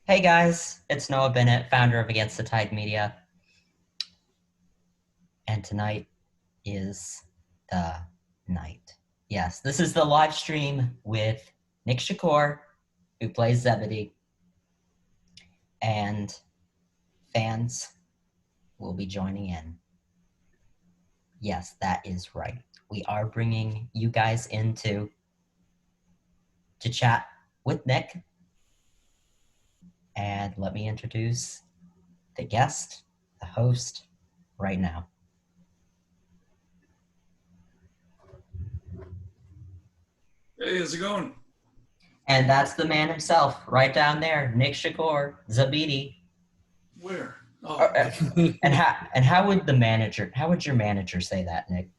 Hey guys, it's Noah Bennett, founder of Against the Tide Media. And tonight is the night. Yes, this is the live stream with Nick Shakoour, who plays Zebedee. And fans will be joining in. Yes, that is right. We are bringing you guys in to chat with Nick. And let me introduce the guest, the host, right now. Hey, how's it going? And that's the man himself, right down there, Nick Shakoour, Za-BEE-dee. Where? Oh, and how would your manager say that, Nick?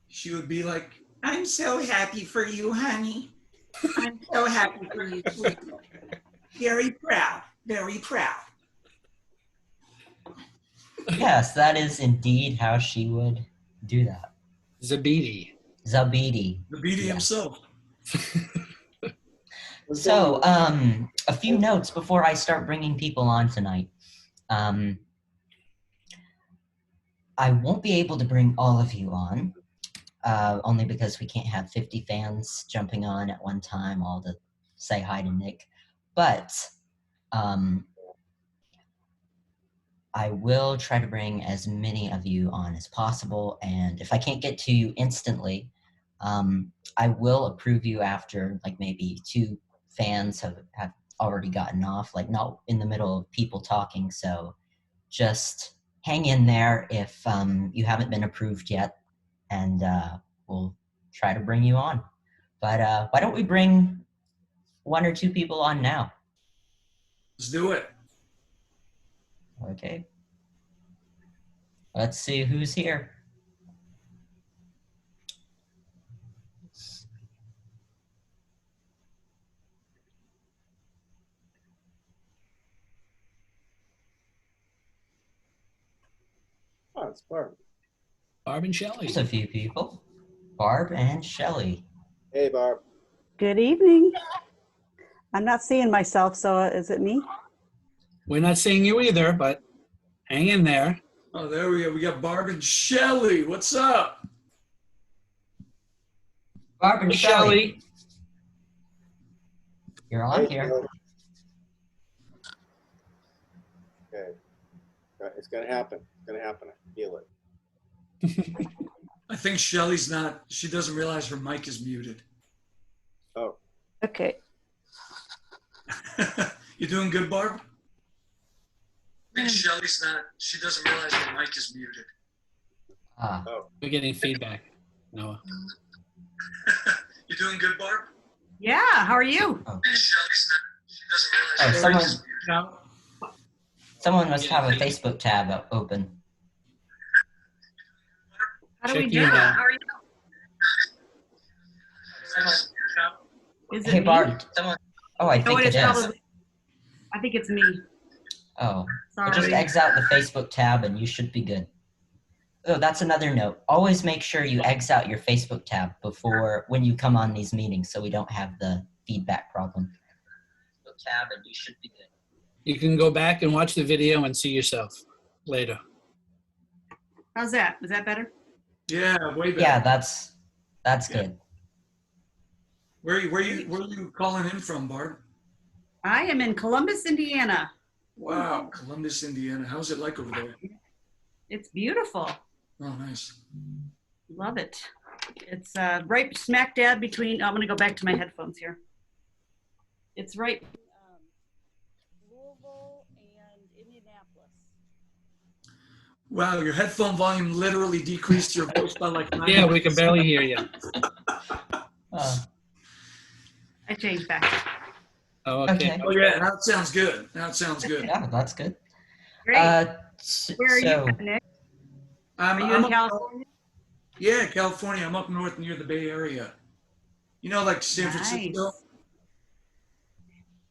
she would be like, "I'm so happy for you, honey. I'm so happy for you, sweet. Very proud, very proud." Yes, that is indeed how she would do that. Zebedee. Za-BEE-dee. Zebedee himself. So, a few notes before I start bringing people on tonight. I won't be able to bring all of you on, only because we can't have 50 fans jumping on at one time, all to say hi to Nick. But I will try to bring as many of you on as possible, and if I can't get to you instantly, I will approve you after like maybe 2 fans have already gotten off, like not in the middle of people talking, so just hang in there if you haven't been approved yet, and we'll try to bring you on. But why don't we bring 1 or 2 people on now? Let's do it. Okay. Let's see who's here. Oh, it's Barb. Barb and Shelley. There's a few people. Barb and Shelley. Hey, Barb. Good evening. I'm not seeing myself, so is it me? We're not seeing you either, but hang in there. Oh, there we go. We got Barb and Shelley. What's up? Barb and Hey, Shelley. You're on Hey, here. Shelley. Okay. It's going to happen. It's going to happen. I feel it. I think Shelley's not, she doesn't realize her mic is muted. Oh. Okay. You doing good, Barb? I think Shelley's not, she doesn't realize her mic is muted. Ah. Oh. We're getting feedback, Noah. You doing good, Barb? Yeah, how are you? Oh. Shelley's not, she doesn't realize her mic is muted. Someone must have a Facebook tab open. How do we Check do you that? out. How are you? Is it Hey, me? Barb. Someone. Oh, I No, think it it is is. probably. I think it's me. Oh. Well, just Sorry. exit out the Facebook tab and you should be good. Oh, that's another note. Always make sure you exit out your Facebook tab before when you come on these meetings so we don't have the feedback problem. Facebook tab and you should be good. You can go back and watch the video and see yourself later. How's that? Is that better? Yeah, way better. Yeah, that's good. Where are you calling in from, Barb? I am in Columbus, Indiana. Wow, Columbus, Indiana. How's it like over there? It's beautiful. Oh, nice. Love it. It's right smack dab between. I'm going to go back to my headphones here. It's right. Louisville and Indianapolis. Wow, your headphone volume literally decreased your voice by like 9. Yeah, we can barely hear you. I changed back. Oh, okay. Oh yeah, now it sounds good. Now it sounds good. Yeah, that's good. Great. Where are you, Nick? Are you in California? Yeah, California. I'm up north near the Bay Area. You know, like San Francisco.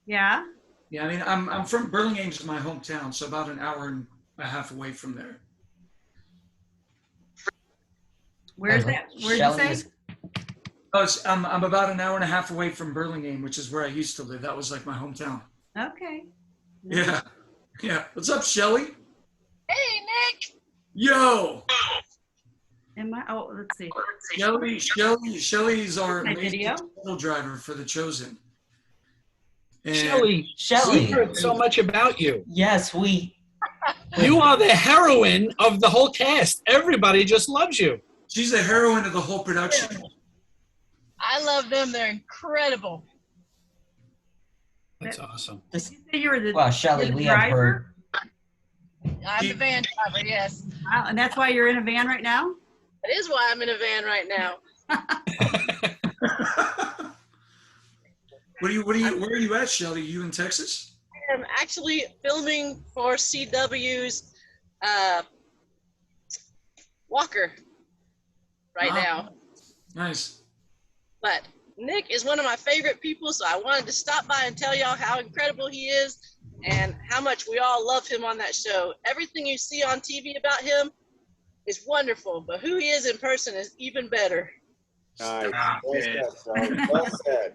Yeah. Yeah, I mean, I'm from Burlingame, is my hometown, so about an hour and a half away from there. Where's that? Where'd you say? Oh, I'm about an hour and a half away from Burlingame, which is where I used to live. That was like my hometown. Okay. Yeah. Yeah. What's up, Shelly? Hey, Nick. Yo. Am I? Oh, let's see. Shelly's our My amazing video. shuttle driver for The Chosen. And Shelley, Shelley. we heard so much about you. Yes, You are the heroine of the whole cast. Everybody just loves you. she's the heroine of the whole production. I love them. They're incredible. That's awesome. Did you say you were the, Well, Shelley, you're the we have driver? heard. I'm the van driver, yes. Wow, and that's why you're in a van right now? That is why I'm in a van right now. Where are you at, Shelly? You in Texas? I'm actually filming for CW's Walker right now. Nice. But Nick is one of my favorite people, so I wanted to stop by and tell y'all how incredible he is and how much we all love him on that show. Everything you see on TV about him is wonderful, but who he is in person is even better. Nice. Stop Well it. said, Shelly. Well said.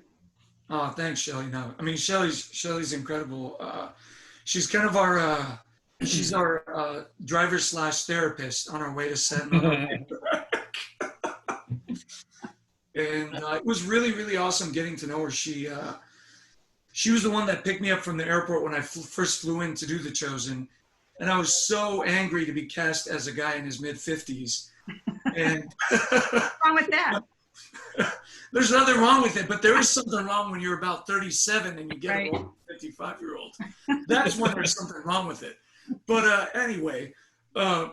Oh, thanks, Shelly. No, I mean Shelly's incredible. She's kind of our she's our driver / therapist on our way to set. And on our way to work. And it was really, really awesome getting to know her. She was the one that picked me up from the airport when I first flew in to do The Chosen, and I was so angry to be cast as a guy in his mid-50s. And What's wrong with that? there's nothing wrong with it, but there is something wrong when you're about 37 and you get Right. a 55-year-old. That's when there's something wrong with it. But anyway, I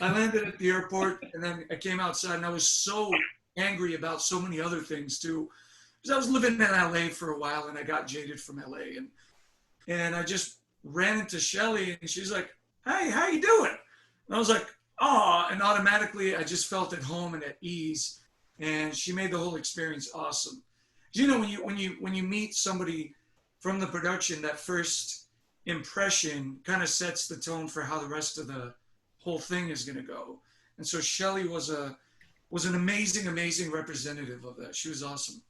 landed at the airport, and then I came outside, and I was so angry about so many other things too, because I was living in LA for a while, and I got jaded from LA, and I just ran into Shelly, and she's like, "Hey, how you doing?" And I was like, "Oh," and automatically I just felt at home and at ease. And she made the whole experience awesome. You know, when you meet somebody from the production, that first impression kind of sets the tone for how the rest of the whole thing is going to go. And so Shelly was an amazing representative of that. She was awesome.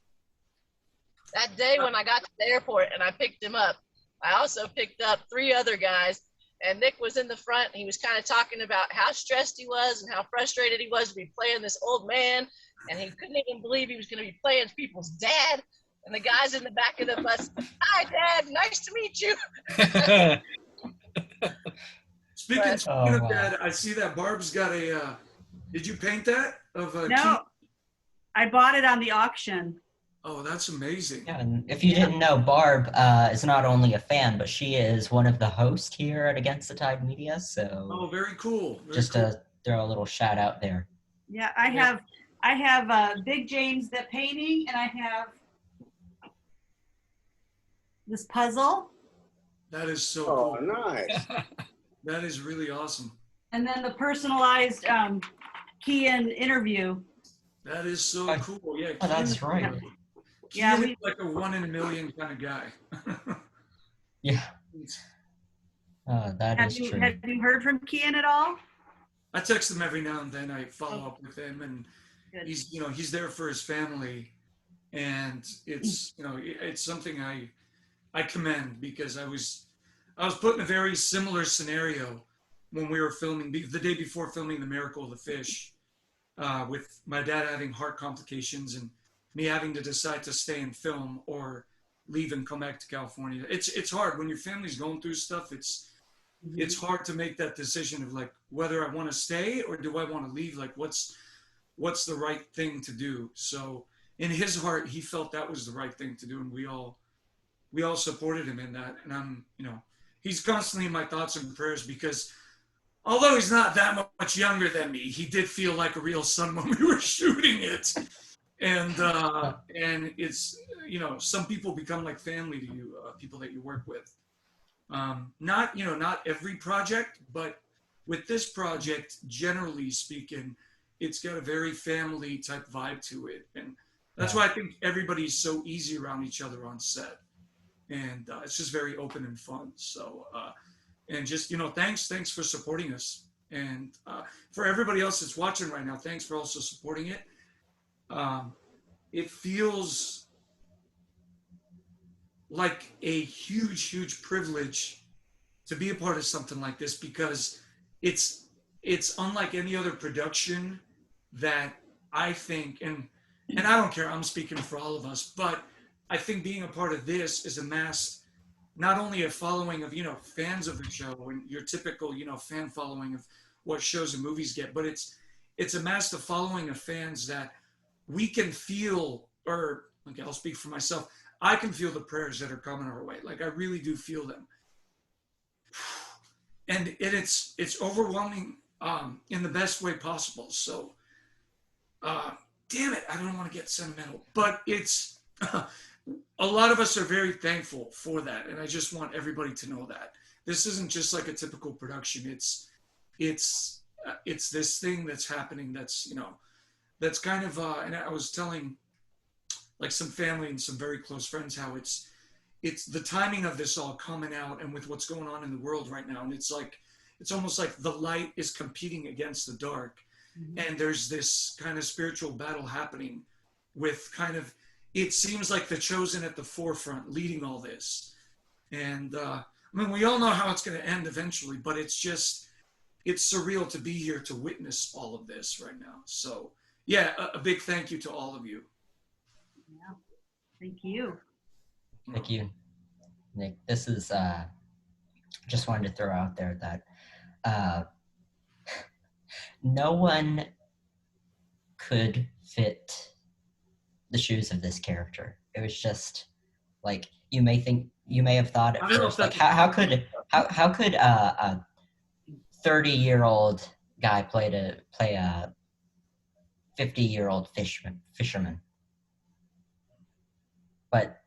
That day when I got to the airport and I picked him up, I also picked up 3 other guys, and Nick was in the front, and he was kind of talking about how stressed he was and how frustrated he was to be playing this old man, and he couldn't even believe he was going to be playing people's dad. And the guys in the back of the bus, "Hi, Dad, nice to meet you." Speaking Oh, of wow. that, I see that Barb's got a. Did you paint that of a? No, I bought it on the auction. Oh, that's amazing. Yeah, and if you didn't know, Barb is not only a fan, but she is one of the hosts here at Against the Tide Media. So Oh, very cool. Very just cool. to throw a little shout out there. Yeah, I have Big James that painting, and I have this puzzle, That is so Oh, cool. nice. That is really awesome. and then the personalized key in interview. That is so Oh, cool. Yeah. oh, that's Keaton- right. Yeah, Keaton's we- like a 1 in a million kind of guy. Yeah. That Have is you, true. have you heard from Kian at all? I text him every now and then. I follow up with him, and Good. he's there for his family, and it's it's something I commend, because I was put in a very similar scenario when we were filming the day before filming The Miracle of the Fish, with my dad having heart complications and me having to decide to stay and film or leave and come back to California. It's hard when your family's going through stuff. It's hard to make that decision of like whether I want to stay or do I want to leave. Like what's the right thing to do. So in his heart, he felt that was the right thing to do, and we all supported him in that. And I'm he's constantly in my thoughts and prayers, because although he's not that much younger than me, he did feel like a real son when we were shooting it. And it's some people become like family to you, people that you work with. Not every project, but with this project, generally speaking, it's got a very family type vibe to it, and that's why I think everybody's so easy around each other on set, and it's just very open and fun. So and just thanks for supporting us, and for everybody else that's watching right now, thanks for also supporting it. It feels like a huge privilege to be a part of something like this, because it's unlike any other production that I think, and I don't care, I'm speaking for all of us, but I think being a part of this is amassed not only a following of, fans of the show and your typical, fan following of what shows and movies get, but it's amassed a following of fans that we can feel, or okay, I'll speak for myself. I can feel the prayers that are coming our way. Like, I really do feel them. And it's overwhelming in the best way possible. So, damn it, I don't want to get sentimental, but it's a lot of us are very thankful for that, and I just want everybody to know that this isn't just like a typical production. It's this thing that's happening. That's that's kind of and I was telling like some family and some very close friends how it's the timing of this all coming out, and with what's going on in the world right now, and it's almost like the light is competing against the dark, and there's this kind of spiritual battle happening with kind of, it seems like the chosen at the forefront leading all this. And I mean, we all know how it's going to end eventually, but it's surreal to be here to witness all of this right now. So yeah, a big thank you to all of you. Yeah. Thank you. Thank you, Nick. This is, just wanted to throw out there that no one could fit the shoes of this character. It was just like, you may have thought at first, like, how could a 30-year-old guy play a 50-year-old fisherman? But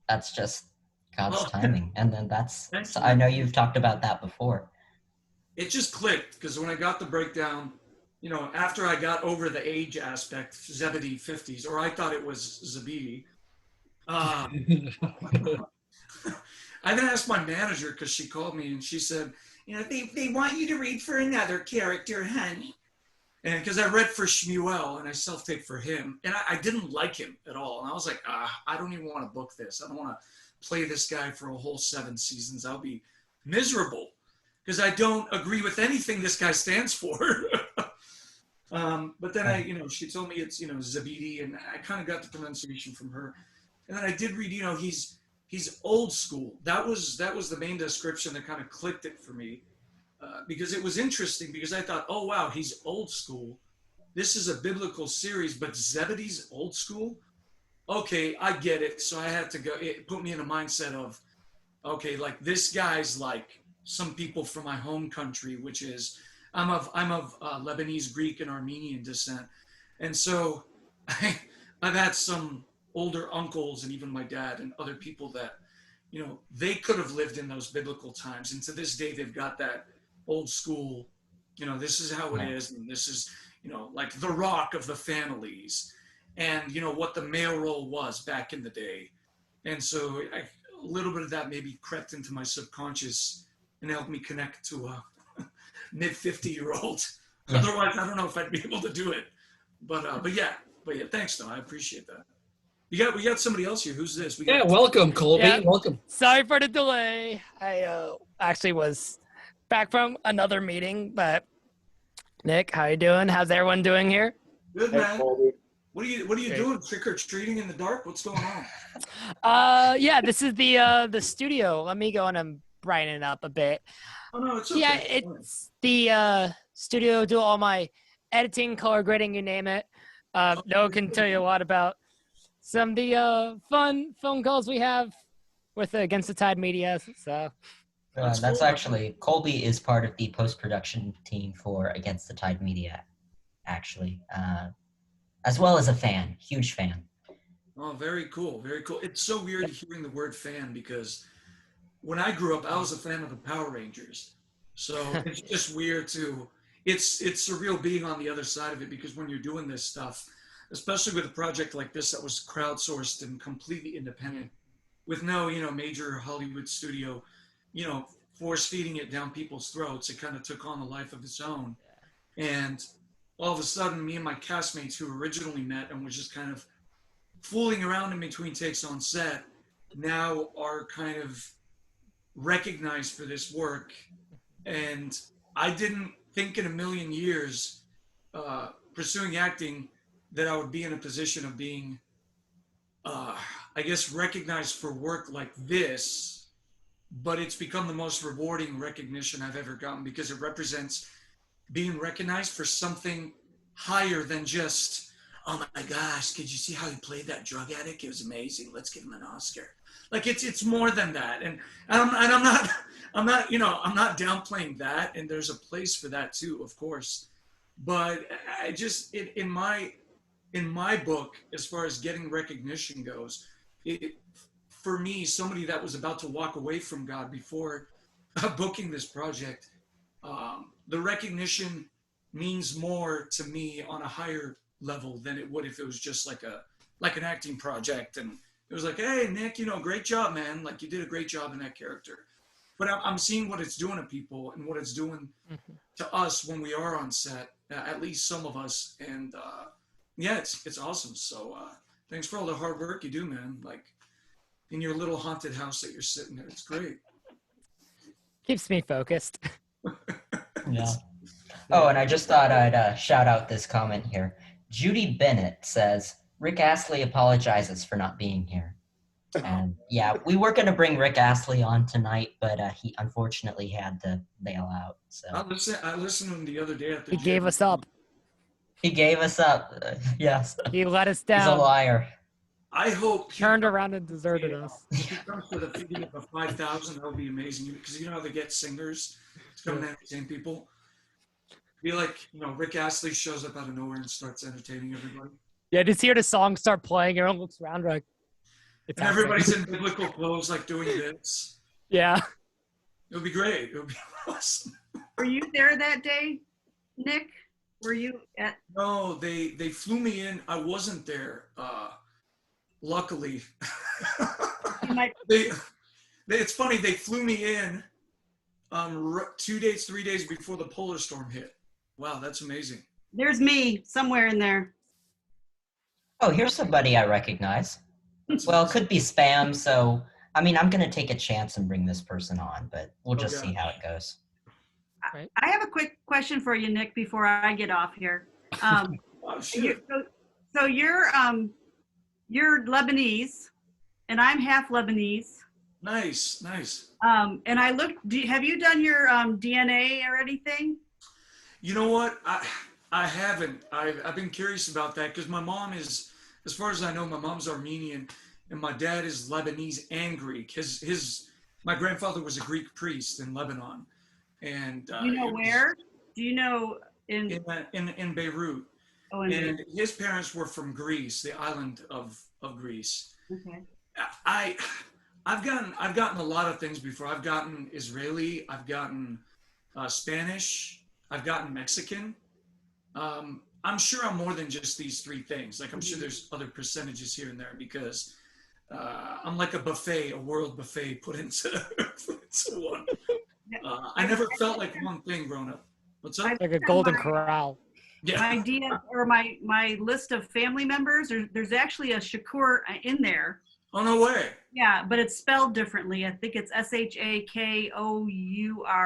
that's just God's timing. And then so I know you've talked about that before. It just clicked, because when I got the breakdown, after I got over the age aspect, Zebedee 50s, or I thought it was Zebedee. I then asked my manager, because she called me and she said, they want you to read for another character, honey. And because I read for Shmuel and I self-taped for him, and I didn't like him at all. And I was like, I don't even want to book this. I don't want to play this guy for a whole 7 seasons. I'll be miserable, because I don't agree with anything this guy stands for. But then she told me it's, Zebedee, and I kind of got the pronunciation from her. And then I did read, he's old school. That was the main description that kind of clicked it for me. Because it was interesting, because I thought, oh wow, he's old school. This is a biblical series, but Zebedee's old school? Okay, I get it. So I had to go, it put me in a mindset of, okay, like, this guy's like some people from my home country, which is, I'm of Lebanese, Greek, and Armenian descent. And so I've had some older uncles, and even my dad and other people that, they could have lived in those biblical times. And to this day, they've got that old school, this is how it is. And this is, like the rock of the families, and, what the male role was back in the day. And so a little bit of that maybe crept into my subconscious and helped me connect to a mid 50-year-old. Yeah. Otherwise, I don't know if I'd be able to do it. But yeah, thanks, though. I appreciate that. We got somebody else here. Who's this? Welcome, Colby. Yeah. Welcome. Sorry for the delay. I actually was back from another meeting, but Nick, how you doing? How's everyone doing here? Good, man. What are you doing? Trick or treating in the dark? What's going on? Yeah, this is the studio. Let me go and brighten it up a bit. Oh no, it's okay. Yeah, it's the studio. Do all my editing, color grading, you name it. Noah can tell you a lot about some of the fun phone calls we have with Against the Tide Media. So that's cool. Actually, Colby is part of the post-production team for Against the Tide Media, actually, as well as a fan, huge fan. Oh, very cool, very cool. It's so weird hearing the word fan, because when I grew up, I was a fan of the Power Rangers. So it's just weird it's surreal being on the other side of it, because when you're doing this stuff, especially with a project like this that was crowdsourced and completely independent, with no, major Hollywood studio, force feeding it down people's throats, it kind of took on a life of its own. And all of a sudden, me and my castmates who originally met and was just kind of fooling around in between takes on set, now are kind of recognized for this work. And I didn't think in a million years, pursuing acting, that I would be in a position of being, I guess, recognized for work like this. But it's become the most rewarding recognition I've ever gotten, because it represents being recognized for something higher than just, oh my gosh, could you see how he played that drug addict? It was amazing. Let's give him an Oscar. Like it's more than that. And I'm not, you know, I'm not downplaying that. And there's a place for that too, of course. But I just, in my book, as far as getting recognition goes, for me, somebody that was about to walk away from God before booking this project, the recognition means more to me on a higher level than it would if it was just like an acting project, and it was like, hey Nick, you know, great job, man, like you did a great job in that character. But I'm seeing what it's doing to people and what it's doing to us when we are on set, at least some of us, and yeah, it's awesome. So thanks for all the hard work you do, man, like in your little haunted house that you're sitting there. It's great. Keeps me focused. Yeah. Oh, and I just thought I'd shout out this comment here. Judy Bennett says, Rick Astley apologizes for not being here. And yeah, we were going to bring Rick Astley on tonight, but he unfortunately had to bail out. So I listened to him the other day at the He gym. gave us up. he gave us up. Yes. He let us He's a down. liar. I hope Turned around and deserted us. if he comes to the feeding of a 5,000, that would be amazing. Because you know how they get singers to come and entertain people? Be like, you know, Rick Astley shows up out of nowhere and starts entertaining everybody. Yeah, just hear the song start playing, everyone looks around like, it's And happening. everybody's in biblical clothes, like doing this. Yeah. It would be great. It would be awesome. Were you there that day, Nick? Were you at? No, they flew me in. I wasn't there. Luckily, You might, it's funny. They flew me in 3 days before the polar storm hit. Wow, that's amazing. there's me somewhere in there. Oh, here's somebody I recognize. Well, it could be spam, so I mean, I'm going to take a chance and bring this person on, but we'll just see how it goes. I have a quick question for you, Nick, before I get off here. Oh, shit. So you're Lebanese, and I'm half Lebanese. Nice, nice. And I looked. Have you done your DNA or anything? You know what? I haven't. I've been curious about that because my mom is, as far as I know, my mom's Armenian and my dad is Lebanese and Greek. My grandfather was a Greek priest in Lebanon, and Do you know where? Do you know in Beirut? Oh, in And his parents were from Greece, the island of Greece. Okay. I've gotten a lot of things before. I've gotten Israeli. I've gotten Spanish. I've gotten Mexican. I'm sure I'm more than just these three things. Like I'm sure there's other percentages here and there because I'm like a buffet, a world buffet put into one. I never felt like one thing growing up. What's up? Like a golden corral. Yeah. My DNA or my list of family members. There's actually a Shakoour in there. Oh, no way. Yeah, but it's spelled differently. I think it's Shakour.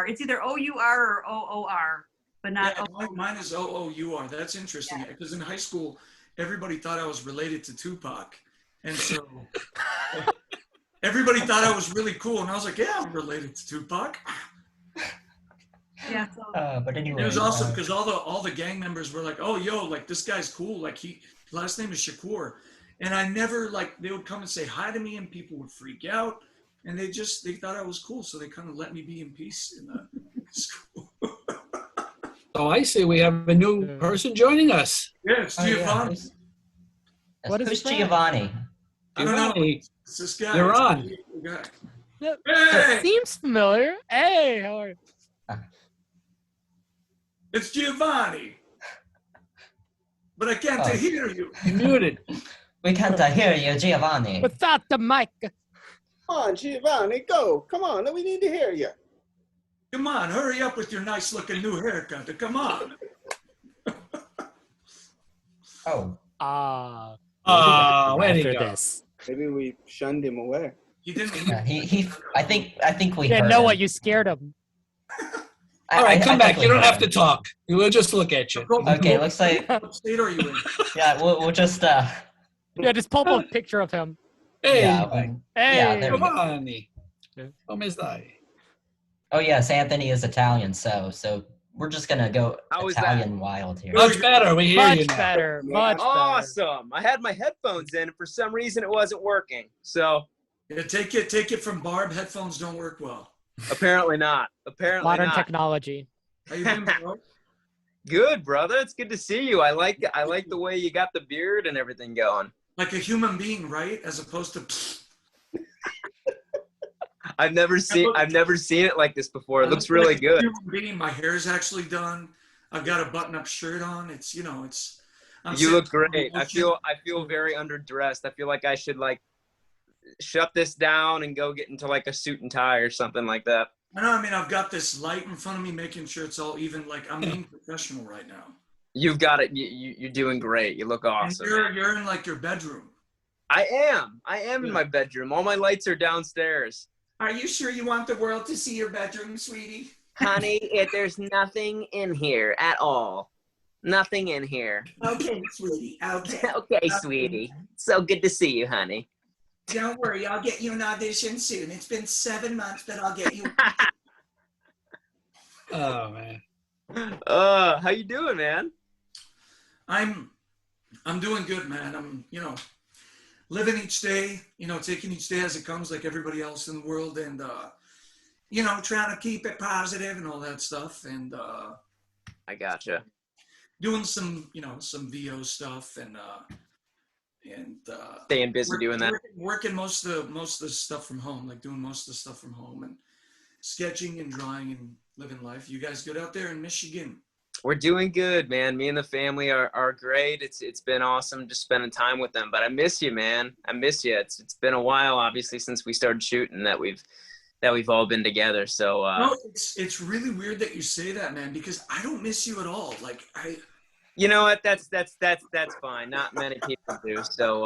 It's either O-U-R or O-O-R, but not. Yeah, mine is O-O-U-R. That's interesting because in high school, everybody thought I was related to Tupac. And so everybody thought I was really cool. And I was like, yeah, I'm related to Tupac. Yeah. So, But anyway. It was awesome because all the gang members were like, oh, yo, like this guy's cool. Like last name is Shakoour. And I never, like, they would come and say hi to me and people would freak out. And they thought I was cool. So they kind of let me be in peace in the school. So I see we have a new person joining us. Yeah, it's Giovanni. Who's Giovanni? I don't know. Giovanni, It's this guy. you're It's on. a cool guy. Yep. Hey! Seems familiar. Hey, how are you? It's Giovanni. But I can't hear you. Muted. We can't hear you, Giovanni. Without the mic. Come on, Giovanni, go. Come on, we need to hear you. Come on, hurry up with your nice looking new haircut. Come on. Oh. Where'd he after go? this. Maybe we shunned him away. He didn't. I think we Yeah, heard Noah, him. you scared him. All right, come back. think You we don't heard have to him. talk. We'll just look at you. Okay, looks like What state are you in? yeah. We'll just Yeah, just pull up a picture of him. Hey, yeah. Mike. Yeah, Hey. there we go. Giovanni. Come stai? Oh yes, Anthony is Italian, so we're just gonna go How is Italian wild here. Much better. We hear you Much now. better. Much better. awesome. I had my headphones in, and for some reason it wasn't working. So Yeah, take it from Barb. Headphones don't work well. apparently not. Apparently Modern not. technology. How you doing, bro? Good, brother. It's good to see you. I like the way you got the beard and everything going. Like a human being, right? As opposed to. I've never seen it like this before. It looks really Like a good. human being. My hair's actually done. I've got a button-up shirt on. It's I'm You look sitting- great. I feel very underdressed. I feel like I should like shut this down and go get into like a suit and tie or something like that. I mean, I've got this light in front of me, making sure it's all even. Like I'm being professional right now. You've got it. You're doing great. You look And awesome. you're in like your bedroom. I am in my bedroom. All my lights are downstairs. Are you sure you want the world to see your bedroom, sweetie? Honey, there's nothing in here at all. Nothing in here. Okay, sweetie. Okay. Okay, sweetie. So good to see you, honey. Don't worry, I'll get you an audition soon. It's been 7 months, but I'll get you. Oh man. How you doing, man? I'm doing good, man. I'm, living each day, taking each day as it comes like everybody else in the world and, trying to keep it positive and all that stuff. And I gotcha. doing some VO stuff and Staying busy doing that. Working most of the stuff from home, like doing most of the stuff from home and sketching and drawing and living life. You guys good out there in Michigan? We're doing good, man. Me and the family are great. It's been awesome just spending time with them. But I miss you, man. I miss you. It's been a while, obviously, since we started shooting that we've all been together. So no, it's really weird that you say that, man, because I don't miss you at all. Like you know what? That's fine. Not many people do. So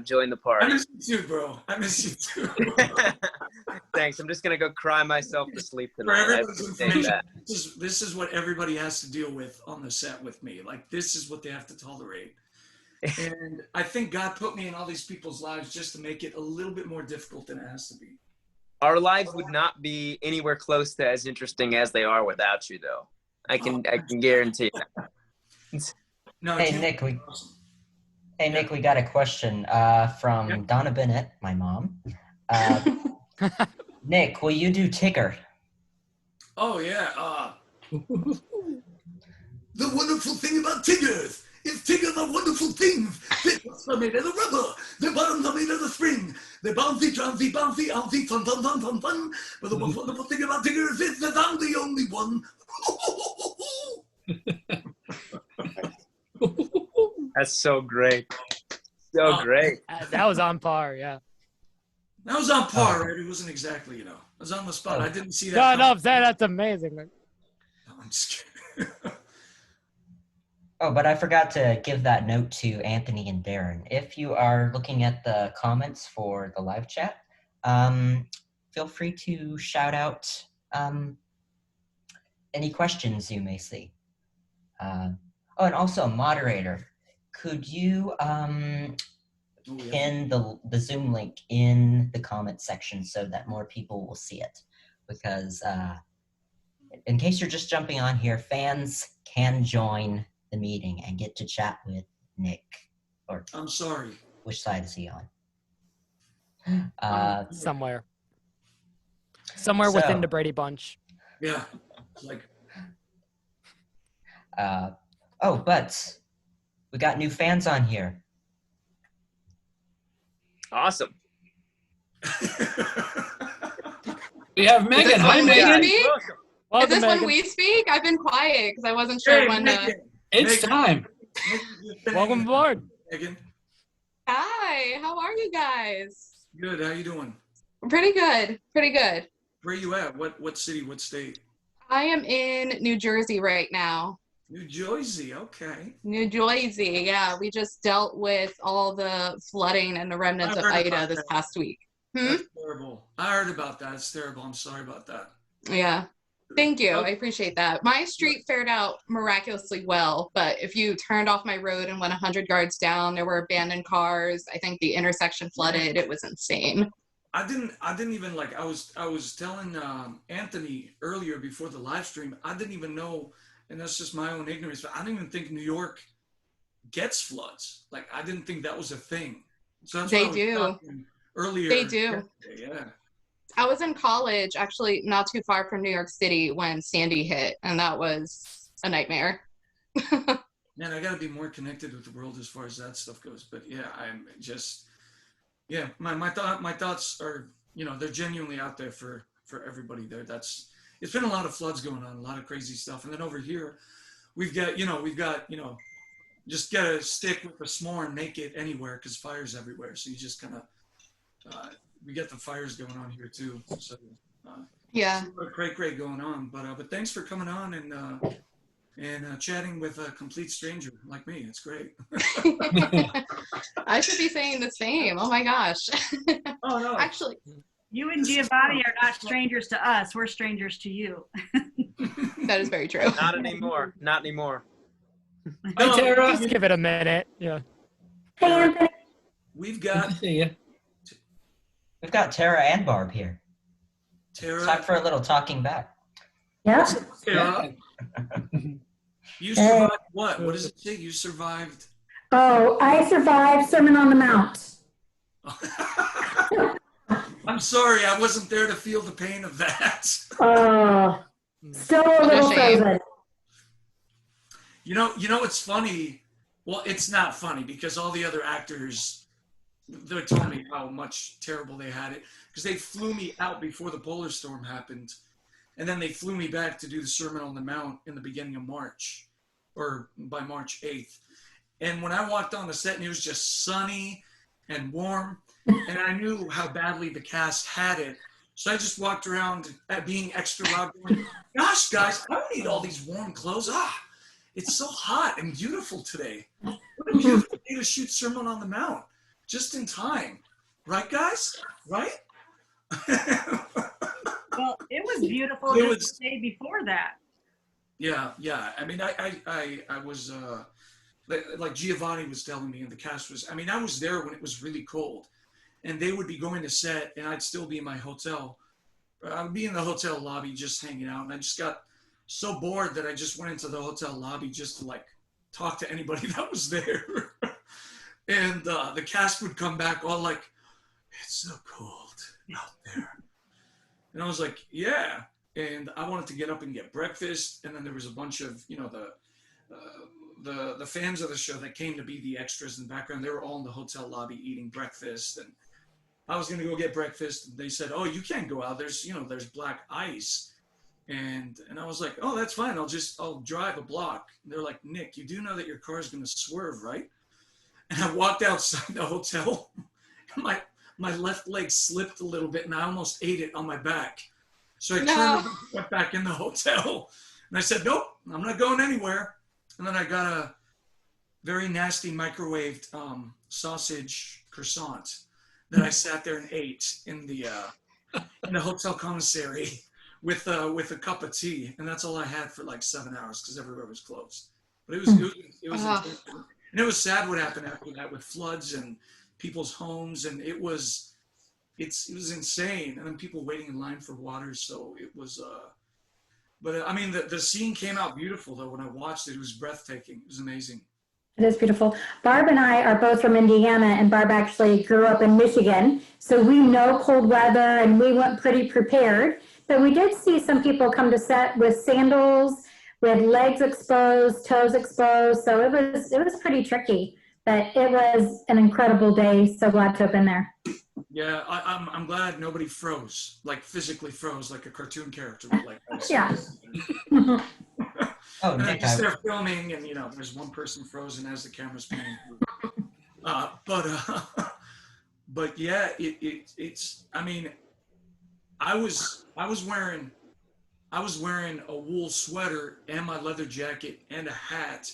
join the I party. miss you too, bro. I miss you too. Thanks. I'm just gonna go cry myself to sleep For tonight. I everybody's appreciate information, that. this is what everybody has to deal with on the set with me. Like this is what they have to tolerate. And I think God put me in all these people's lives just to make it a little bit more difficult than it has to be. Our lives would not be anywhere close to as interesting as they are without you, though. I can guarantee that. No, Hey Jim, Nick, awesome. Nick, we got a question from Yeah. Donna Bennett, my mom. Nick, will you do Tigger? Oh yeah. The wonderful thing about Tiggers is Tigger the wonderful things. Their tops are made out of rubber. Their bottoms are made out of spring. They're bouncy, bouncy, bouncy, bouncy, fun, fun, fun, fun, fun. But the most wonderful thing about Tiggers is that I'm the only one. That's so great. So great. That was on par, yeah. That was on par, right? It wasn't exactly, I was on the spot. I didn't see No, that. no, that's amazing. No, I'm just kidding. Oh, but I forgot to give that note to Anthony and Darren. If you are looking at the comments for the live chat, feel free to shout out any questions you may see. Oh, and also, moderator, could you pin the Zoom link in the comment section so that more people will see it? Because in case you're just jumping on here, fans can join the meeting and get to chat with Nick. Or I'm sorry. which side is he on? Somewhere within the Brady Bunch. Yeah. Like, Oh, but we got new fans on here. Awesome. We have Megan. Hi, Is Megan. this Welcome, when Megan. we speak? I've been quiet because I wasn't sure hey, when to. It's time. Welcome aboard. Megan. Hi, how are you guys? Good. How you doing? Pretty good. Pretty good. Where you at? What city? What state? I am in New Jersey right now. New Jersey. Okay. New Jersey, yeah. We just dealt with all the flooding and the remnants I of heard Ida about this that. past week. That's terrible. I heard about that. It's terrible. I'm sorry about that. Yeah. Thank you. I appreciate that. My street fared out miraculously well, but if you turned off my road and went 100 yards down, there were abandoned cars. I think the intersection flooded. It was insane. I didn't even like, I was telling Anthony earlier before the live stream, I didn't even know, and that's just my own ignorance, but I didn't even think New York gets floods. Like, I didn't think that was a thing. So that's They do. Earlier. They do. Yeah. I was in college, actually not too far from New York City when Sandy hit, and that was a nightmare. Man, I got to be more connected with the world as far as that stuff goes. But yeah, I'm just, yeah, my thoughts are, you know, they're genuinely out there for everybody there. It's been a lot of floods going on, a lot of crazy stuff. And then over here, we've got, just get a stick with a s'more and make it anywhere because fire's everywhere. So you just kind of, we get the fires going on here too. So yeah, great going on. But thanks for coming on and chatting with a complete stranger like me. It's great. I should be saying the same. Oh my gosh. Oh no. Actually, You and Giovanni are not strangers to us. We're strangers to you. that is very true. Not anymore. Not anymore. Hi, Tara. Just give it a minute. Yeah. Hey, Anthony. We've Good got to see you. We've got Tara and Barb here. Tara. Time for a little talking back. Yeah. Tara. You survived what? What does it say? You survived. Oh, I survived Sermon on the Mount. I'm sorry, I wasn't there to feel the pain of that. Oh, still a little frozen. You know, it's funny. Well, it's not funny because all the other actors, they told me how much terrible they had it because they flew me out before the polar storm happened. And then they flew me back to do the Sermon on the Mount in the beginning of March, or by March 8th. And when I walked on the set and it was just sunny and warm, and I knew how badly the cast had it, so I just walked around being extra loud going, gosh, guys, I don't need all these warm clothes. It's so hot and beautiful today. What a beautiful day to shoot Sermon on the Mount. Just in time. Right, guys? Right? Well, it was beautiful It just was- the day before that. Yeah. I mean, I was, like Giovanni was telling me, and the cast was, I mean, I was there when it was really cold. And they would be going to set, and I'd still be in my hotel. I would be in the hotel lobby just hanging out, and I just got so bored that I just went into the hotel lobby just to, like, talk to anybody that was there. And the cast would come back all like, it's so cold out there. And I was like, yeah. And I wanted to get up and get breakfast. And then there was a bunch of, the fans of the show that came to be the extras in the background. They were all in the hotel lobby eating breakfast. And I was going to go get breakfast. They said, oh, you can't go out. There's black ice. And I was like, oh, that's fine. I'll drive a block. And they're like, Nick, you do know that your car is going to swerve, right? And I walked outside the hotel. And my left leg slipped a little bit, and I almost ate it on my back. So I turned and went back in the hotel. And I said, nope, I'm not going anywhere. And then I got a very nasty microwaved sausage croissant that I sat there and ate in the hotel commissary with a cup of tea. And that's all I had for like 7 hours because everywhere was closed. But it was intense. And it was sad what happened after that with floods and people's homes, and it was insane. And then people waiting in line for water. So it was, but I mean, the scene came out beautiful though. When I watched it, it was breathtaking. It was amazing. It is beautiful. Barb and I are both from Indiana, and Barb actually grew up in Michigan. So we know cold weather, and we went pretty prepared. But we did see some people come to set with sandals, with legs exposed, toes exposed. So it was pretty tricky, but it was an incredible day. So glad to have been there. Yeah, I'm glad nobody froze, like physically froze, like a cartoon character would like that. Yeah. Oh, And Nick, they're filming, and there's one person frozen as the camera's panning through. But yeah, it's. I mean, I was wearing a wool sweater and my leather jacket and a hat,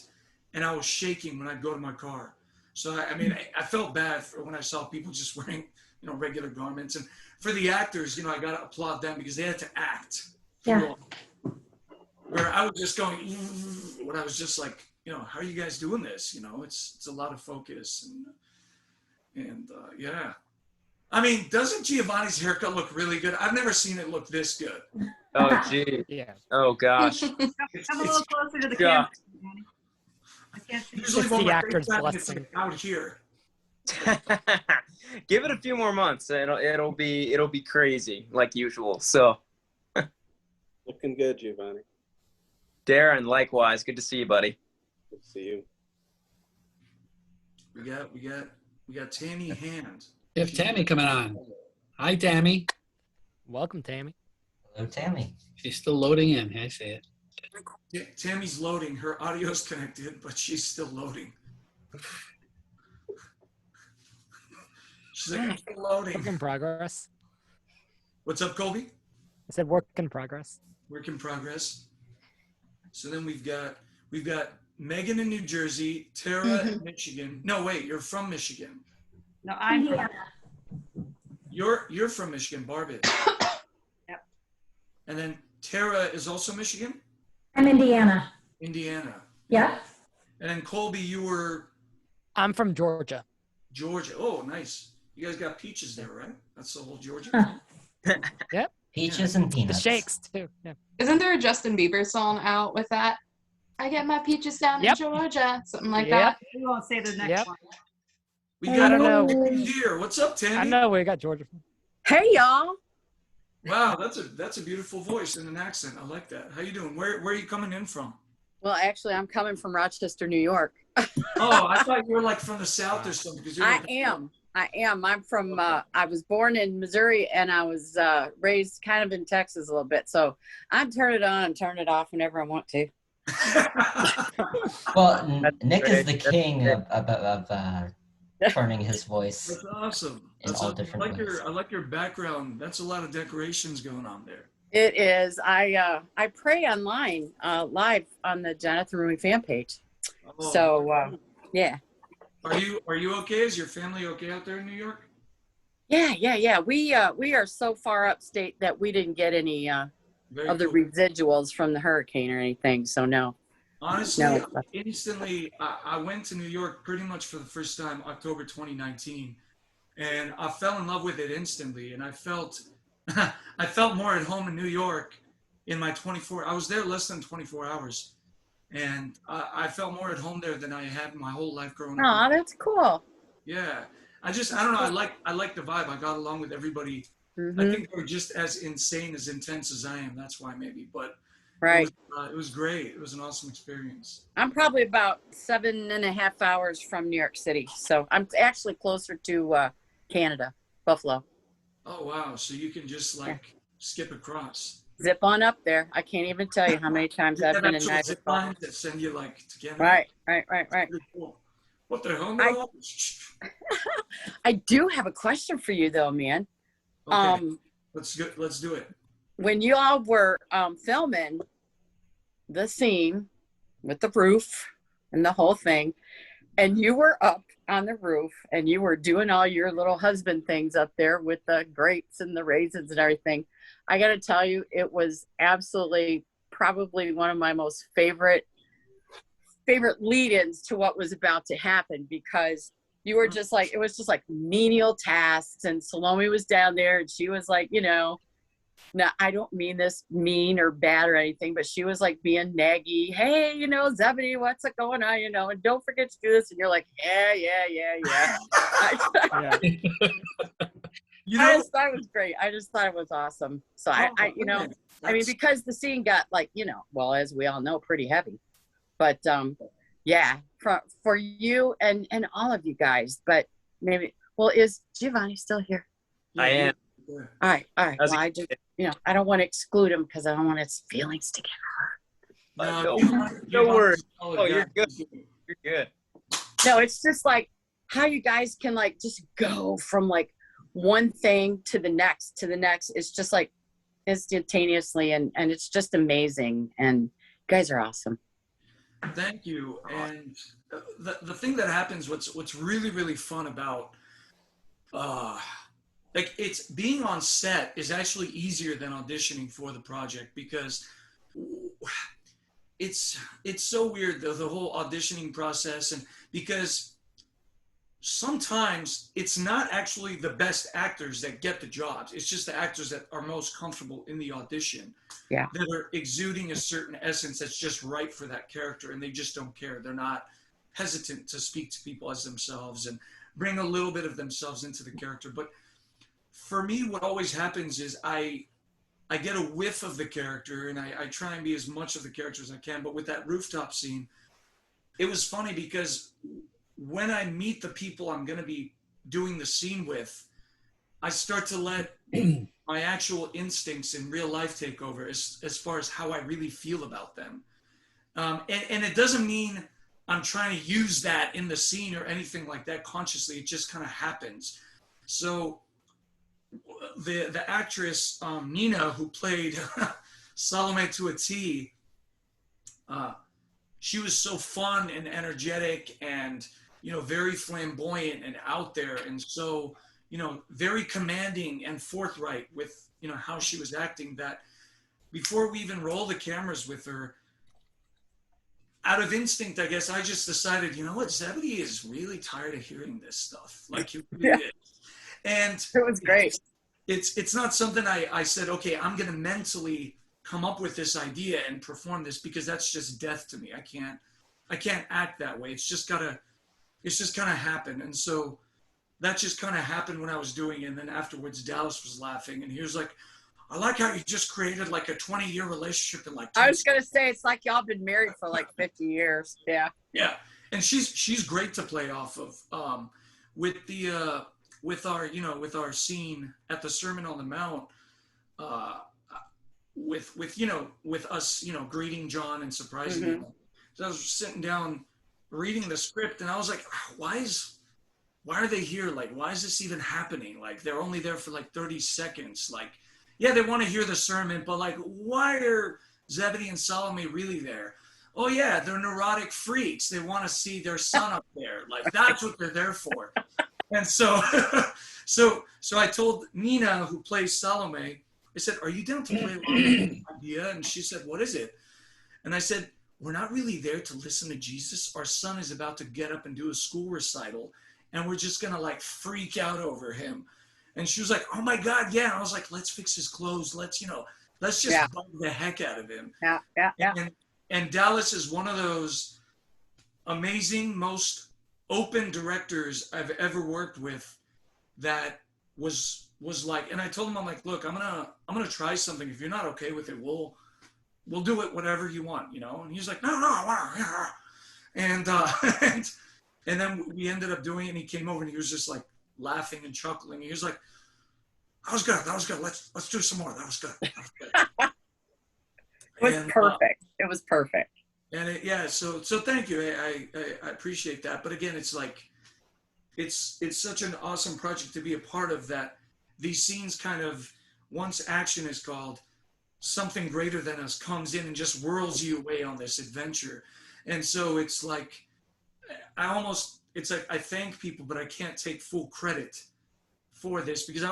and I was shaking when I'd go to my car. So I mean, I felt bad for when I saw people just wearing regular garments. And for the actors, I got to applaud them because they had to act. Yeah. Where I was just going, when I was just like, how are you guys doing this? It's a lot of focus and yeah. I mean, doesn't Giovanni's haircut look really good? I've never seen it look this good. Oh, gee. Yeah. Oh, gosh. Come a little closer to the Yeah. camera. Danny. I can't see. Usually It's when the my actor's face happens, it's blessing. like out here. Give it a few more months. It'll be crazy like usual. So, Looking good, Giovanni. Darren, likewise. Good to see you, buddy. Good to see you. We got Tammy Hand. We have Tammy coming on. Hi, Tammy. Welcome, Tammy. Hello, Tammy. She's still loading in. I see it. Yeah, Tammy's loading. Her audio's connected, but she's still loading. She's like, I'm still Work loading. in progress. What's up, Colby? I said work in progress. Work in progress. So then we've got Megan in New Jersey, Tara in Michigan. No, wait, you're from Michigan. No, I'm from, You're from Michigan, Barbie. Yep. And then Tara is also Michigan? I'm Indiana. Indiana. Yeah. And then Colby, you were I'm from Georgia. Georgia. Oh, nice. You guys got peaches there, right? That's the whole Georgia. Huh. Yep. Peaches and The peanuts. shakes too. Yeah. Isn't there a Justin Bieber song out with that? I get my peaches down Yep. in Georgia, something like Yep. that. we won't say the next Yep. one. We I got don't know. Tammy here. What's up, Tammy? I know where you got Georgia from. Hey y'all. Wow, that's a beautiful voice and an accent. I like that. How you doing? Where are you coming in from? Well, actually, I'm coming from Rochester, New York. Oh, I thought you were like from the South or something. Because I am. I'm from. I was born in Missouri, and I was raised kind of in Texas a little bit. So I turn it on and turn it off whenever I want to. Well, Nick is great. the That's king great. of turning his voice. That's awesome. In That's all awesome. different ways. I like your background. That's a lot of decorations going on there. It is. I pray online live on the Jonathan Rumi fan page. Oh. So yeah. Are you okay? Is your family okay out there in New York? Yeah. We are so far upstate that we didn't get any Very of the cool. residuals from the hurricane or anything. So no. Honestly, No. instantly, I went to New York pretty much for the first time October 2019, and I fell in love with it instantly. And I felt more at home in New York in my 24. I was there less than 24 hours, and I felt more at home there than I had my whole life growing up. Oh, that's cool. Yeah, I don't know. I like the vibe. I got along with everybody. I Mhm. think they were just as insane, as intense as I am. That's why maybe, but. Right. It was great. It was an awesome experience. I'm probably about 7.5 hours from New York City. So I'm actually closer to Canada, Buffalo. Oh, wow. So you can just skip across. Zip on up there. I can't even tell you how many times You I've have been in actual Niagara zip Falls. lines that send you to Canada. Right. Pretty cool. What the hell? I- No? I do have a question for you though, man. Okay, let's do it. When you all were filming the scene with the roof and the whole thing, and you were up on the roof and you were doing all your little husband things up there with the grapes and the raisins and everything, I got to tell you, it was absolutely probably one of my most favorite lead-ins to what was about to happen, because you were just like, it was just like menial tasks, and Salome was down there and she was like, now, I don't mean this mean or bad or anything, but she was like being naggy. Hey, Zebedee, what's going on? And don't forget to do this. And you're like, yeah. Yeah. I just thought it was great. I just thought it was awesome. So I mean, because the scene got well, as we all know, pretty heavy, but yeah, for you and all of you guys, but maybe, well, is Giovanni still here? I am. All right. How's Well, it I just, I don't want to exclude him because I don't want his feelings to get hurt. Don't worry. Oh, you're good. You're good. No, it's just like how you guys can just go from one thing to the next. It's just like instantaneously, and it's just amazing. And you guys are awesome. Thank you. And the thing that happens, what's really, really fun about like it's being on set is actually easier than auditioning for the project, because it's so weird, the whole auditioning process. And because sometimes it's not actually the best actors that get the jobs, it's just the actors that are most comfortable in the audition, that are exuding a certain essence that's just right for that character, and they just don't care. They're not hesitant to speak to people as themselves and bring a little bit of themselves into the character. But for me, what always happens is I get a whiff of the character, and I try and be as much of the character as I can. But with that rooftop scene, it was funny because when I meet the people I'm going to be doing the scene with, I start to let my actual instincts in real life take over as far as how I really feel about them. And it doesn't mean I'm trying to use that in the scene or anything like that consciously. It just kind of happens. So the actress, Nina, who played Salome to a T, she was so fun and energetic and, you know, very flamboyant and out there, and so, you know, very commanding and forthright with, you know, how she was acting, that before we even roll the cameras with her, out of instinct, I guess, I just decided, you know what, Zebedee is really tired of hearing this stuff. Like, he really is. And it was great. It's not something I said, okay, I'm going to mentally come up with this idea and perform this, because that's just death to me. I can't act that way. It's just kind of happened. And so that just kind of happened when I was doing it. And then afterwards, Dallas was laughing, and he was like, I like how you just created like a 20-year relationship in like 10 I was going to say, it's like y'all been married for like 50 years. Yeah. Yeah. And she's great to play off of. With our scene at the Sermon on the Mount, with us, you know, greeting John and surprising him. So I was sitting down reading the script, and I was like, why are they here? Like, why is this even happening? Like, they're only there for like 30 seconds. Like, yeah, they want to hear the sermon, but like, why are Zebedee and Salome really there? Oh yeah, they're neurotic freaks. They want to see their son up there. Like, that's what they're there for. And so, so I told Nina, who plays Salome, I said, are you down to play along with this idea? And she said, what is it? And I said, we're not really there to listen to Jesus. Our son is about to get up and do a school recital, and we're just going to like freak out over him. And she was like, oh my God, yeah. And I was like, let's fix his clothes. Let's just bug the heck out of him. Yeah. And Dallas is one of those amazing, most open directors I've ever worked with, that was like, and I told him, I'm like, look, I'm gonna try something. If you're not okay with it, we'll do it whatever you want, you know. And he's like, no, and and then we ended up doing it, and he came over and he was just like laughing and chuckling. He was like, that was good. Let's do some more. That was good. It was perfect. It was perfect. And so thank you. I appreciate that. But again, it's like, it's such an awesome project to be a part of, that these scenes kind of, once action is called, something greater than us comes in and just whirls you away on this adventure. And so it's like, I thank people, but I can't take full credit for this, because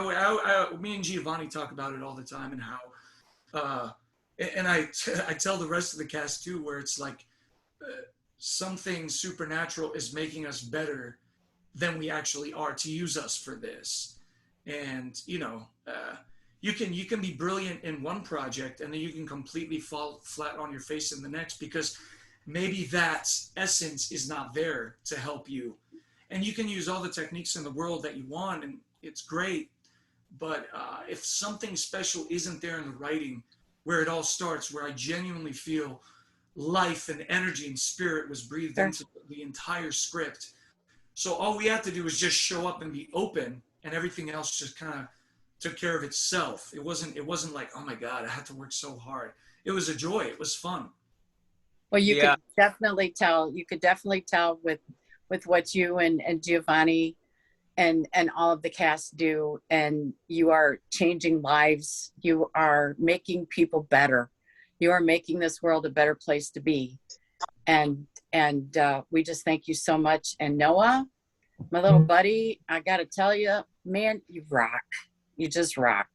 me and Giovanni talk about it all the time, and how, and I tell the rest of the cast too, where it's like, something supernatural is making us better than we actually are, to use us for this. And, you know, you can be brilliant in one project, and then you can completely fall flat on your face in the next, because maybe that essence is not there to help you. And you can use all the techniques in the world that you want, and it's great. But if something special isn't there in the writing, where it all starts, where I genuinely feel life and energy and spirit was breathed into the entire script. So all we had to do was just show up and be open, and everything else just kind of took care of itself. It wasn't like, oh my God, I had to work so hard. It was a joy. It was fun. Well, you could definitely tell. You could definitely tell with what you and Giovanni and all of the cast do, and you are changing lives. You are making people better. You are making this world a better place to be. And we just thank you so much. And Noah, my little buddy, I got to tell you, man, you rock. You just rock.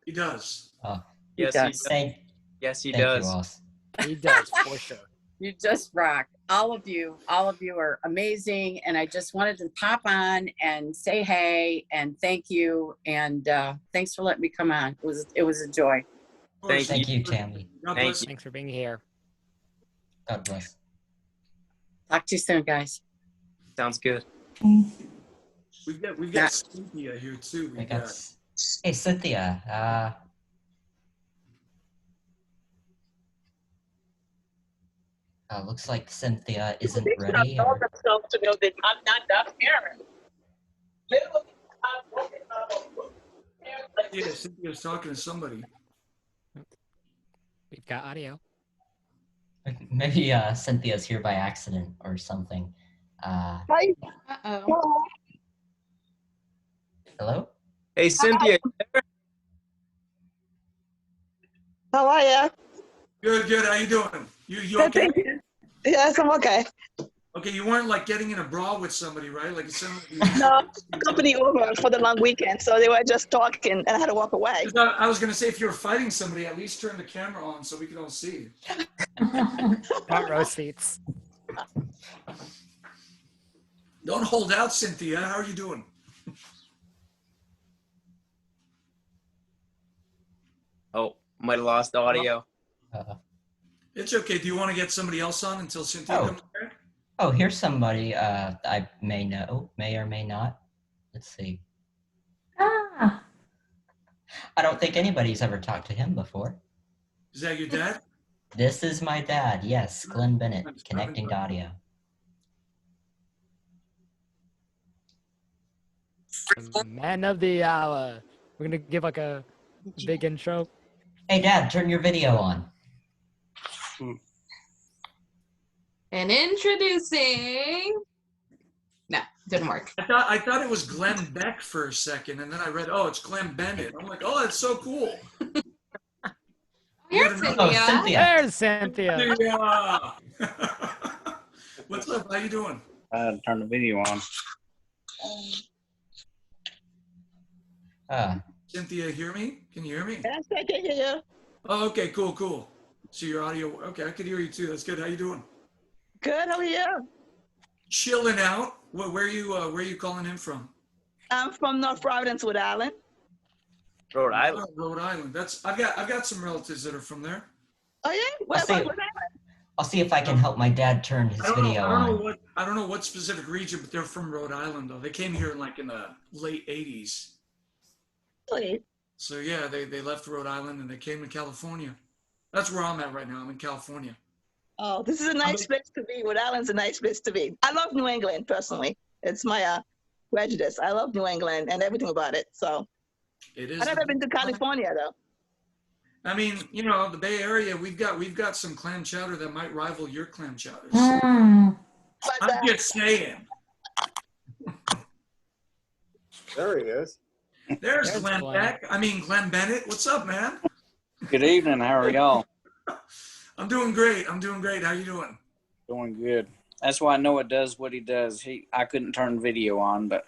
He does. Oh, Yes, does. he does. thank, Yes, he thank does. you, Ross. He does for sure. You just rock. All of you are amazing. And I just wanted to pop on and say hey and thank you. And thanks for letting me come on. It was a joy. Thank you, Tammy. God Thank bless. you. Thanks for being here. God bless. Talk to you soon, guys. Sounds good. We've got Cynthia here too. I got, hey, Cynthia. Looks like Cynthia isn't ready. Know Or... themselves to know that I'm not that parent. Literally, Yeah, Cynthia's talking to somebody. We've got audio. Maybe Cynthia's here by accident or something. Hi. Uh-oh. Hello? Hey, Cynthia. How are you? Good. How you doing? You Good, okay? thank you. Yes, I'm okay. Okay, you weren't like getting in a brawl with somebody, right? Like it sounded like you No, company over for the long weekend, so they were just talking, and I had to walk away. I was gonna say if you were fighting somebody, at least turn the camera on so we can all see you. Got row seats. Don't hold out, Cynthia. How are you doing? Oh, might have lost audio. It's okay. Do you want to get somebody else on until Cynthia comes back? Oh, here's somebody I may know, may or may not. Let's see. Ah, I don't think anybody's ever talked to him before. Is that your dad? This is my dad, yes, Glenn Bennett, connecting to audio. Man of the hour. We're gonna give like a big intro. Hey, Dad, turn your video on. And introducing. No, didn't work. I thought it was Glenn Beck for a second, and then I read, oh, it's Glenn Bennett. I'm like, oh, that's so cool. Here's Oh, Cynthia. Cynthia. There's Cynthia. Yeah. What's up? How you doing? Turn the video on. Cynthia, hear me? Can you hear me? Yes, I can hear you. Oh, okay, cool. So your audio, okay, I can hear you too. That's good. How you doing? Good, how are you? Chilling out. Where are you calling in from? I'm from North Providence, Rhode Island. Rhode Island. Oh, Rhode Island. I've got some relatives that are from there. Oh yeah? Where about Rhode Island? I'll see if I can help my dad turn his video on. I don't know what specific region, but they're from Rhode Island though. They came here in the late 80s. Really? So yeah, they left Rhode Island and they came to California. That's where I'm at right now. I'm in California. Oh, this is a nice place to be. Rhode Island's a nice place to be. I love New England personally. It's my prejudice. I love New England and everything about it. So It is. I've never been to California though. I mean, the Bay Area, we've got some clam chowder that might rival your clam chowders. mm. I'm just saying. There he is. There's Glenn Beck. Glenn Bennett. What's up, man? Good evening. How are y'all? I'm doing great. How you doing? Doing good. That's why Noah does what he does. I couldn't turn video on, but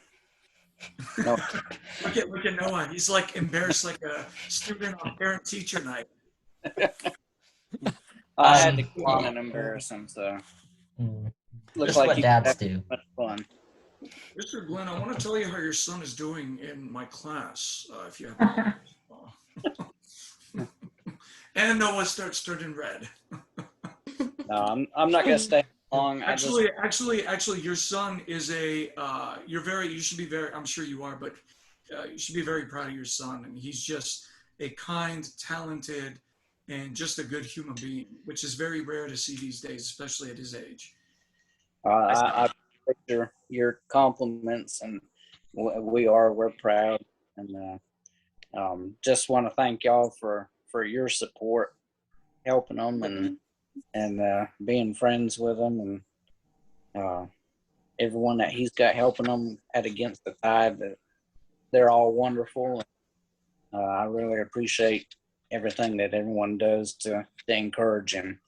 no. Look at Noah. He's like embarrassed like a student on parent-teacher night. I had to come on and embarrass him, so looks Just like what you dads had do. much fun. Mr. Glenn, I want to tell you how your son is doing in my class, if you have. And Noah starts turning red. No, I'm not gonna stay long. Actually, your son is you should be very, I'm sure you are, but you should be very proud of your son. And he's just a kind, talented, and just a good human being, which is very rare to see these days, especially at his age. I appreciate your compliments, and we're proud, and just want to thank y'all for your support, helping them, and being friends with them, and everyone that he's got helping them at Against the Tide. That they're all wonderful. I really appreciate everything that everyone does to encourage him.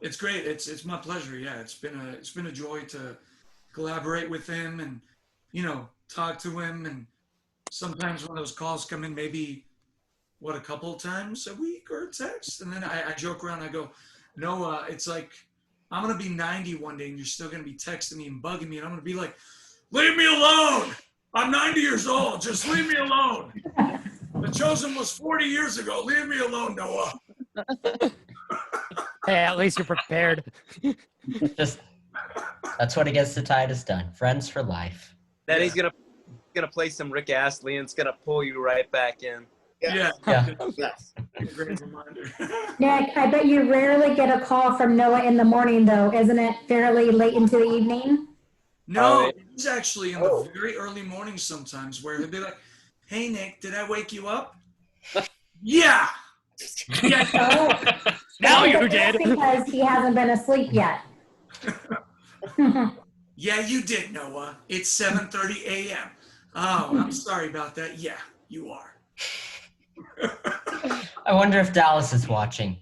It's great. It's my pleasure. Yeah, it's been a joy to collaborate with him and talk to him, and sometimes when those calls come in, maybe a couple of times a week or a text. And then I joke around, I go, Noah, it's like, I'm going to be 90 one day and you're still going to be texting me and bugging me. And I'm going to be like, leave me alone. I'm 90 years old. Just leave me alone. The Chosen was 40 years ago. Leave me alone, Noah. Hey, at least you're prepared. Just that's what it gets to Titus done. Friends for life. Then he's gonna play some Rick Astley and it's gonna pull you right back in. Yeah. Yes. Great reminder. Nick, I bet you rarely get a call from Noah in the morning, though. Isn't it fairly late into the evening? No, it's actually in the very early morning sometimes where he'll be like, hey, Nick, did I wake you up? Yeah. Oh, Now you that's did. because he hasn't been asleep yet. Yeah, you did, Noah. It's 7:30 a.m. Oh, I'm sorry about that. Yeah, you are. I wonder if Dallas is watching.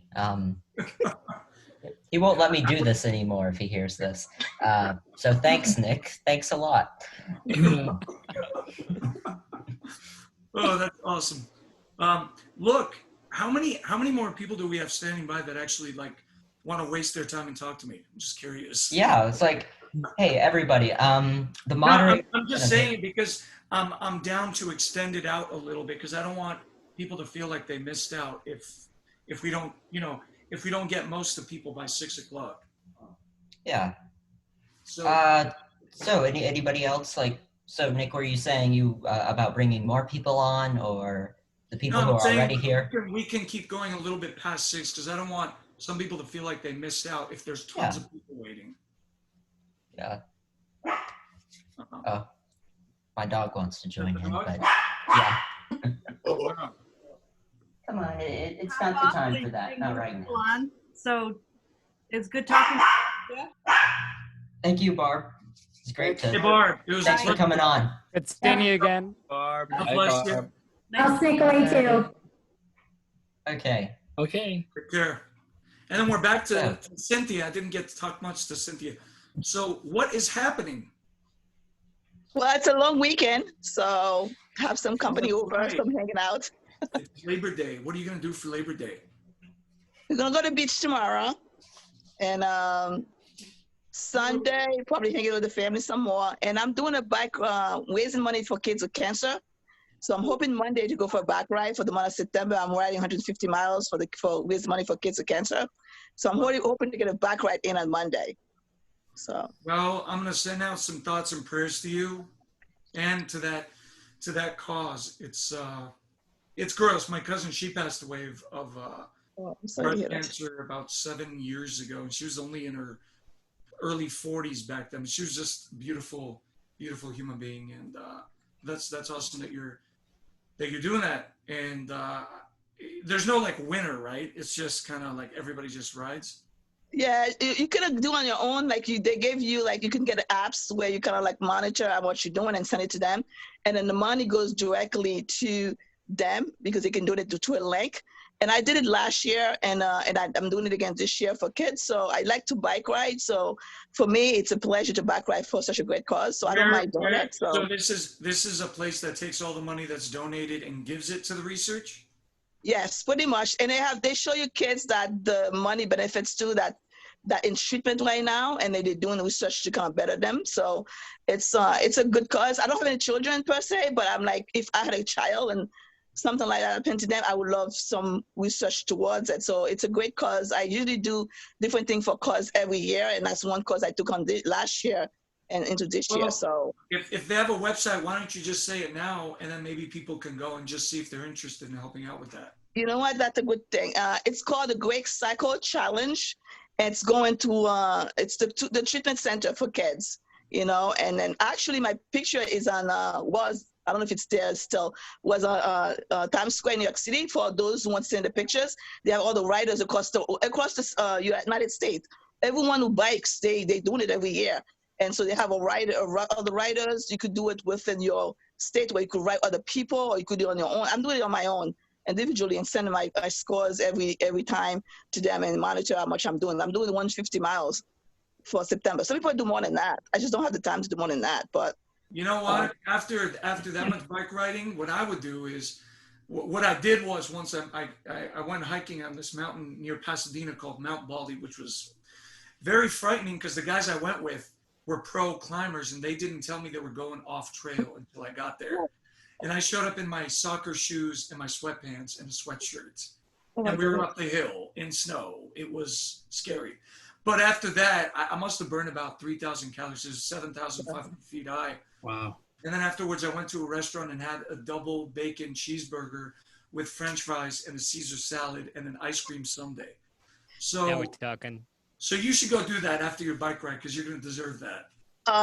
He won't let me do this anymore if he hears this. So thanks, Nick. Thanks a lot. Oh, that's awesome. Look, how many more people do we have standing by that actually like want to waste their time and talk to me? I'm just curious. Yeah, it's like, hey, everybody. The moderator. No, I'm just saying because I'm down to extend it out a little bit because I don't want people to feel like they missed out if we don't, if we don't get most of people by 6 o'clock. Yeah. So, so anybody else like? So Nick, were you saying about bringing more people on, or the people who I'm are saying already here? we can keep going a little bit past 6 because I don't want some people to feel like they missed out if there's tons of people waiting. Yeah. Oh, my dog wants to join in, but yeah. Come on, it's not the time for that. Not right now. So it's good talking. Thank you, Barb. It's great to. Hey, Barb. It was Thanks for coming on. Good seeing you again. Barb. God bless you. I'll sneak away too. Okay. Okay. Take care. And then we're back to Cynthia. I didn't get to talk much to Cynthia. So what is happening? Well, it's a long weekend, so have some company over, some hanging out. It's Labor Day. What are you going to do for Labor Day? We're gonna go to the beach tomorrow, and Sunday probably hanging with the family some more. And I'm doing a bike raising money for kids with cancer. So I'm hoping Monday to go for a bike ride for the month of September. I'm riding 150 miles for raise money for kids with cancer. So I'm hoping to get a bike ride in on Monday. So. Well, I'm going to send out some thoughts and prayers to you, and to that cause. It's gross. My cousin, she passed away of breast cancer about 7 years ago, and she was only in her early 40s back then. She was just a beautiful, beautiful human being, and that's awesome that you're doing that. And there's no like winner, right? It's just kind of like everybody just rides. Yeah, you can do on your own. Like they gave you like you can get apps where you kind of like monitor what you're doing and send it to them, and then the money goes directly to them because they can do it to a link. And I did it last year, and I'm doing it again this year for kids. So I like to bike ride. So for me, it's a pleasure to bike ride for such a great cause. So I don't mind doing it. So this is a place that takes all the money that's donated and gives it to the research? Yes, pretty much. And they show you kids that the money benefits to that in treatment right now, and they're doing research to kind of better them. So it's a good cause. I don't have any children per se, but I'm like, if I had a child and something like that happened to them, I would love some research towards it. So it's a great cause. I usually do different things for cause every year, and that's one cause I took on last year and into this year. So if they have a website, why don't you just say it now, and then maybe people can go and just see if they're interested in helping out with that. You know what? That's a good thing. It's called the Great Cycle Challenge. It's going to it's the treatment center for kids, and then actually my picture is on I don't know if it's there still, was on Times Square, New York City. For those who want to see the pictures, they have all the riders across the United States. Everyone who bikes, they doing it every year. And so they have other riders. You could do it within your state where you could ride other people, or you could do it on your own. I'm doing it on my own individually and sending my scores every time to them and monitor how much I'm doing. I'm doing 150 miles for September. Some people do more than that. I just don't have the time to do more than that. But You know what? After that much bike riding, what I would do is, what I did was once I went hiking on this mountain near Pasadena called Mount Baldy, which was very frightening because the guys I went with were pro climbers and they didn't tell me they were going off trail until I got there. And I showed up in my soccer shoes and my sweatpants and a sweatshirt. And we were up the hill in snow. It was scary. But after that, I must have burned about 3,000 calories. It was 7,500 feet high. Wow. And then afterwards, I went to a restaurant and had a double bacon cheeseburger with French fries and a Caesar salad and an ice cream sundae. Now we're So, talking. so you should go do that after your bike ride because you're going to deserve that.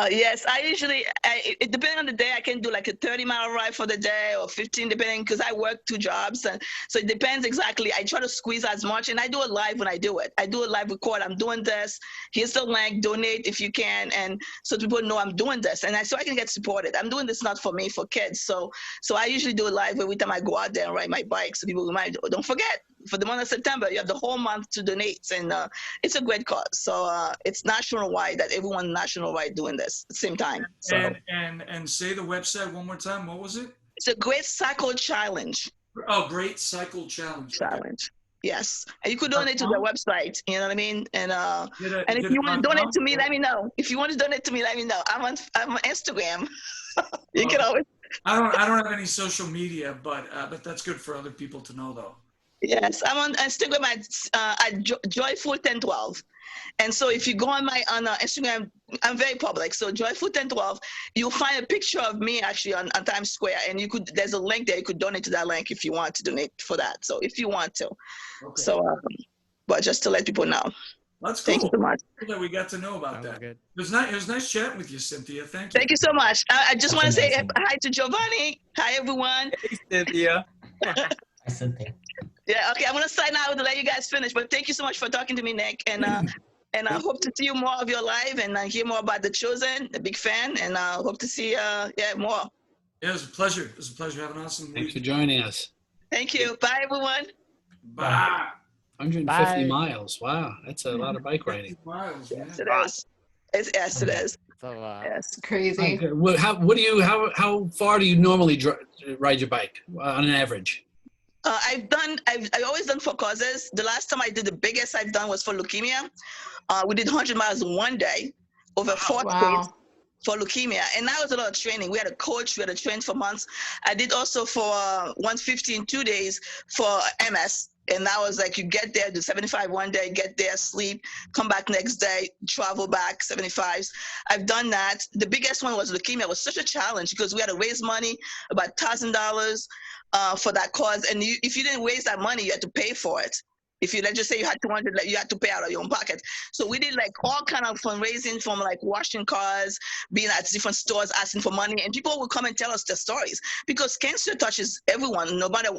Yes, I usually, it depending on the day, I can do like a 30-mile ride for the day or 15, depending, because I work 2 jobs. And so it depends exactly. I try to squeeze as much, and I do it live when I do it. I do a live record. I'm doing this. Here's the link. Donate if you can. And so people know I'm doing this. And so I can get supported. I'm doing this not for me, for kids. So I usually do it live every time I go out there and ride my bike. So people remind, don't forget, for the month of September, you have the whole month to donate. And it's a great cause. So it's national-wide, that everyone national-wide doing this at the same time. So And say the website one more time. What was it? it's a Great Cycle Challenge. Oh, Great Cycle Challenge. Okay. Challenge. Yes. And you could donate to the website, you know what I mean? And and if did you it want to donate to me, .com? let me know. If you want to donate to me, let me know. I'm on Instagram. You can always. I don't have any social media, but that's good for other people to know, though. Yes, I'm on Instagram at Joyful1012. And so if you go on my Instagram, I'm very public. So Joyful1012, you'll find a picture of me actually on Times Square, and there's a link there. You could donate to that link if you want to donate for that. So if you want to. Okay. So, but just to let people know. That's cool. Thank you so much. Cool that we got to know about that. Good. It was nice chatting with you, Cynthia. Thank you. Thank you so much. I just want to say amazing. hi to Giovanni. Hi, everyone. Hey, Cynthia. Hi, Cynthia. Yeah, okay, I'm gonna sign out to let you guys finish, but thank you so much for talking to me, Nick, and I hope to see you more of your live and hear more about The Chosen. A big fan, and I hope to see more. Yeah, it was a pleasure. It was a pleasure. Have an awesome Thanks for week. joining us. Thank you. Bye, everyone. Bye. 150 Bye. miles. Wow, that's a lot of bike riding. Miles, man. Yes, it is. Yes, it is. It's a lot. Yes. Crazy. Okay. Well, how far do you normally ride your bike on an average? I've always done for causes. The last time I did, the biggest I've done was for leukemia. We did 100 miles in one day over 4 states Wow. for leukemia. And that was a lot of training. We had a coach, we had to train for months. I did also for 150 in 2 days for MS. And that was like, you get there, do 75 one day, get there, sleep, come back next day, travel back, 75s. I've done that. The biggest one was leukemia. It was such a challenge because we had to raise money, about $1,000 for that cause. And if you didn't raise that money, you had to pay for it. If you, let's just say you had 200, you had to pay out of your own pocket. So we did like all kind of fundraising, from like washing cars, being at different stores, asking for money, and people would come and tell us their stories, because cancer touches everyone, no matter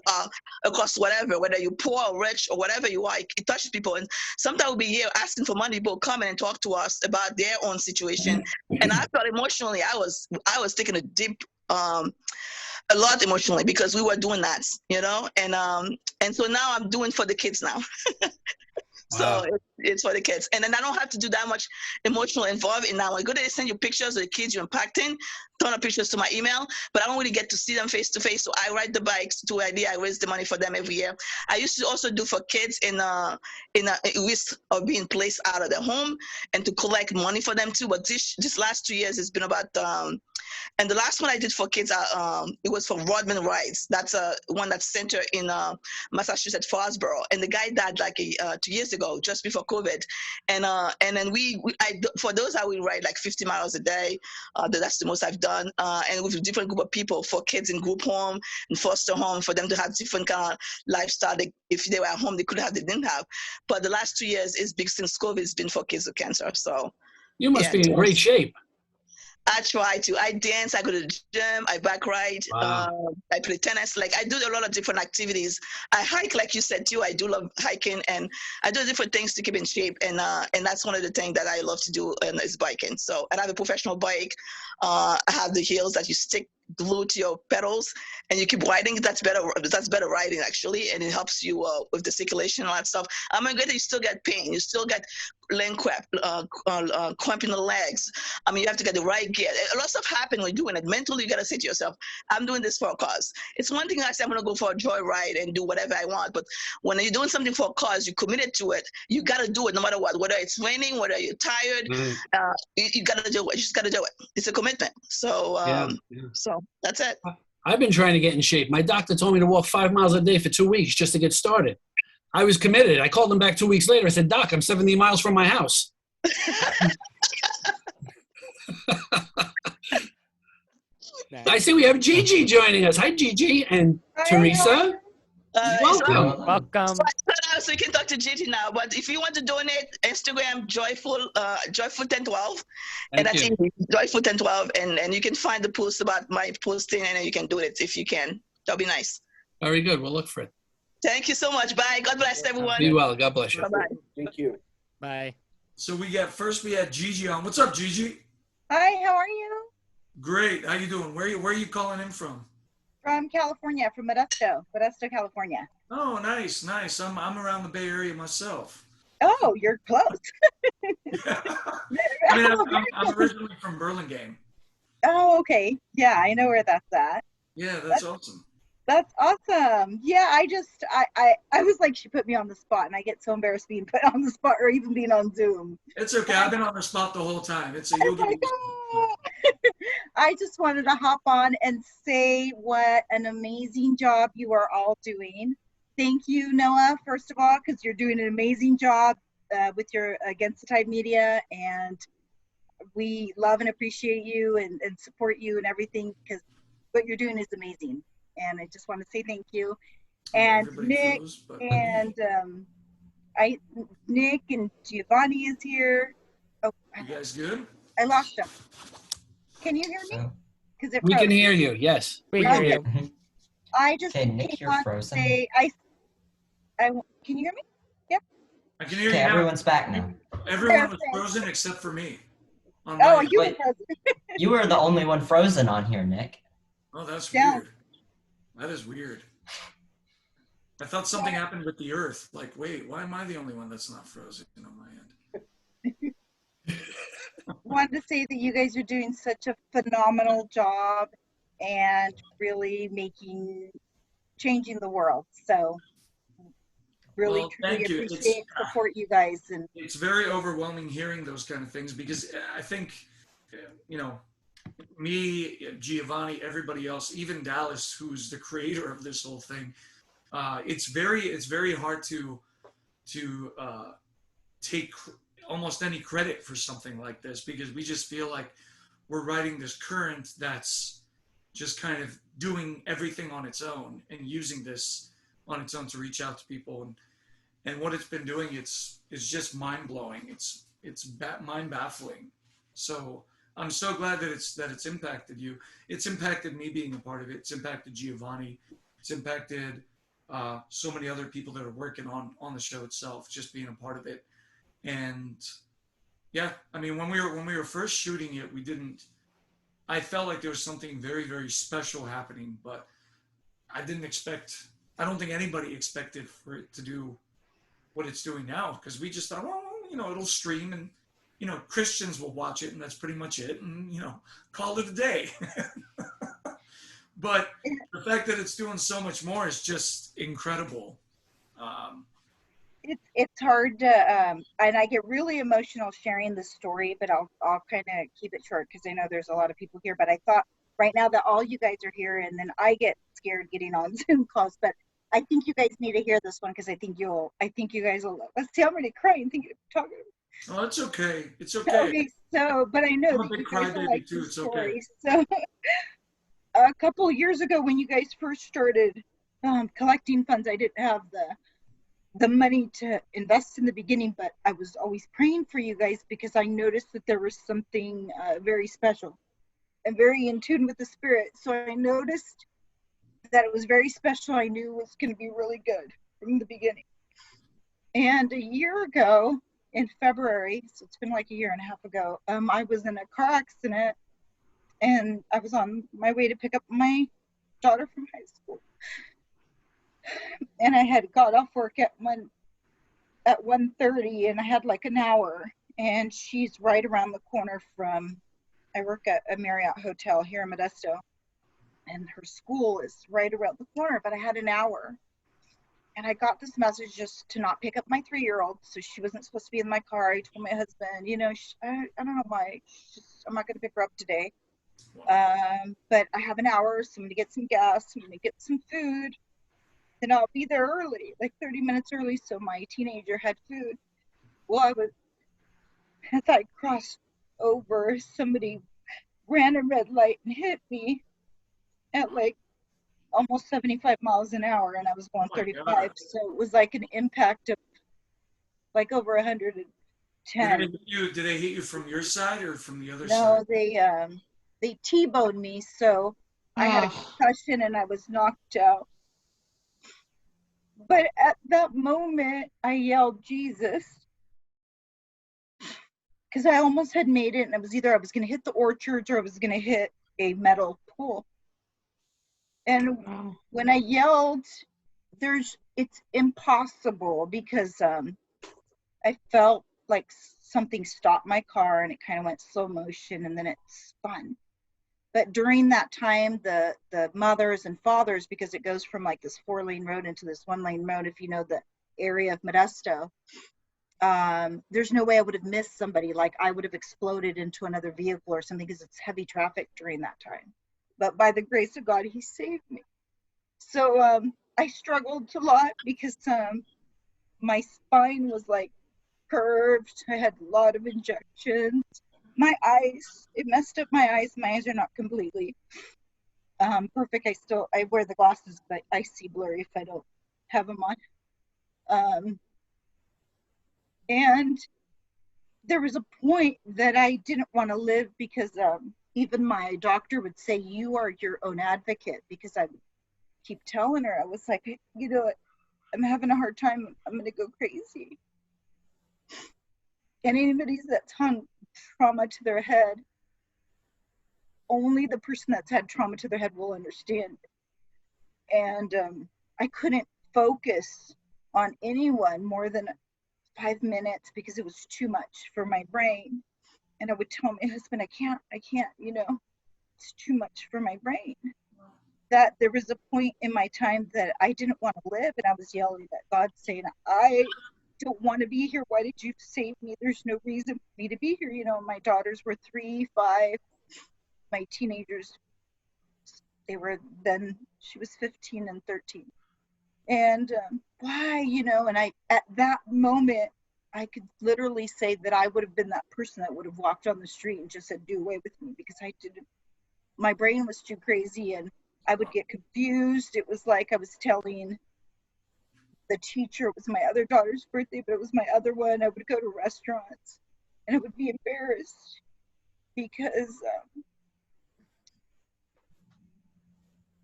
across whatever, whether you're poor or rich or whatever you are, it touches people. And sometimes we'll be here asking for money, people come in and talk to us about their own situation. And I felt emotionally, I was taking a deep, a lot emotionally, because we were doing that, you know, and so now I'm doing for the kids now. So it's for the kids. And then I don't have to do that much emotional involvement now. I go there, send you pictures of the kids you're impacting, ton of pictures to my email, but I don't really get to see them face to face. So I ride the bikes to ID. I raise the money for them every year. I used to also do for kids in a risk of being placed out of their home, and to collect money for them too. But this last 2 years, it's been about, and the last one I did for kids, it was for Rodman Rides. That's one that's centered in Massachusetts, Foxborough. And the guy died like 2 years ago, just before COVID. And then for those, I will ride like 50 miles a day. That's the most I've done. And with a different group of people, for kids in group home and foster home, for them to have different kind of lifestyle. If they were at home, they could have, they didn't have. But the last 2 years is big since COVID. It's been for kids with cancer. So you must be in great shape. I try to. I dance. I go to the gym. I bike ride. Wow. I play tennis. Like, I do a lot of different activities. I hike, like you said too. I do love hiking, and I do different things to keep in shape. And that's one of the things that I love to do, and is biking. So, and I have a professional bike. I have the heels that you stick glued to your pedals, and you keep riding. That's better. That's better riding actually, and it helps you with the circulation and all that stuff. I'm gonna get you still get pain. You still get leg cramp in the legs. I mean, you have to get the right gear. A lot of stuff happens when you're doing it. Mentally, you gotta say to yourself, "I'm doing this for a cause." It's one thing I say I'm gonna go for a joy ride and do whatever I want, but when you're doing something for a cause, you committed to it. You gotta do it no matter what. Whether it's raining, whether you're tired, you gotta do it. You just gotta do it. It's a commitment. So, so that's it. I've been trying to get in shape. My doctor told me to walk 5 miles a day for 2 weeks just to get started. I was committed. I called him back 2 weeks later. I said, Doc, I'm 70 miles from my house. I see we have Gigi joining us. Hi, Gigi and Teresa. Welcome. So you can talk to Gigi now. But if you want to donate, Instagram joyful 1012, and that's joyful 1012, and you can find the post about my posting, and you can do it if you can. That'll be nice. Very good. We'll look for it. Thank you so much. Bye. God bless everyone. Be well. God bless you. Bye-bye. Thank you. Bye. So we had Gigi on. What's up, Gigi? Hi, how are you? Great. How you doing? Where are you calling in from? From California, from Modesto, California. Oh, nice. I'm around the Bay Area myself. Oh, you're close. I mean, I'm originally from Burlingame. Oh, okay. Yeah, I know where that's at. Yeah, that's awesome. That's awesome. Yeah, I was like, she put me on the spot, and I get so embarrassed being put on the spot or even being on Zoom. It's okay. I've been on the spot the whole time. You'll get I just wanted to hop on and say what an amazing job you are all doing. Thank you, Noah, first of all, because you're doing an amazing job with your Against the Tide media, and we love and appreciate you and support you and everything, because what you're doing is amazing. And I just want to say thank you. And Nick and Nick and Giovanni is here. Oh, you guys good? I lost him. Can you hear me? Because we can hear you. Yes, we hear you. I just Nick, you're frozen. Say, can you hear me? Yep. I can hear you now. Everyone's back now. Everyone was frozen except for me. Oh, you were frozen. You were the only one frozen on here, Nick. Oh, that's weird. That is weird. I thought something happened with the Earth. Like, wait, why am I the only one that's not frozen on my end? Wanted to say that you guys are doing such a phenomenal job and really changing the world. So really truly appreciate support you guys. And it's very overwhelming hearing those kind of things, because I think, me, Giovanni, everybody else, even Dallas, who's the creator of this whole thing, it's very hard to take almost any credit for something like this, because we just feel like we're riding this current that's just kind of doing everything on its own and using this on its own to reach out to people, and what it's been doing, it's just mind-blowing. It's mind baffling. So I'm so glad that it's impacted you. It's impacted me being a part of it. It's impacted Giovanni. It's impacted so many other people that are working on the show itself, just being a part of it. And yeah, I mean, when we were first shooting it, I felt like there was something very, very special happening, but I don't think anybody expected for it to do what it's doing now, because we just thought, it'll stream and, Christians will watch it, and that's pretty much it, and, call it a day. But the fact that it's doing so much more is just incredible. It's hard to, and I get really emotional sharing the story, but I'll kind of keep it short, because I know there's a lot of people here. But I thought right now that all you guys are here, and then I get scared getting on Zoom calls, but I think you guys need to hear this one, because I think you guys will love us. See, I'm already crying thinking of talking. Oh, it's okay. It's okay. Okay, so, but I know that you guys will like the story. So, a couple of years ago, when you guys first started collecting funds, I didn't have the money to invest in the beginning, but I was always praying for you guys, because I noticed that there was something very special and very in tune with the Spirit. So I noticed that it was very special. I knew it was going to be really good from the beginning. And a year ago, in February, so it's been like a year and a half ago, I was in a car accident, and I was on my way to pick up my daughter from high school. And I had got off work at 1:30, and I had like an hour, and she's right around the corner from, I work at a Marriott hotel here in Modesto, and her school is right around the corner, but I had an hour. And I got this message just to not pick up my 3-year-old, so she wasn't supposed to be in my car. I told my husband, you know, I don't know why, I'm not going to pick her up today. But I have an hour, so I'm going to get some gas, I'm going to get some food, and I'll be there early, like 30 minutes early, so my teenager had food. Well, as I crossed over, somebody ran a red light and hit me at like almost 75 miles an hour, and I was going 35, so it was like an impact of like over 110. Did they hit you from your side or from the other No, side? they T-boned me, so I had a concussion and I was knocked out. But at that moment, I yelled, Jesus, because I almost had made it, and it was either I was going to hit the orchards or I was going to hit a metal pole. And when I yelled, it's impossible, because I felt like something stopped my car and it kind of went slow motion and then it spun. But during that time, the mothers and fathers, because it goes from like this 4-lane road into this 1-lane road, if you know the area of Modesto, there's no way I would have missed somebody. Like I would have exploded into another vehicle or something, because it's heavy traffic during that time. But by the grace of God, he saved me. So I struggled a lot because my spine was like curved. I had a lot of injections. My eyes, it messed up my eyes. My eyes are not completely perfect. I wear the glasses, but I see blurry if I don't have them on. And there was a point that I didn't want to live, because even my doctor would say, you are your own advocate, because I would keep telling her, I was like, you know, I'm having a hard time, I'm going to go crazy. And anybody that's hung trauma to their head, only the person that's had trauma to their head will understand. And I couldn't focus on anyone more than 5 minutes, because it was too much for my brain. And I would tell my husband, I can't, you know, it's too much for my brain. That there was a point in my time that I didn't want to live, and I was yelling at God, saying, I don't want to be here. Why did you save me? There's no reason for me to be here. You know, my daughters were 3, 5, my teenagers, she was 15 and 13. And why, you know, and at that moment, I could literally say that I would have been that person that would have walked on the street and just said, do away with me, because my brain was too crazy, and I would get confused. It was like I was telling the teacher it was my other daughter's birthday, but it was my other one. I would go to restaurants and I would be embarrassed, because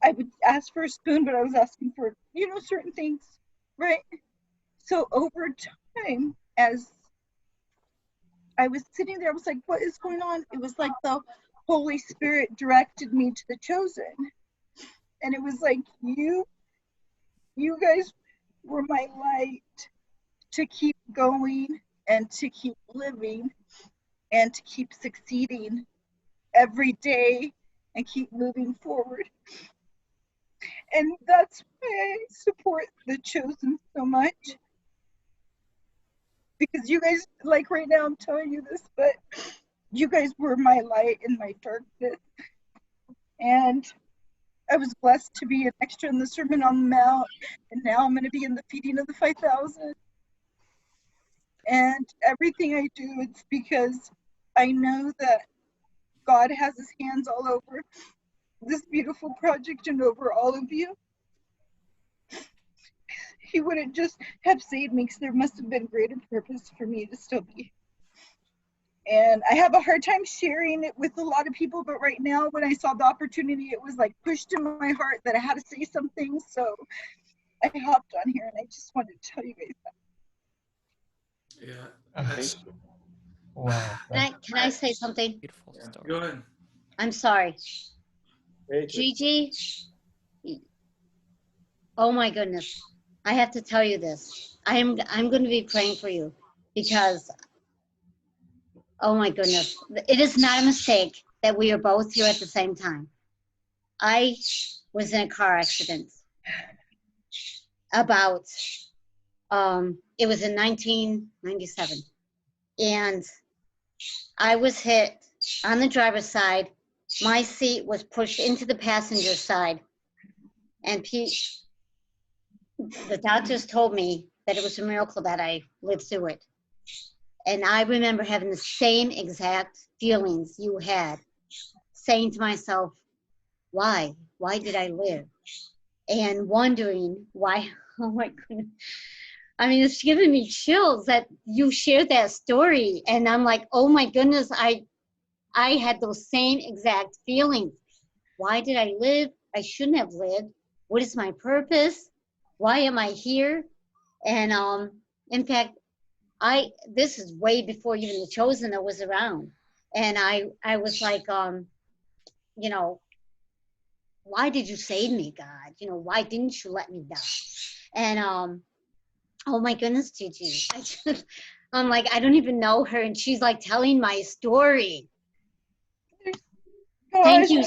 I would ask for a spoon, but I was asking for, you know, certain things, right? So over time, as I was sitting there, I was like, what is going on? It was like the Holy Spirit directed me to the chosen. And it was like, you guys were my light to keep going and to keep living and to keep succeeding every day and keep moving forward. And that's why I support the chosen so much. Because you guys, like right now I'm telling you this, but you guys were my light in my darkness. And I was blessed to be an extra in the Sermon on the Mount, and now I'm going to be in the feeding of the 5,000. And everything I do, it's because I know that God has his hands all over this beautiful project and over all of you. He wouldn't just have saved me, because there must have been greater purpose for me to still be. And I have a hard time sharing it with a lot of people, but right now when I saw the opportunity, it was like pushed in my heart that I had to say something. So I hopped on here and I just wanted to tell you guys that. Yeah. Wow. Can I say something? Go ahead. I'm sorry. Gigi, oh my goodness. I have to tell you this. I'm going to be praying for you because, oh my goodness, it is not a mistake that we are both here at the same time. I was in a car accident about, it was in 1997. And I was hit on the driver's side. My seat was pushed into the passenger side. And the doctors told me that it was a miracle that I lived through it. And I remember having the same exact feelings you had, saying to myself, why? Why did I live? And wondering why, oh my goodness. I mean, it's giving me chills that you shared that story. And I'm like, oh my goodness, I had those same exact feelings. Why did I live? I shouldn't have lived. What is my purpose? Why am I here? And in fact, this is way before even The Chosen was around. And I was like, you know, why did you save me, God? You know, why didn't you let me die? And oh my goodness, Gigi. I'm like, I don't even know her. And she's like telling my story. Gosh. Thank you.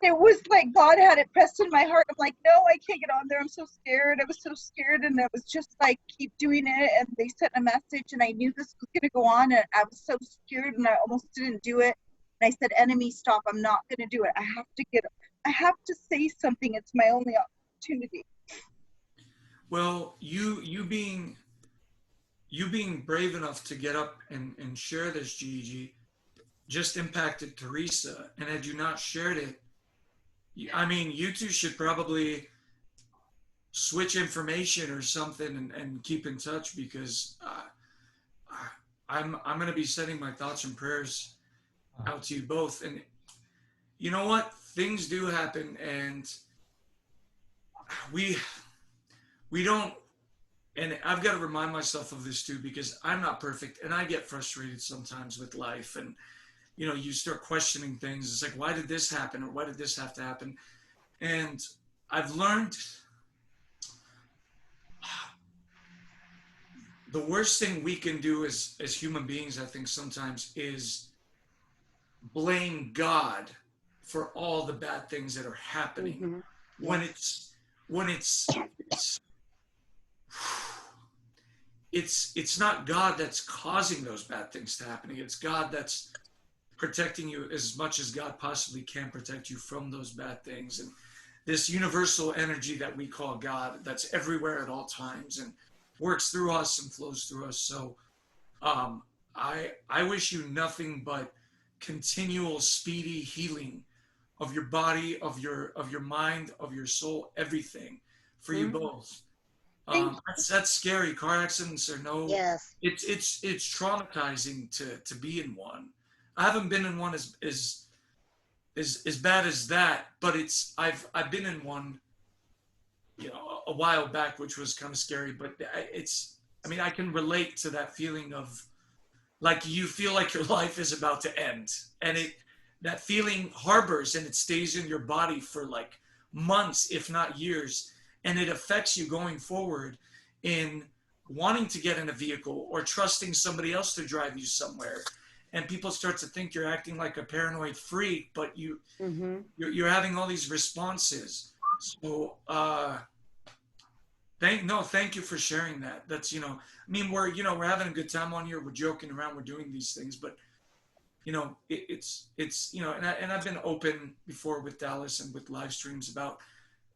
It was like God had it pressed in my heart. I'm like, no, I can't get on there. I'm so scared. I was so scared. And it was just like, keep doing it. And they sent a message and I knew this was going to go on. And I was so scared and I almost didn't do it. And I said, enemy, stop. I'm not going to do it. I have to say something. It's my only opportunity. Well, you being brave enough to get up and share this, Gigi, just impacted Teresa. And had you not shared it, I mean, you two should probably switch information or something and keep in touch, because I'm going to be sending my thoughts and prayers out to you both. And you know what? Things do happen, and we don't, and I've got to remind myself of this too, because I'm not perfect and I get frustrated sometimes with life. And, you know, you start questioning things. It's like, why did this happen? Or why did this have to happen? And I've learned the worst thing we can do as human beings, I think sometimes, is blame God for all the bad things that are happening. Mm-hmm. When it's not God that's causing those bad things to happen. It's God that's protecting you as much as God possibly can protect you from those bad things. And this universal energy that we call God, that's everywhere at all times and works through us and flows through us. So I wish you nothing but continual speedy healing of your body, of your mind, of your soul, everything for you both. That's scary. Car accidents are yes. It's traumatizing to be in one. I haven't been in one as bad as that, but I've been in one, you know, a while back, which was kind of scary. But I mean, I can relate to that feeling of like you feel like your life is about to end, and that feeling harbors and it stays in your body for like months, if not years. And it affects you going forward in wanting to get in a vehicle or trusting somebody else to drive you somewhere. And people start to think you're acting like a paranoid freak, but you're having all these responses. So thank you for sharing that. That's, you know, I mean, we're having a good time on here. We're joking around. We're doing these things, but you know, it's you know, and I've been open before with Dallas and with live streams about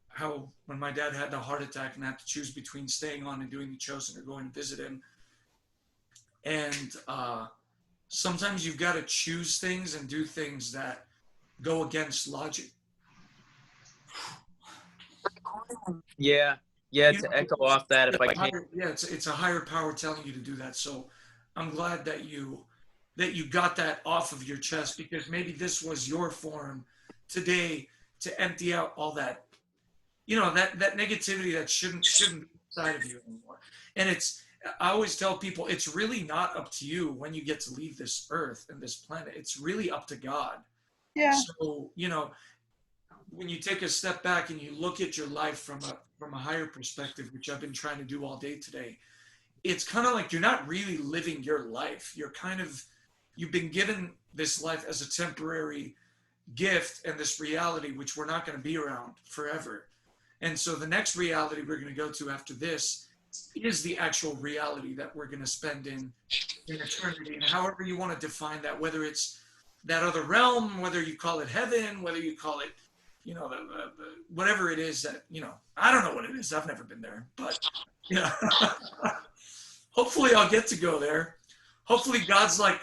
how when my dad had the heart attack and I had to choose between staying on and doing The Chosen or going to visit him. And sometimes you've got to choose things and do things that go against logic. Yeah, to echo off that, if I can. Yeah, it's a higher power telling you to do that. So I'm glad that you got that off of your chest, because maybe this was your forum today to empty out all that, you know, that negativity that shouldn't be inside of you anymore. And I always tell people, it's really not up to you when you get to leave this earth and this planet. It's really up to God. Yeah. So, you know, when you take a step back and you look at your life from a higher perspective, which I've been trying to do all day today, it's kind of like you're not really living your life. You've been given this life as a temporary gift and this reality, which we're not going to be around forever. And so the next reality we're going to go to after this is the actual reality that we're going to spend in eternity. And however you want to define that, whether it's that other realm, whether you call it heaven, whether you call it, you know, whatever it is that, you know, I don't know what it is. I've never been there, but yeah. Hopefully I'll get to go there. Hopefully God's like,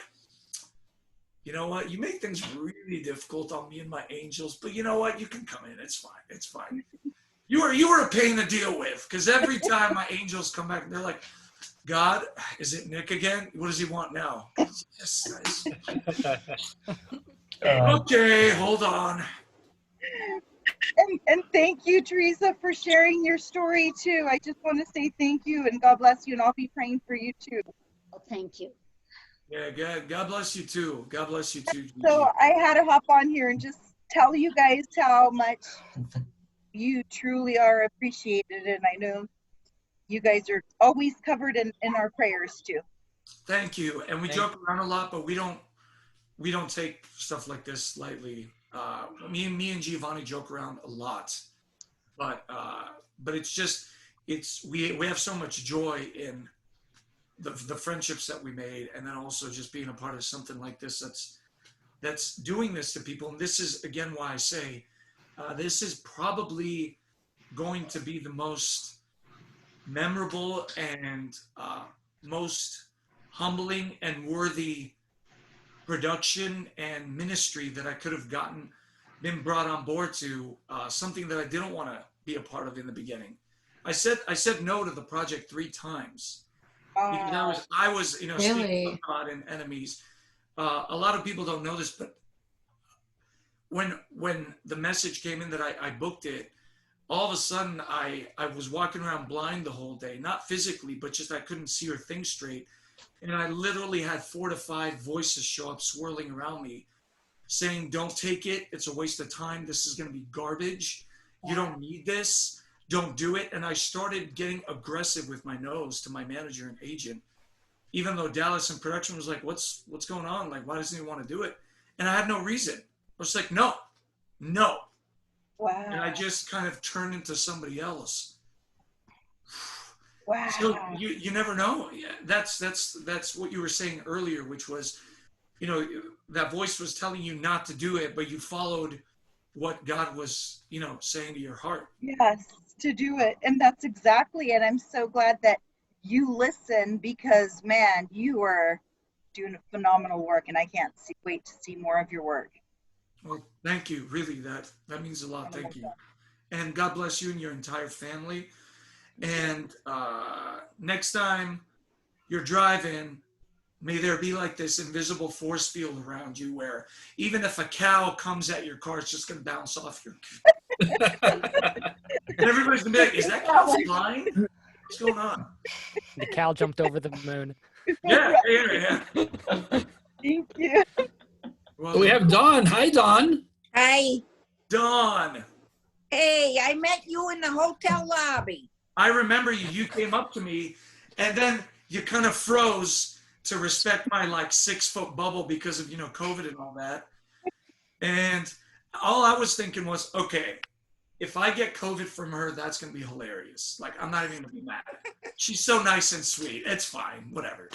you know what? You make things really difficult on me and my angels, but you know what? You can come in. It's fine. It's fine. You were a pain to deal with, because every time my angels come back, they're like, God, is it Nick again? What does he want now? Yes, okay, hold on. And thank you, Teresa, for sharing your story too. I just want to say thank you, and God bless you, and I'll be praying for you too. Oh, thank you. Yeah, God bless you too. God bless you too. Gigi. So I had to hop on here and just tell you guys how much you truly are appreciated, and I know you guys are always covered in our prayers too. Thank you. And we joke around a lot, but we don't take stuff like this lightly. Me and Giovanni joke around a lot, but it's just, we have so much joy in the friendships that we made, and then also just being a part of something like this that's doing this to people. And this is again why I say this is probably going to be the most memorable and most humbling and worthy production and ministry that I could have been brought on board to, something that I didn't want to be a part of in the beginning. I said no to the project 3 times because I was, you know, speaking of God and enemies. A lot of people don't know this, but when the message came in that I booked it, all of a sudden I was walking around blind the whole day, not physically, but just I couldn't see or think straight. And I literally had 4 to 5 voices show up swirling around me saying, don't take it. It's a waste of time. This is going to be garbage. You don't need this. Don't do it. And I started getting aggressive with my nose to my manager and agent, even though Dallas in production was like, what's going on? Like, why doesn't he want to do it? And I had no reason. I was like, no. Wow. And I just kind of turned into somebody else. Wow. So you never know. Yeah, that's what you were saying earlier, which was, you know, that voice was telling you not to do it, but you followed what God was, you know, saying to your heart. Yes, to do it. And that's exactly it. I'm so glad that you listen, because man, you are doing phenomenal work, and I can't wait to see more of your work. Well, thank you. Really, that means a lot. Thank you. And God bless you and your entire family. And next time you're driving, may there be like this invisible force field around you where even if a cow comes at your car, it's just going to bounce off your and everybody's going to be like, is that cow blind? What's going on? The cow jumped over the moon. Yeah. Thank you. Well, we have Dawn. Hi, Dawn. Hi. Dawn. Hey, I met you in the hotel lobby. I remember you. You came up to me, and then you kind of froze to respect my like 6-foot bubble because of, you know, COVID and all that. And all I was thinking was, okay, if I get COVID from her, that's going to be hilarious. Like, I'm not even going to be mad. She's so nice and sweet. It's fine. Whatever.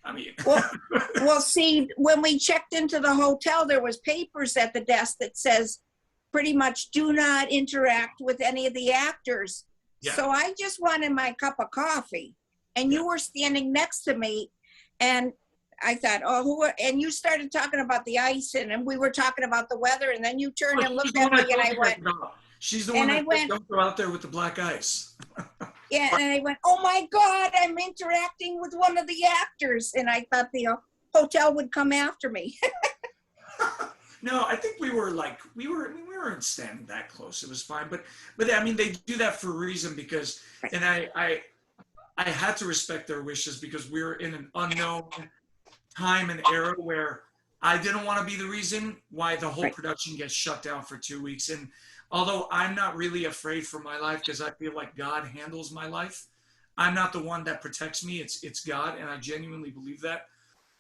I mean. Well, see, when we checked into the hotel, there was papers at the desk that says pretty much do not interact with any of the actors. Yeah. So I just wanted my cup of coffee, and you were standing next to me, and I thought, oh, and you started talking about the ice, and we were talking about the weather, and then you turned and looked at me, and I went, she's the one that don't go out there with the black ice. Yeah, and I went, oh my God, I'm interacting with one of the actors, and I thought the hotel would come after me. No, I think we weren't standing that close. It was fine, but I mean, they do that for a reason, because, and I had to respect their wishes, because we're in an unknown time and era where I didn't want to be the reason why the whole production gets shut down for 2 weeks. And although I'm not really afraid for my life because I feel like God handles my life, I'm not the one that protects me. It's God, and I genuinely believe that.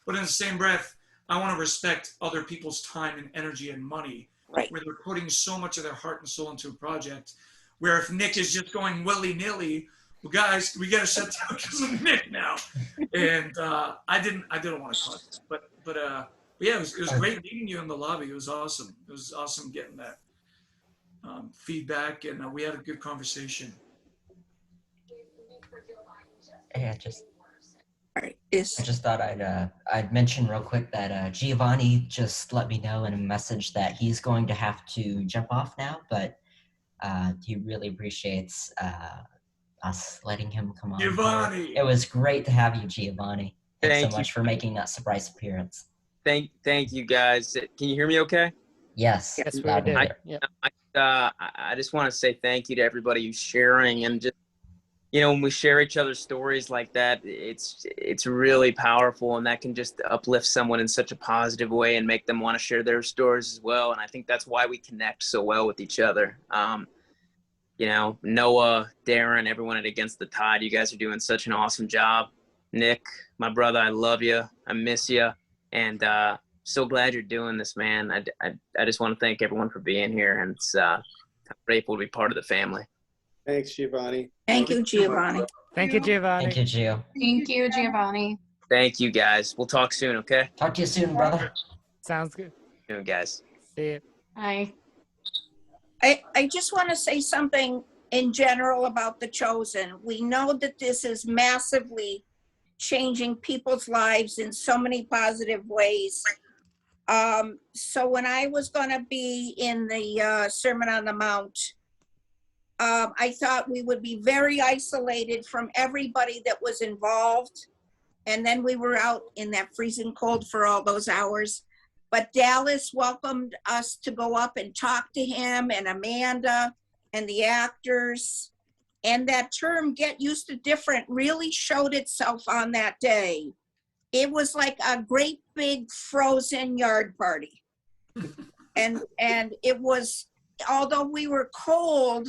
But in the same breath, I want to respect other people's time and energy and money, where they're putting so much of their heart and soul into a project. Where if Nick is just going willy-nilly, well, guys, we got to shut down because of Nick now. And I didn't want to cause that. But yeah, it was great meeting you in the lobby. It was awesome. It was awesome getting that feedback, and we had a good conversation. Hey, I just thought I'd mention real quick that Giovanni just let me know in a message that he's going to have to jump off now, but he really appreciates us letting him come on. Giovanni! It was great to have you, Giovanni. Thanks Thank so much for making that surprise appearance. Thank you guys. Can you hear me okay? Yes. Yes, we loud and did. clear. I just want to say thank you to everybody who's sharing, and just, you know, when we share each other's stories like that, it's really powerful, and that can just uplift someone in such a positive way and make them want to share their stories as well. And I think that's why we connect so well with each other. You know, Noah, Darren, everyone at Against the Tide, you guys are doing such an awesome job. Nick, my brother, I love you. I miss you. And so glad you're doing this, man. I just want to thank everyone for being here, and I'm grateful to be part of the family. Thanks, Giovanni. Thank you, Giovanni. Thank you, Giovanni. Thank you, Gio. Thank you, Giovanni. Thank you, guys. We'll talk soon, okay? Talk to you soon, brother. Sounds good. Soon, guys. See you. Bye. I just want to say something in general about The Chosen. We know that this is massively changing people's lives in so many positive ways. So when I was going to be in the Sermon on the Mount, I thought we would be very isolated from everybody that was involved. And then we were out in that freezing cold for all those hours. But Dallas welcomed us to go up and talk to him, and Amanda and the actors. And that term, get used to different, really showed itself on that day. It was like a great big frozen yard party. and it was, although we were cold,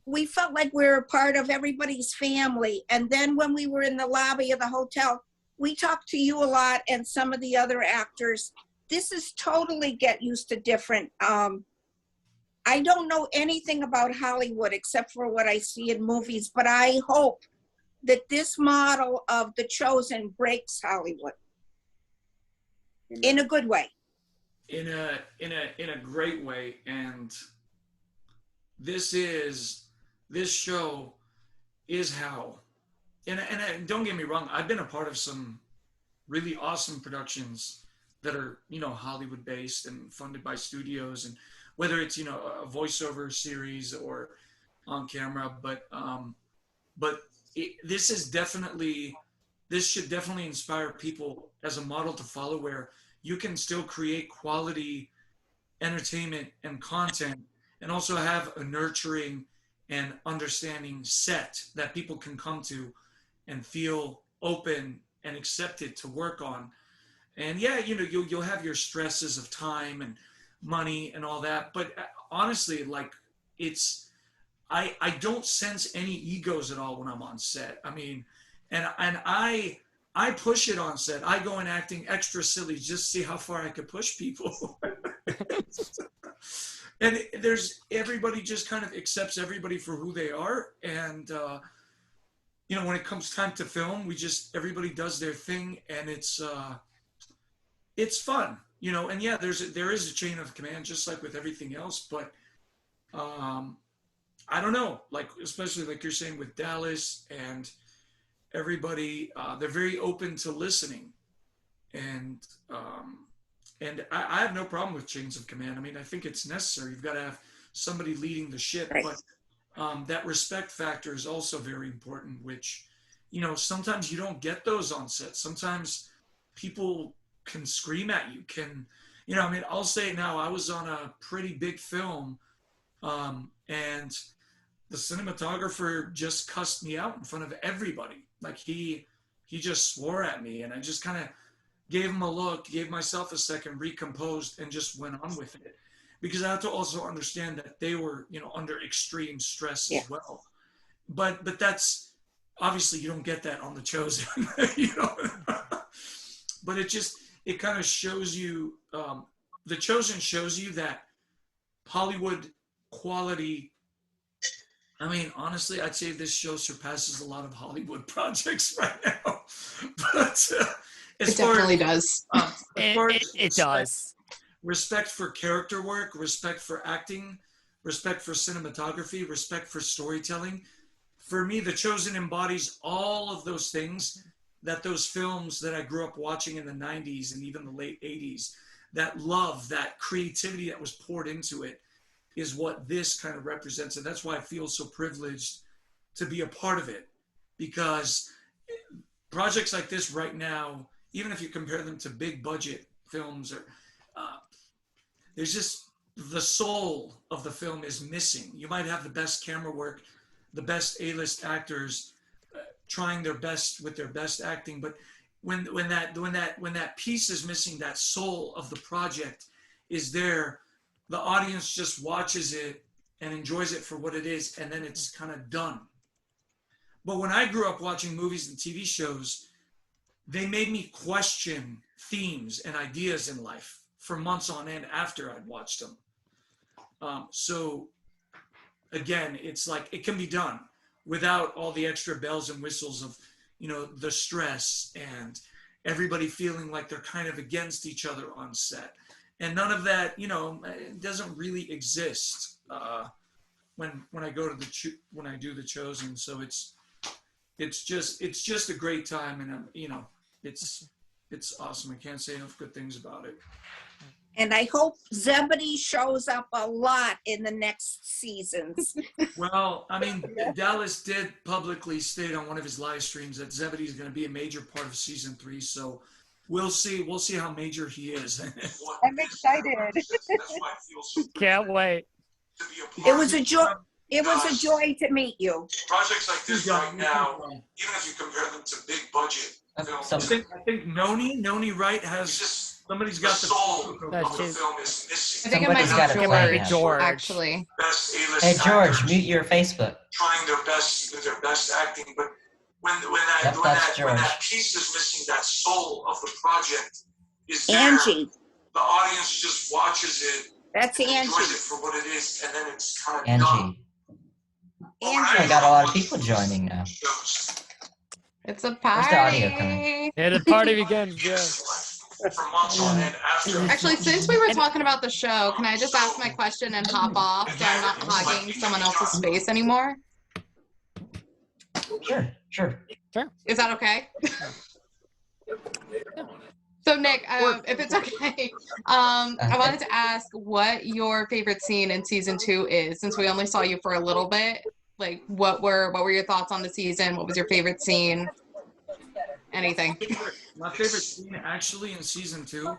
we felt like we were part of everybody's family. And then when we were in the lobby of the hotel, we talked to you a lot and some of the other actors. This is totally get used to different. I don't know anything about Hollywood except for what I see in movies, but I hope that this model of The Chosen breaks Hollywood in a good way. In a great way. And this show is how. And don't get me wrong, I've been a part of some really awesome productions that are, you know, Hollywood based and funded by studios, and whether it's, you know, a voiceover series or on camera, but this should definitely inspire people as a model to follow, where you can still create quality entertainment and content and also have a nurturing and understanding set that people can come to and feel open and accepted to work on. And yeah, you know, you'll have your stresses of time and money and all that, but honestly, like, I don't sense any egos at all when I'm on set. I mean, and I push it on set. I go in acting extra silly just to see how far I could push people. And everybody just kind of accepts everybody for who they are. And, you know, when it comes time to film, everybody does their thing, and it's fun, you know. And yeah, there is a chain of command, just like with everything else. But I don't know, like, especially like you're saying with Dallas and everybody, they're very open to listening. And I have no problem with chains of command. I mean, I think it's necessary. You've got to have somebody leading the ship, right. But that respect factor is also very important, which, you know, sometimes you don't get those on set. Sometimes people can scream at you, you know, I mean, I'll say it now, I was on a pretty big film, and the cinematographer just cussed me out in front of everybody. Like, he just swore at me, and I just kind of gave them a look, gave myself a second, recomposed, and just went on with it. Because I have to also understand that they were, you know, under extreme stress as well. But that's obviously you don't get that on The Chosen, you know. But it kind of shows you, The Chosen shows you that Hollywood quality. I mean, honestly, I'd say this show surpasses a lot of Hollywood projects right now. But it definitely does. It does. Respect for character work, respect for acting, respect for cinematography, respect for storytelling. For me, The Chosen embodies all of those things that those films that I grew up watching in the 90s and even the late 80s, that love, that creativity that was poured into it, is what this kind of represents. And that's why I feel so privileged to be a part of it, because projects like this right now, even if you compare them to big budget films, or there's just the soul of the film is missing. You might have the best camera work, the best A-list actors trying their best with their best acting, but when that piece is missing, that soul of the project is there, the audience just watches it and enjoys it for what it is, and then it's kind of done. But when I grew up watching movies and TV shows, they made me question themes and ideas in life for months on end after I'd watched them. So again, it's like it can be done without all the extra bells and whistles of, you know, the stress and everybody feeling like they're kind of against each other on set. And none of that, you know, it doesn't really exist when I go to when I do The Chosen. So it's just a great time, and you know, it's awesome. I can't say enough good things about it. And I hope Zebedee shows up a lot in the next seasons. Well, I mean, Dallas did publicly state on one of his live streams that Zebedee is going to be a major part of season 3. So we'll see how major he is. I'm excited. Can't wait. It was a joy. It was a joy to meet you. Projects like this right now, even if you compare them to big budget films, I think Noni Wright has. Somebody's got the soul of the film is missing. I think it might be George, actually. Hey George, mute your Facebook. Trying their best with their best acting, but when that piece is missing, that soul of the project is there. Angie. The audience just watches it. That's and Angie. enjoys it for what it is, and then it's kind of Angie. done. I got a lot of people joining now. It's a Where's the audio party. coming? Yeah, the party begins. Yeah. For months on end after. Actually, since we were talking about the show, can I just ask my question and hop off so I'm not hogging someone else's space anymore? Sure. Is that okay? So Nick, if it's okay, I wanted to ask what your favorite scene in season 2 is, since we only saw you for a little bit. Like, what were your thoughts on the season? What was your favorite scene? Anything? My favorite scene actually in season 2,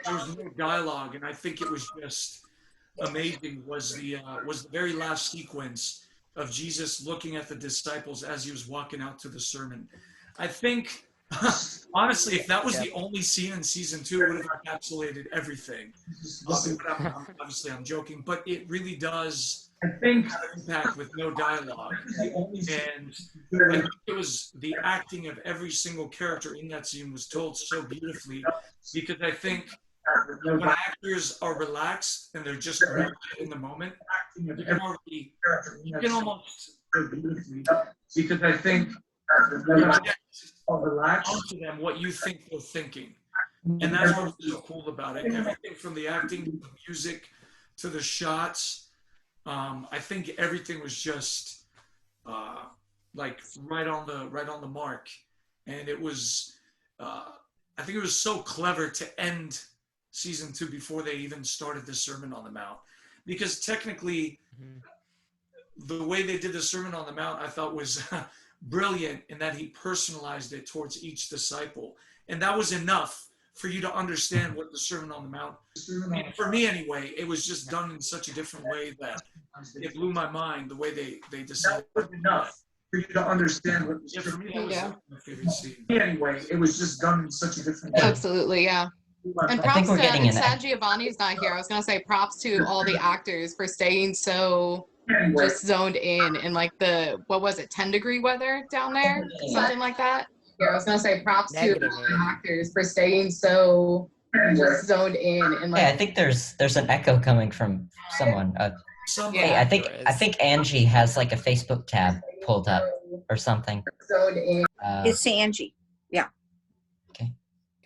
there was no dialogue, and I think it was just amazing, was the very last sequence of Jesus looking at the disciples as he was walking out to the sermon. I think, honestly, if that was the only scene in season 2, it would have encapsulated everything. Obviously, I'm joking, but it really does have an impact with no dialogue. And I think it was the acting of every single character in that scene was told so beautifully, because I think when actors are relaxed and they're just in the moment, you can almost because I think relax onto them what you think they're thinking. And that's what's so cool about it. Everything from the acting to the music to the shots. I think everything was just like right on the mark, and it was. I think it was so clever to end season 2 before they even started the Sermon on the Mount, because technically, the way they did the Sermon on the Mount, I thought was brilliant in that he personalized it towards each disciple, and that was enough for you to understand what the Sermon on the Mount, and for me anyway, it was just done in such a different way that it blew my mind the way they decided. for you to understand what was for me. That was my favorite scene. Anyway, it was just done in such a different way. Absolutely, yeah. And I think props we're to, getting it's an sad Giovanni's not here. I was gonna say props to all the actors for staying so just zoned in like the, what was it, 10-degree weather down there? Something like that? Yeah, I was gonna say props to all the actors for staying so just zoned in like. Hey, I think there's an echo coming from someone. Hey, Yeah. I think Angie has like a Facebook tab pulled up or something. It's Angie. Yeah. Okay.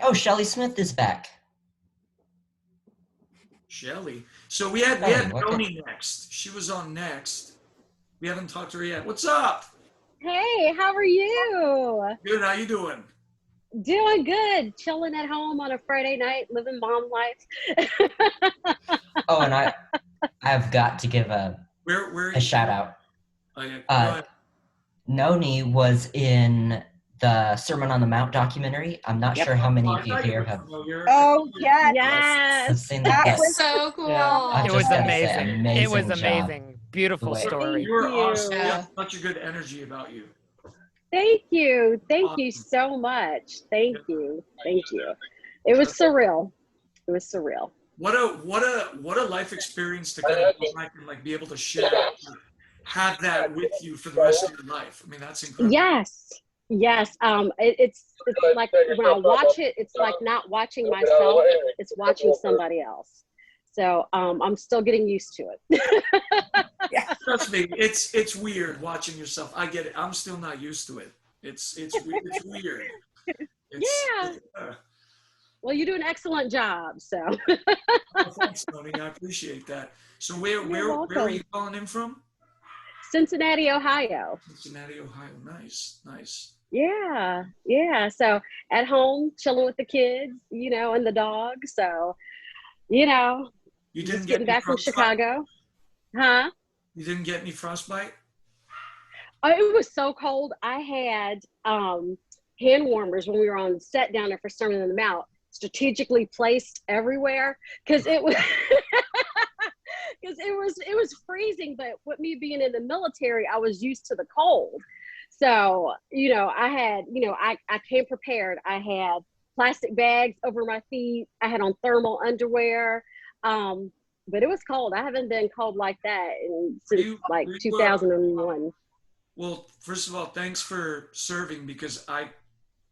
Oh, Shelly Smith is back. Shelly. So we had Noni next. She was on next. We haven't talked to her yet. What's up? Hey, how are you? Good. How you doing? Doing good. Chilling at home on a Friday night, living mom life. Oh, and I've got to give a shout out. Oh, yeah. Noni was in the Sermon on the Mount documentary. I'm not sure how many of you here have. Oh, yes. Have seen that. That was so cool. I It was just gotta say, amazing. It was job. amazing. Beautiful story. You were awesome. You have such a good energy about you. Thank you. Thank you so much. Thank you. Thank you. It was surreal. It was surreal. What a life experience to kind of go back and like be able to share, have that with you for the rest of your life. I mean, that's incredible. Yes. Yes. It's like when I watch it, it's like not watching myself, it's watching somebody else. So I'm still getting used to it. Trust me, it's weird watching yourself. I get it. I'm still not used to it. It's weird. Well, you do an excellent job. So. Well, thanks, Tony. I appreciate that. So where are you calling in from? Cincinnati, Ohio. Cincinnati, Ohio. Nice. Yeah. So at home, chilling with the kids, and the dog. So, you didn't just get getting back from Chicago. Huh? You didn't get any frostbite? Oh, it was so cold. I had hand warmers when we were on set down there for Sermon on the Mount, strategically placed everywhere because it was it was freezing. But with me being in the military, I was used to the cold. So I had I came prepared. I had plastic bags over my feet. I had on thermal underwear. But it was cold. I haven't been cold like that since 2001. Well, first of all, thanks for serving because I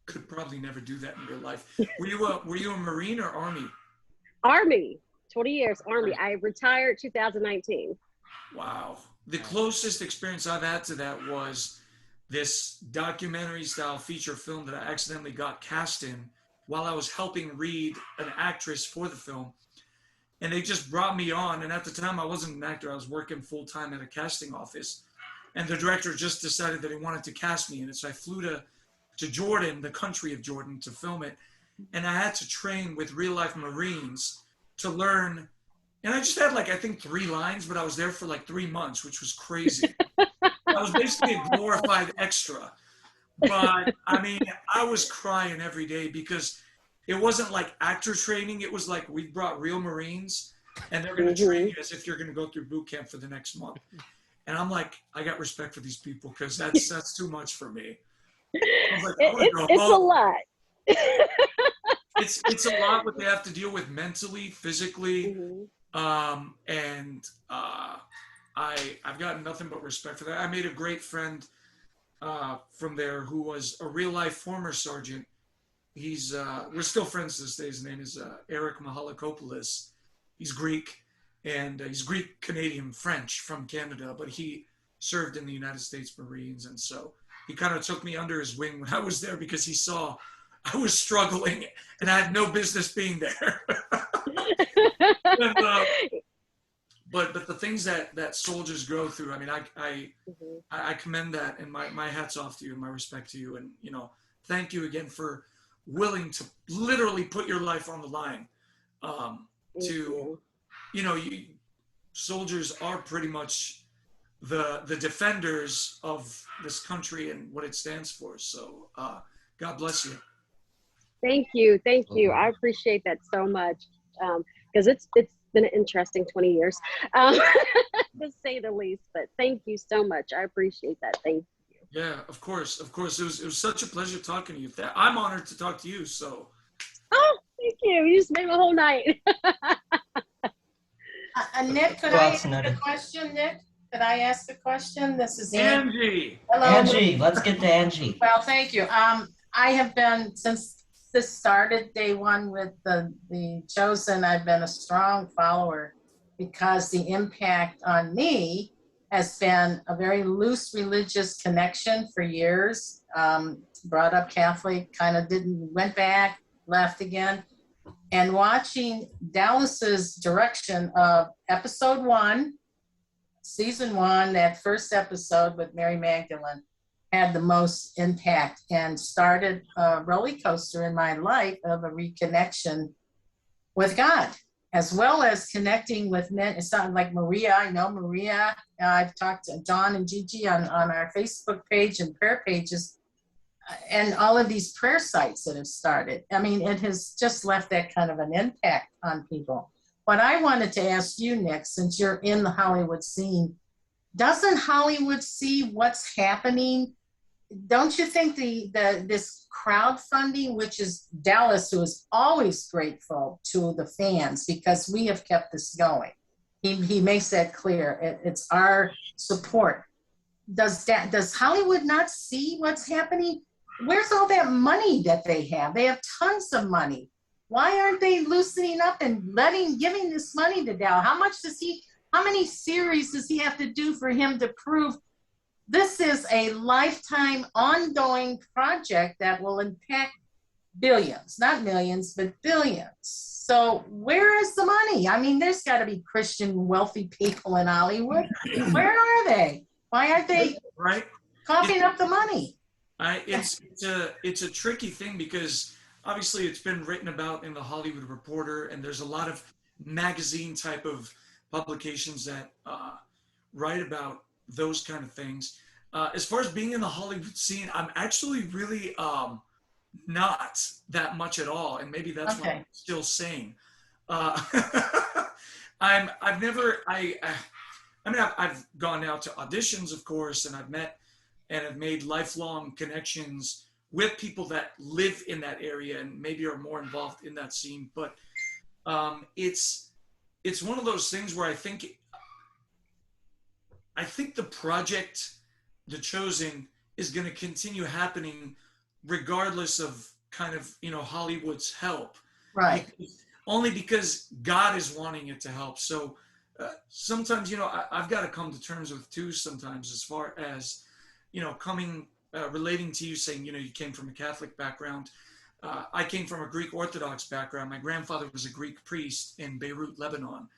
could probably never do that in real life. Were you a Marine or Army? Army, 20 years, Army. I retired 2019. Wow. The closest experience I've had to that was this documentary style feature film that I accidentally got cast in while I was helping read an actress for the film. And they just brought me on. And at the time I wasn't an actor. I was working full time at a casting office. And the director just decided that he wanted to cast me in it. So I flew to Jordan, the country of Jordan, to film it. And I had to train with real life Marines to learn. And I just had I think 3 lines, but I was there for 3 months, which was crazy. I was basically a glorified extra. But I mean, I was crying every day because it wasn't like actor training. It was like we brought real Marines and they're going to train you as if you're going to go through boot camp for the next month. And I'm like, I got respect for these people because that's too much for me. I was like, it's a lot. It's a lot what they have to deal with mentally, physically. And I've gotten nothing but respect for that. I made a great friend from there who was a real life former sergeant. He's we're still friends to this day. His name is Eric Mahalakopoulos. He's Greek, and he's Greek, Canadian, French from Canada, but he served in the United States Marines, and so he kind of took me under his wing when I was there because he saw I was struggling and I had no business being there. But the things that soldiers go through, I mean, I commend that, and my hat's off to you and my respect to you, and thank you again for willing to literally put your life on the line. Soldiers are pretty much the defenders of this country and what it stands for. So God bless you. Thank you. I appreciate that so much because it's been an interesting 20 years, to say the least. But thank you so much. I appreciate that. Thank you. Yeah, of course, of course. It was such a pleasure talking to you. I'm honored to talk to you. So. Oh, thank you. You just made my whole night. Nick, could I ask a question, Nick? Could I ask a question? This is Angie. Hello. Angie, let's get to Angie. Well, thank you. I have been, since this started day one with the Chosen, I've been a strong follower because the impact on me has been a very loose religious connection for years. Brought up Catholic, kind of went back, left again. And watching Dallas's direction of episode 1, season 1, that first episode with Mary Magdalene had the most impact and started a roller coaster in my life of a reconnection with God, as well as connecting with men. It sounded like Maria. I know Maria. I've talked to John and Gigi on our Facebook page and prayer pages, and all of these prayer sites that have started. I mean, it has just left that kind of an impact on people. What I wanted to ask you, Nick, since you're in the Hollywood scene, doesn't Hollywood see what's happening? Don't you think this crowdfunding, which is Dallas, who is always grateful to the fans because we have kept this going. He makes that clear. It's our support. Does Hollywood not see what's happening? Where's all that money that they have? They have tons of money. Why aren't they loosening up and giving this money to Dow? How many series does he have to do for him to prove this is a lifetime ongoing project that will impact billions, not millions, but billions? So where is the money? I mean, there's got to be Christian wealthy people in Hollywood. Where are they? Why aren't they coughing up the money? It's a tricky thing because obviously it's been written about in the Hollywood Reporter, and there's a lot of magazine type of publications that write about those kind of things. As far as being in the Hollywood scene, I'm actually really not that much at all, and maybe that's what I'm still saying. I've gone out to auditions, of course, and I've met and have made lifelong connections with people that live in that area and maybe are more involved in that scene. But it's one of those things where I think the project, The Chosen, is going to continue happening regardless of kind of, Hollywood's help. Right. Only because God is wanting it to help. So sometimes, I've got to come to terms with too sometimes, as far as, relating to you, saying, you came from a Catholic background. I came from a Greek Orthodox background. My grandfather was a Greek priest in Beirut, Lebanon.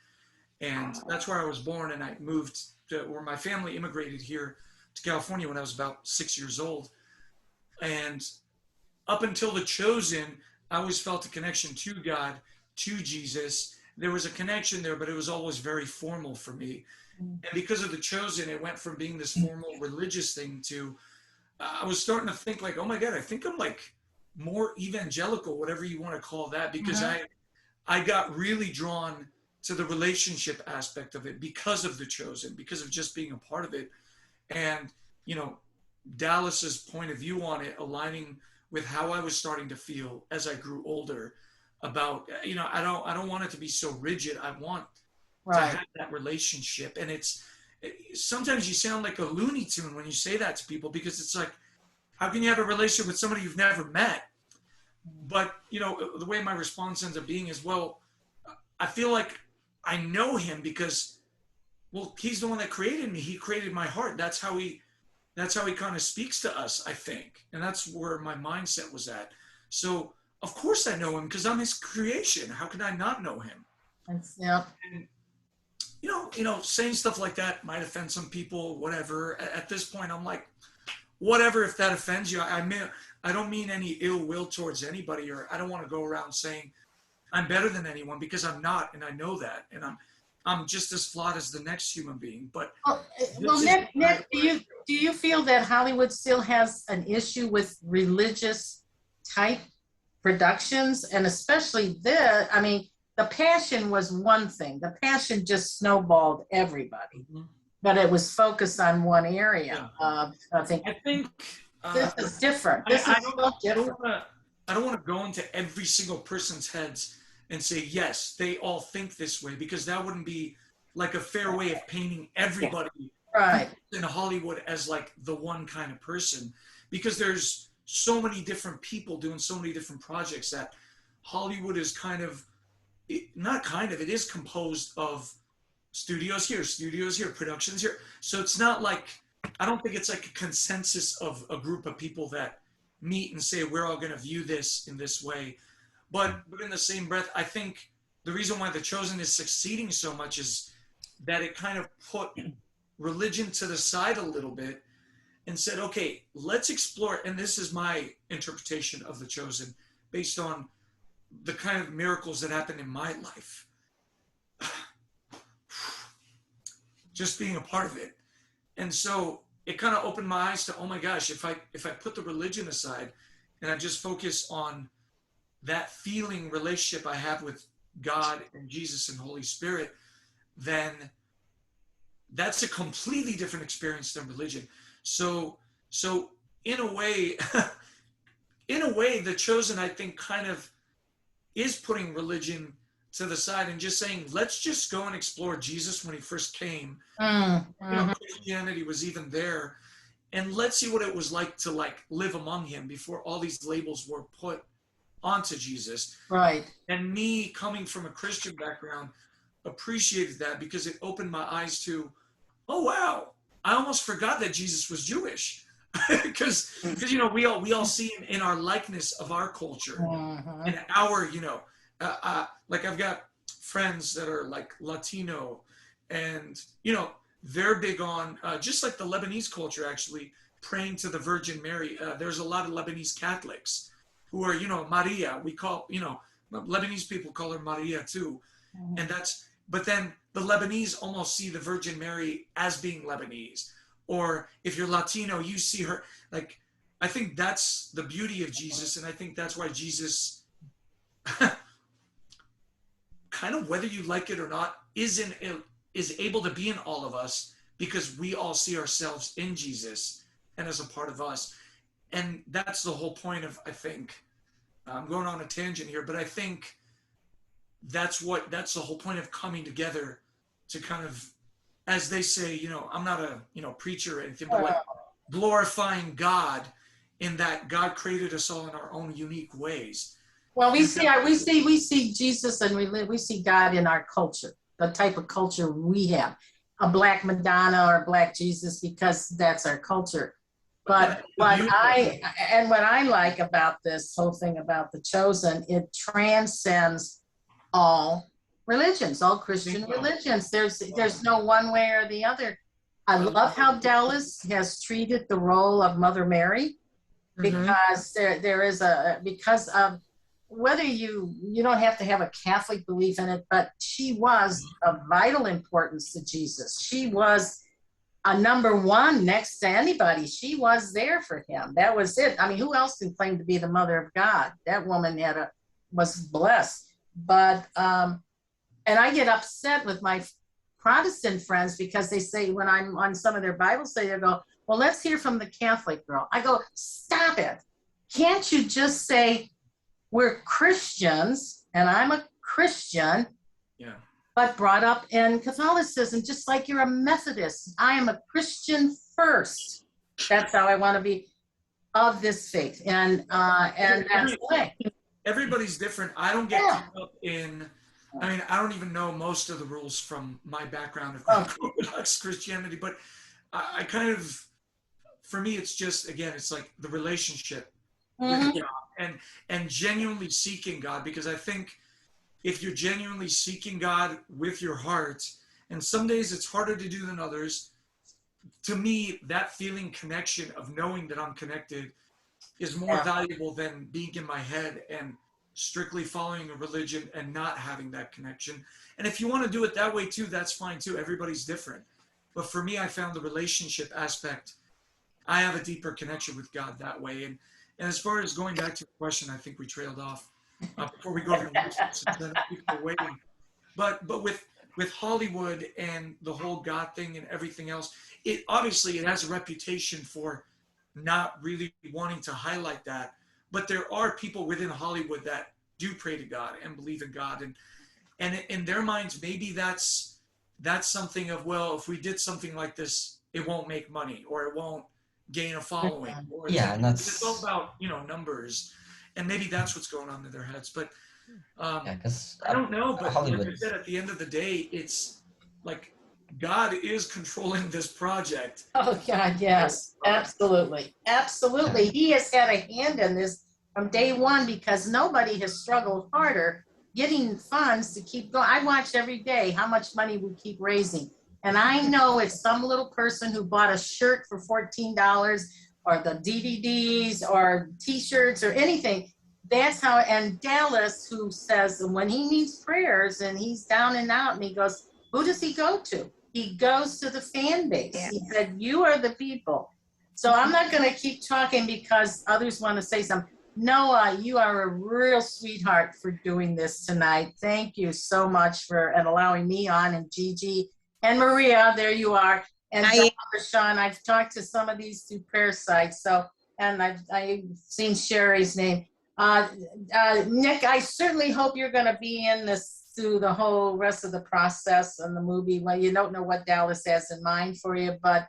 And that's where I was born. And I moved where my family immigrated here to California when I was about 6 years old. And up until The Chosen, I always felt a connection to God, to Jesus. There was a connection there, but it was always very formal for me. And because of The Chosen, it went from being this formal religious thing to, I was starting to think like, oh my God, I think I'm like more evangelical, whatever you want to call that, because I got really drawn to the relationship aspect of it because of The Chosen, because of just being a part of it. And, Dallas's point of view on it aligning with how I was starting to feel as I grew older about, I don't want it to be so rigid. I want to have that relationship. And sometimes you sound like a Looney Tune when you say that to people, because it's like, how can you have a relationship with somebody you've never met? But, the way my response ends up being is, well, I feel like I know him because, well, he's the one that created me. He created my heart. That's how he kind of speaks to us, I think. And that's where my mindset was at. So of course I know him because I'm his creation. How can I not know him? And, saying stuff like that might offend some people, whatever. At this point, I'm like, whatever, if that offends you. I don't mean any ill will towards anybody, or I don't want to go around saying I'm better than anyone, because I'm not, and I know that. And I'm just as flawed as the next human being. But Nick, do you feel that Hollywood still has an issue with religious type productions, and especially the passion was one thing. The passion just snowballed everybody. but it was focused on one area. I think this is different. This is so different. I don't want to go into every single person's heads and say, yes, they all think this way, because that wouldn't be like a fair way of painting everybody in Hollywood as like the one kind of person, because there's so many different people doing so many different projects that Hollywood is it is composed of studios here, productions here. So it's not like, I don't think it's like a consensus of a group of people that meet and say, we're all going to view this in this way. But in the same breath, I think the reason why The Chosen is succeeding so much is that it kind of put religion to the side a little bit and said, okay, let's explore. And this is my interpretation of The Chosen based on the kind of miracles that happened in my life. Just being a part of it. And so it kind of opened my eyes to, oh my gosh, if I put the religion aside and I just focus on that feeling relationship I have with God and Jesus and Holy Spirit, then that's a completely different experience than religion. So in a way, The Chosen, I think, kind of is putting religion to the side and just saying, let's just go and explore Jesus when he first came. Christianity was even there, and let's see what it was like to live among him before all these labels were put onto Jesus. Right. And me coming from a Christian background appreciated that, because it opened my eyes to, oh wow, I almost forgot that Jesus was Jewish. because we all see him in our likeness of our culture and our, like I've got friends that are like Latino, and they're big on just like the Lebanese culture, actually praying to the Virgin Mary. There's a lot of Lebanese Catholics who are Maria. We call Lebanese people call her Maria too, and but then the Lebanese almost see the Virgin Mary as being Lebanese. Or if you're Latino, you see her, like, I think that's the beauty of Jesus. And I think that's why Jesus, kind of whether you like it or not, is able to be in all of us, because we all see ourselves in Jesus and as a part of us. And that's the whole point of, I think, I'm going on a tangent here, but I think that's the whole point of coming together to kind of, as they say, I'm not a preacher or anything, but like glorifying God, in that God created us all in our own unique ways. Well, we see Jesus, and we see God in our culture, the type of culture we have, a Black Madonna or Black Jesus, because that's our culture. But what I like about this whole thing about The Chosen, it transcends all religions, all Christian religions. There's no one way or the other. I love how Dallas has treated the role of Mother Mary, because because of whether you don't have to have a Catholic belief in it, but she was of vital importance to Jesus. She was a number one next to anybody. She was there for him. That was it. I mean, who else can claim to be the mother of God? That woman was blessed. But and I get upset with my Protestant friends, because they say, when I'm on some of their Bible study, they go, well, let's hear from the Catholic girl. I go, stop it. Can't you just say, we're Christians, and I'm a Christian, but brought up in Catholicism, just like you're a Methodist. I am a Christian first. That's how I want to be, of this faith. And that's the way. Everybody's different. I don't get caught up in, I don't even know most of the rules from my background of Orthodox Christianity, but I kind of, for me, it's just, again, it's like the relationship with God and genuinely seeking God, because I think if you're genuinely seeking God with your heart, and some days it's harder to do than others, to me, that feeling connection of knowing that I'm connected is more valuable than being in my head and strictly following a religion and not having that connection. And if you want to do it that way too, that's fine too. Everybody's different. But for me, I found the relationship aspect, I have a deeper connection with God that way. And as far as going back to the question, I think we trailed off before we go over the people waiting. But with with Hollywood and the whole God thing and everything else, it obviously it has a reputation for not really wanting to highlight that. But there are people within Hollywood that do pray to God and believe in God, and in their minds, maybe that's something of, well, if we did something like this, it won't make money, or it won't gain a following, or Yeah, and it's all about, you know, numbers, and maybe that's what's going on in their heads. But yeah, because I don't know. But Hollywood. like I said, at the end of the day, it's like God is controlling this project. Oh God, yes, absolutely, absolutely. He has had a hand in this from day one, because nobody has struggled harder getting funds to keep going. I watch every day how much money we keep raising, and I know it's some little person who bought a shirt for $14, or the DVDs or T-shirts or anything. That's how. And Dallas, who says when he needs prayers and he's down and out, and he goes, who does he go to? He goes to the fan base. Yeah. He said, you are the people. So I'm not going to keep talking because others want to say something. Noah, you are a real sweetheart for doing this tonight. Thank you so much for allowing me on, and Gigi and Maria, there you are. And Dr. Sean, I've talked to some of these through prayer sites. So, and I've seen Sherry's name. Nick, I certainly hope you're going to be in this through the whole rest of the process and the movie. Well, you don't know what Dallas has in mind for you, but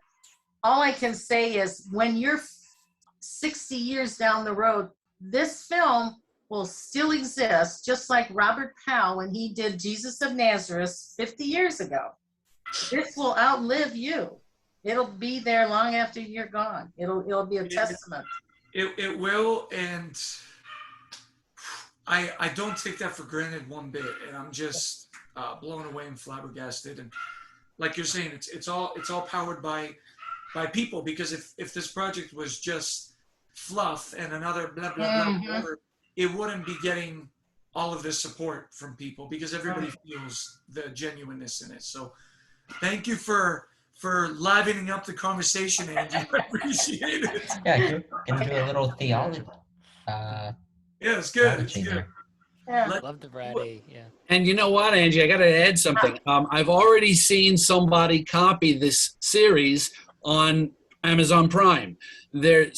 all I can say is when you're 60 years down the road, this film will still exist, just like Robert Powell when he did Jesus of Nazareth 50 years ago. This will outlive you. It'll be there long after you're gone. It'll be a testament. It will, and I don't take that for granted one bit, and I'm just blown away and flabbergasted. And like you're saying, it's all powered by people, because if this project was just fluff and another blah blah blah, whatever, it wouldn't be getting all of this support from people, because everybody feels the genuineness in it. So thank you for livening up the conversation, Angie. I appreciate it. Yeah, can do a little theology. Yeah, it's good. It's good. Yeah. Love the Brady. Yeah. And you know what, Angie? I got to add something. I've already seen somebody copy this series on Amazon Prime. They're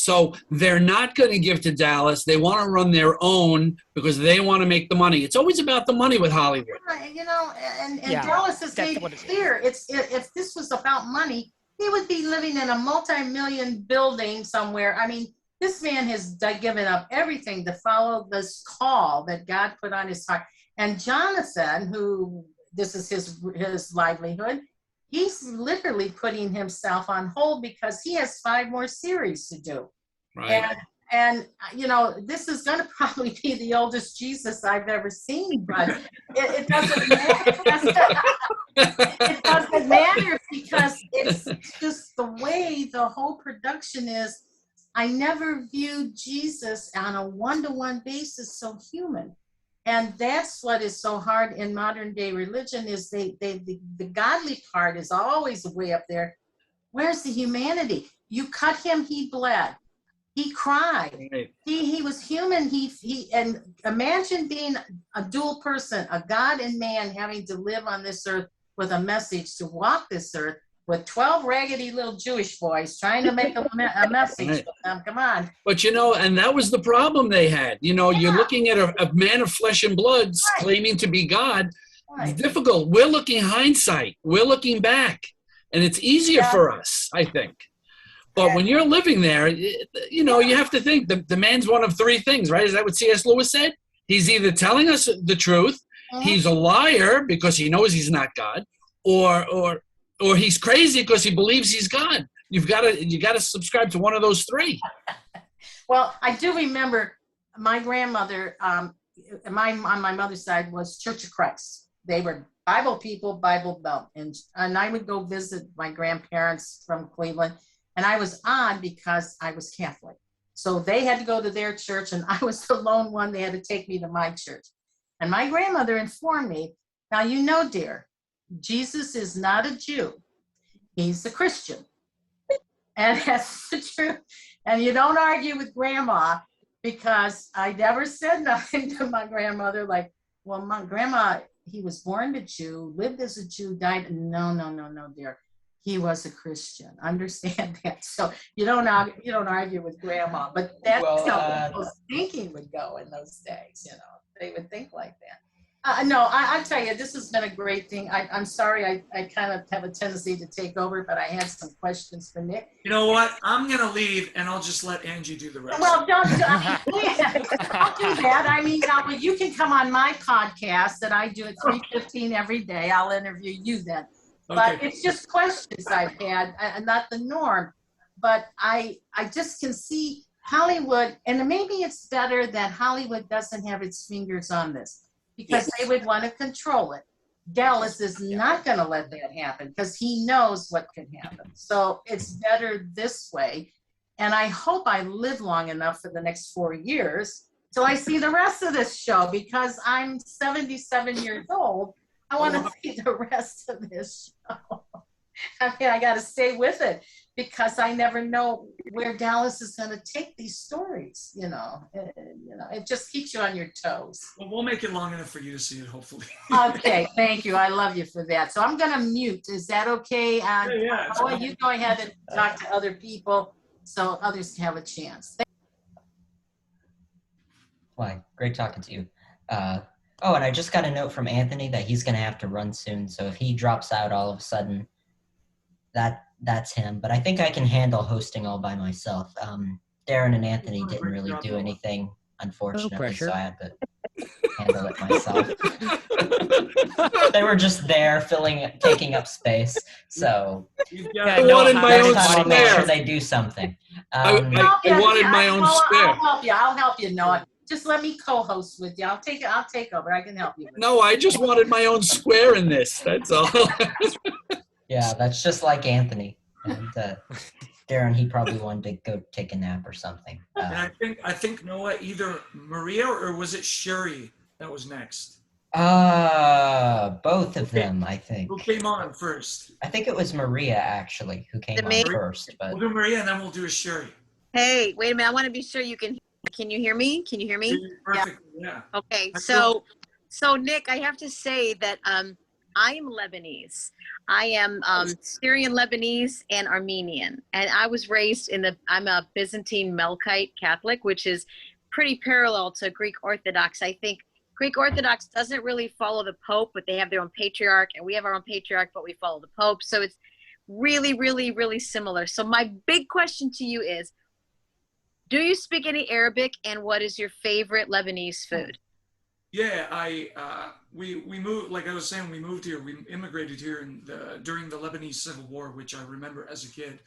not going to give to Dallas. They want to run their own because they want to make the money. It's always about the money with Hollywood. You know, and Dallas has made it clear. If this was about money, he would be living in a multi-million building somewhere. I mean, this man has given up everything to follow this call that God put on his heart. And Jonathan, who this is his livelihood, he's literally putting himself on hold because he has 5 more series to do. Right. And you know, this is going to probably be the oldest Jesus I've ever seen, but it doesn't matter. It doesn't matter because it's just the way the whole production is. I never viewed Jesus on a one-to-one basis so human. And that's what is so hard in modern day religion is the godly part is always way up there. Where's the humanity? You cut him, he bled. He cried. Right. He was human. And imagine being a dual person, a God and man having to live on this earth with a message to walk this earth with 12 raggedy little Jewish boys trying to make a message with them. Come on. But, you know, and that was the problem they had. You know, you're looking at a man of flesh and blood claiming to be God. Right. It's difficult. We're looking hindsight. We're looking back. And it's easier for us, I think. But when you're living there, you know, you have to think the man's one of 3 things, right? Is that what C.S. Lewis said? He's either telling us the truth, he's a liar because he knows he's not God, or he's crazy because he believes he's God. You got to subscribe to one of those 3. Well, I do remember my grandmother, on my mother's side was Church of Christ. They were Bible people, Bible Belt, and I would go visit my grandparents from Cleveland, and I was odd because I was Catholic. So they had to go to their church, and I was the lone one. They had to take me to my church. And my grandmother informed me, now you know, dear, Jesus is not a Jew. He's a Christian. And that's the truth. And you don't argue with grandma, because I never said nothing to my grandmother like, well, my grandma, he was born a Jew, lived as a Jew, died. No, dear. He was a Christian. Understand that. So you don't argue with grandma, but that's how people's thinking would go in those days. They would think like that. No, I tell you, this has been a great thing. I'm sorry, I kind of have a tendency to take over, but I had some questions for Nick. You know what? I'm gonna leave, and I'll just let Angie do the rest. Well, don't do that. I mean, you can come on my podcast that I do at 3:15 every day. I'll interview you then. But it's just questions I've had, and not the norm. But I just can see Hollywood, and maybe it's better that Hollywood doesn't have its fingers on this, because they would want to control it. Dallas is not going to let that happen because he knows what can happen. So it's better this way. And I hope I live long enough for the next 4 years till I see the rest of this show, because I'm 77 years old. I want to see the rest of this show. I mean, I got to stay with it, because I never know where Dallas is going to take these stories. It just keeps you on your toes. Well, we'll make it long enough for you to see it, hopefully. Okay, thank you. I love you for that. So I'm going to mute. Is that okay? Yeah, you go ahead and talk to other people so others can have a chance. Why, great talking to you. And I just got a note from Anthony that he's going to have to run soon. So if he drops out all of a sudden, that's him. But I think I can handle hosting all by myself. Darren and Anthony didn't really do anything, unfortunately, so I had to handle it myself. They were just there, taking up space. So I wanted my own next time I'll make spare. sure they do something. I wanted my own spare. I'll help you, Noah. Just let me co-host with you. I'll take over. I can help you. No, I just wanted my own square in this. That's all. Yeah, that's just like Anthony. And Darren, he probably wanted to go take a nap or something. And I think Noah, either Maria or was it Sherry that was next? Both of them, I think. Who came on first? I think it was Maria, actually, who came on first. But We'll do Maria, and then we'll do a Sherry. Hey, wait a minute. I want to be sure you can you hear me? Can you hear me? Perfect. Yeah. Okay. So Nick, I have to say that I am Lebanese. I am Syrian Lebanese and Armenian. And I was raised I'm a Byzantine Melkite Catholic, which is pretty parallel to Greek Orthodox. I think Greek Orthodox doesn't really follow the Pope, but they have their own patriarch, and we have our own patriarch, but we follow the Pope. So it's really, really, really similar. So my big question to you is, do you speak any Arabic, and what is your favorite Lebanese food? Yeah, we moved, like I was saying, we moved here, we immigrated here during the Lebanese Civil War, which I remember as a kid,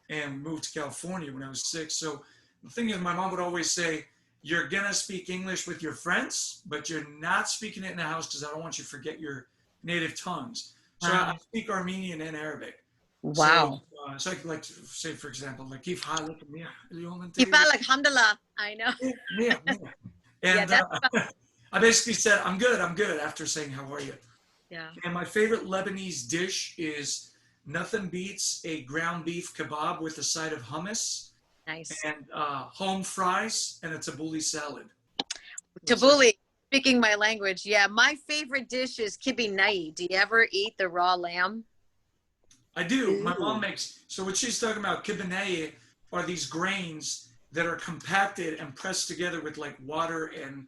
and moved to California when I was 6. So the thing is, my mom would always say, you're gonna speak English with your friends, but you're not speaking it in the house because I don't want you to forget your native tongues. So I speak Armenian and Arabic. Wow. So I could like to say, for example, like Kif halak, Kif halak, alhamdulillah. I know. And I basically said, I'm good after saying, how are you? Yeah. And my favorite Lebanese dish is nothing beats a ground beef kebab with a side of hummus. Nice. And home fries and a tabbouleh salad. Tabbouleh, speaking my language. Yeah, my favorite dish is kibinai. Do you ever eat the raw lamb? I do. My mom makes, so what she's talking about, kibinai, are these grains that are compacted and pressed together with like water and,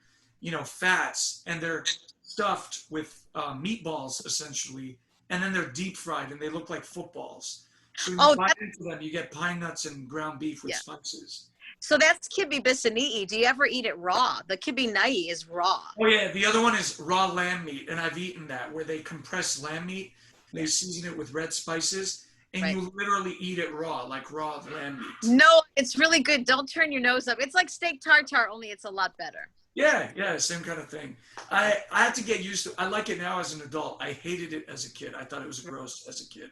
fats, and they're stuffed with meatballs essentially, and then they're deep fried and they look like footballs. So when you bite into them, you get pine nuts and ground beef with spices. So that's kibbeh bisani'i. Do you ever eat it raw? The kibinai is raw. Oh yeah, the other one is raw lamb meat, and I've eaten that, where they compress lamb meat, they season it with red spices, and you literally eat it raw, like raw lamb meat. No, it's really good. Don't turn your nose up. It's like steak tartare, only it's a lot better. Yeah, same kind of thing. I had to get used to it. I like it now as an adult. I hated it as a kid. I thought it was gross as a kid.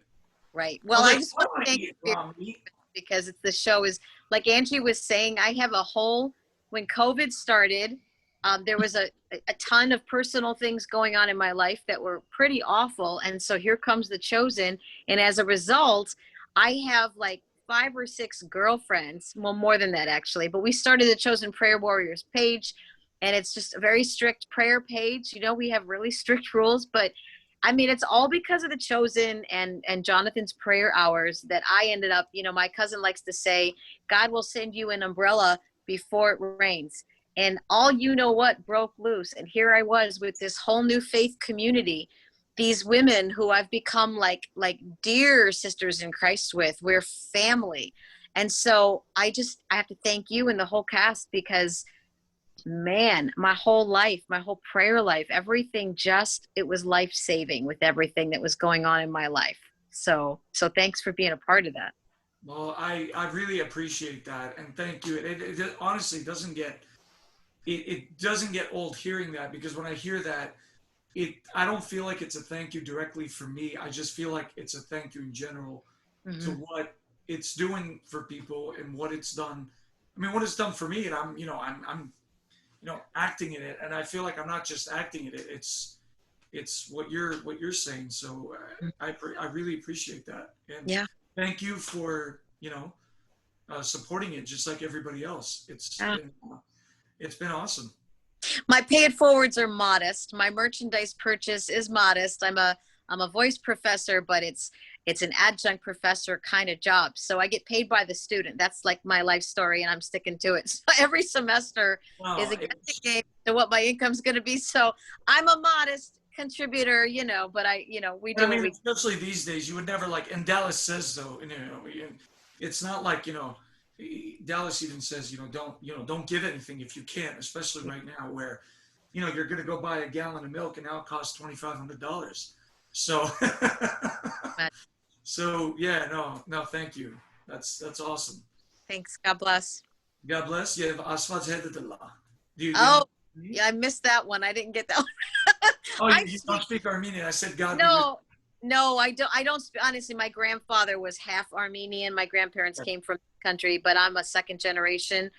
Right. Well, I just want to thank you because the show is, like Angie was saying, I have a whole, when COVID started, there was a ton of personal things going on in my life that were pretty awful. And so here comes The Chosen. And as a result, I have like 5 or 6 girlfriends, well, more than that actually, but we started the Chosen Prayer Warriors page. and it's just a very strict prayer page. You know, we have really strict rules, but I mean, it's all because of the Chosen and Jonathan's prayer hours that I ended up, you know, my cousin likes to say, God will send you an umbrella before it rains. And all you know what broke loose. And here I was with this whole new faith community, these women who I've become like dear sisters in Christ with. We're family. And so I have to thank you and the whole cast, because man, my whole life, my whole prayer life, everything it was life-saving with everything that was going on in my life. So thanks for being a part of that. Well, I really appreciate that, and thank you. It honestly doesn't get old hearing that, because when I hear that, I don't feel like it's a thank you directly for me. I just feel like it's a thank you in general to what it's doing for people and what it's done. I mean, what it's done for me, and I'm acting in it, and I feel like I'm not just acting in it. It's what you're saying. So I really appreciate that, and thank you for supporting it, just like everybody else. It's been awesome. My pay it forwards are modest. My merchandise purchase is modest. I'm a voice professor, but it's an adjunct professor kind of job. So I get paid by the student. That's like my life story, and I'm sticking to it. So every semester is a guessing game to what my income's going to be. So I'm a modest contributor, but we do. I mean, especially these days, you would never and Dallas says so. It's not like Dallas even says don't give anything if you can't, especially right now where you're going to go buy a gallon of milk and now it costs $2,500. So. So yeah, no, thank you. That's awesome. Thanks. God bless. God bless. You have Asfaz Hedadallah. Yeah, I missed that one. I didn't get that one. You don't speak Armenian. I said God. No, I don't. Honestly, my grandfather was half Armenian. My grandparents came from the country, but I'm a second generation.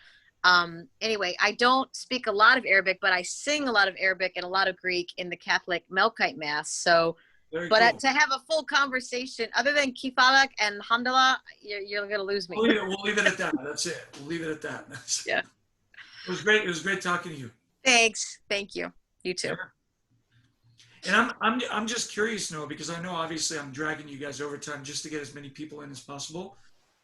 Anyway, I don't speak a lot of Arabic, but I sing a lot of Arabic and a lot of Greek in the Catholic Melkite Mass. So. Very but cool. To have a full conversation, other than Kifalak and Hamdallah, you're going to lose me. We'll leave it at that. That's it. We'll leave it at that. Yeah. It was great. It was great talking to you. Thanks. Thank you. You too. Yeah. And I'm just curious, Noah, because I know obviously I'm dragging you guys over time just to get as many people in as possible,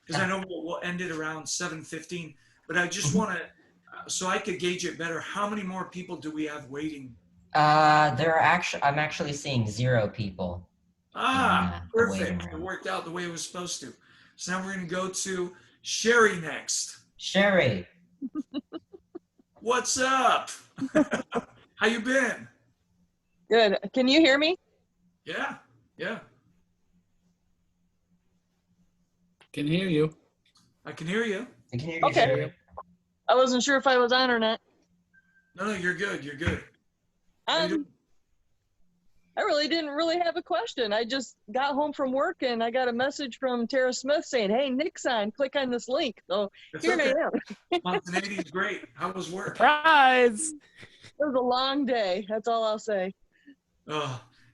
because I know we'll end it around 7:15. But I just want to, so I could gauge it better. How many more people do we have waiting? I'm actually seeing 0 people. Perfect. It worked out the way it was supposed to. So now we're going to go to Sherry next. Sherry. What's up? How you been? Good. Can you hear me? Yeah. Can hear you. I can hear you. I can hear you, okay. Sherry. I wasn't sure if I was on or not. No, you're good. You're good. I really didn't have a question. I just got home from work and I got a message from Tara Smith saying, "Hey, Nick's on. Click on this link." So here I am. Spontaneity is great. How was work? Surprise! It was a long day. That's all I'll say.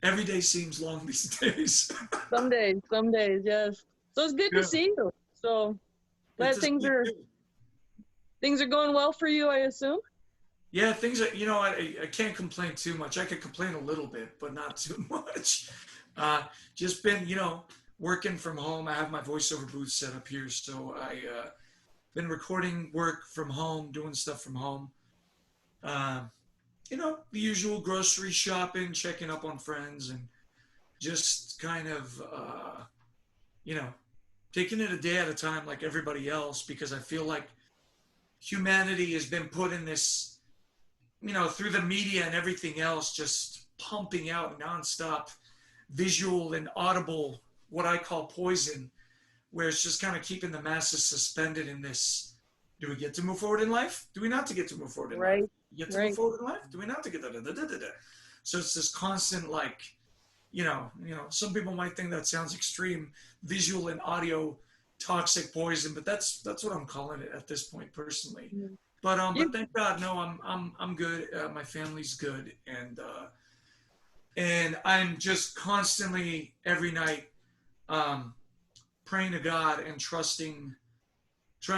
Every day seems long these days. Some days, yes. So it's good to see you. So glad things are going well for you, I assume. Yeah, things are, I can't complain too much. I could complain a little bit, but not too much. Just been, working from home. I have my voiceover booth set up here. So I been recording work from home, doing stuff from home. The usual grocery shopping, checking up on friends, and just kind of, taking it a day at a time like everybody else, because I feel like humanity has been put in this, through the media and everything else, just pumping out nonstop visual and audible, what I call poison, where it's just kind of keeping the masses suspended in this. Do we get to move forward in life? Do we not to get to move forward in life? Get to move forward in life? Do we not to get that? So it's this constant, some people might think that sounds extreme, visual and audio toxic poison, but that's what I'm calling it at this point personally. Mm-hmm. But thank God, no, I'm good. My family's good, and I'm just constantly every night praying to God and trying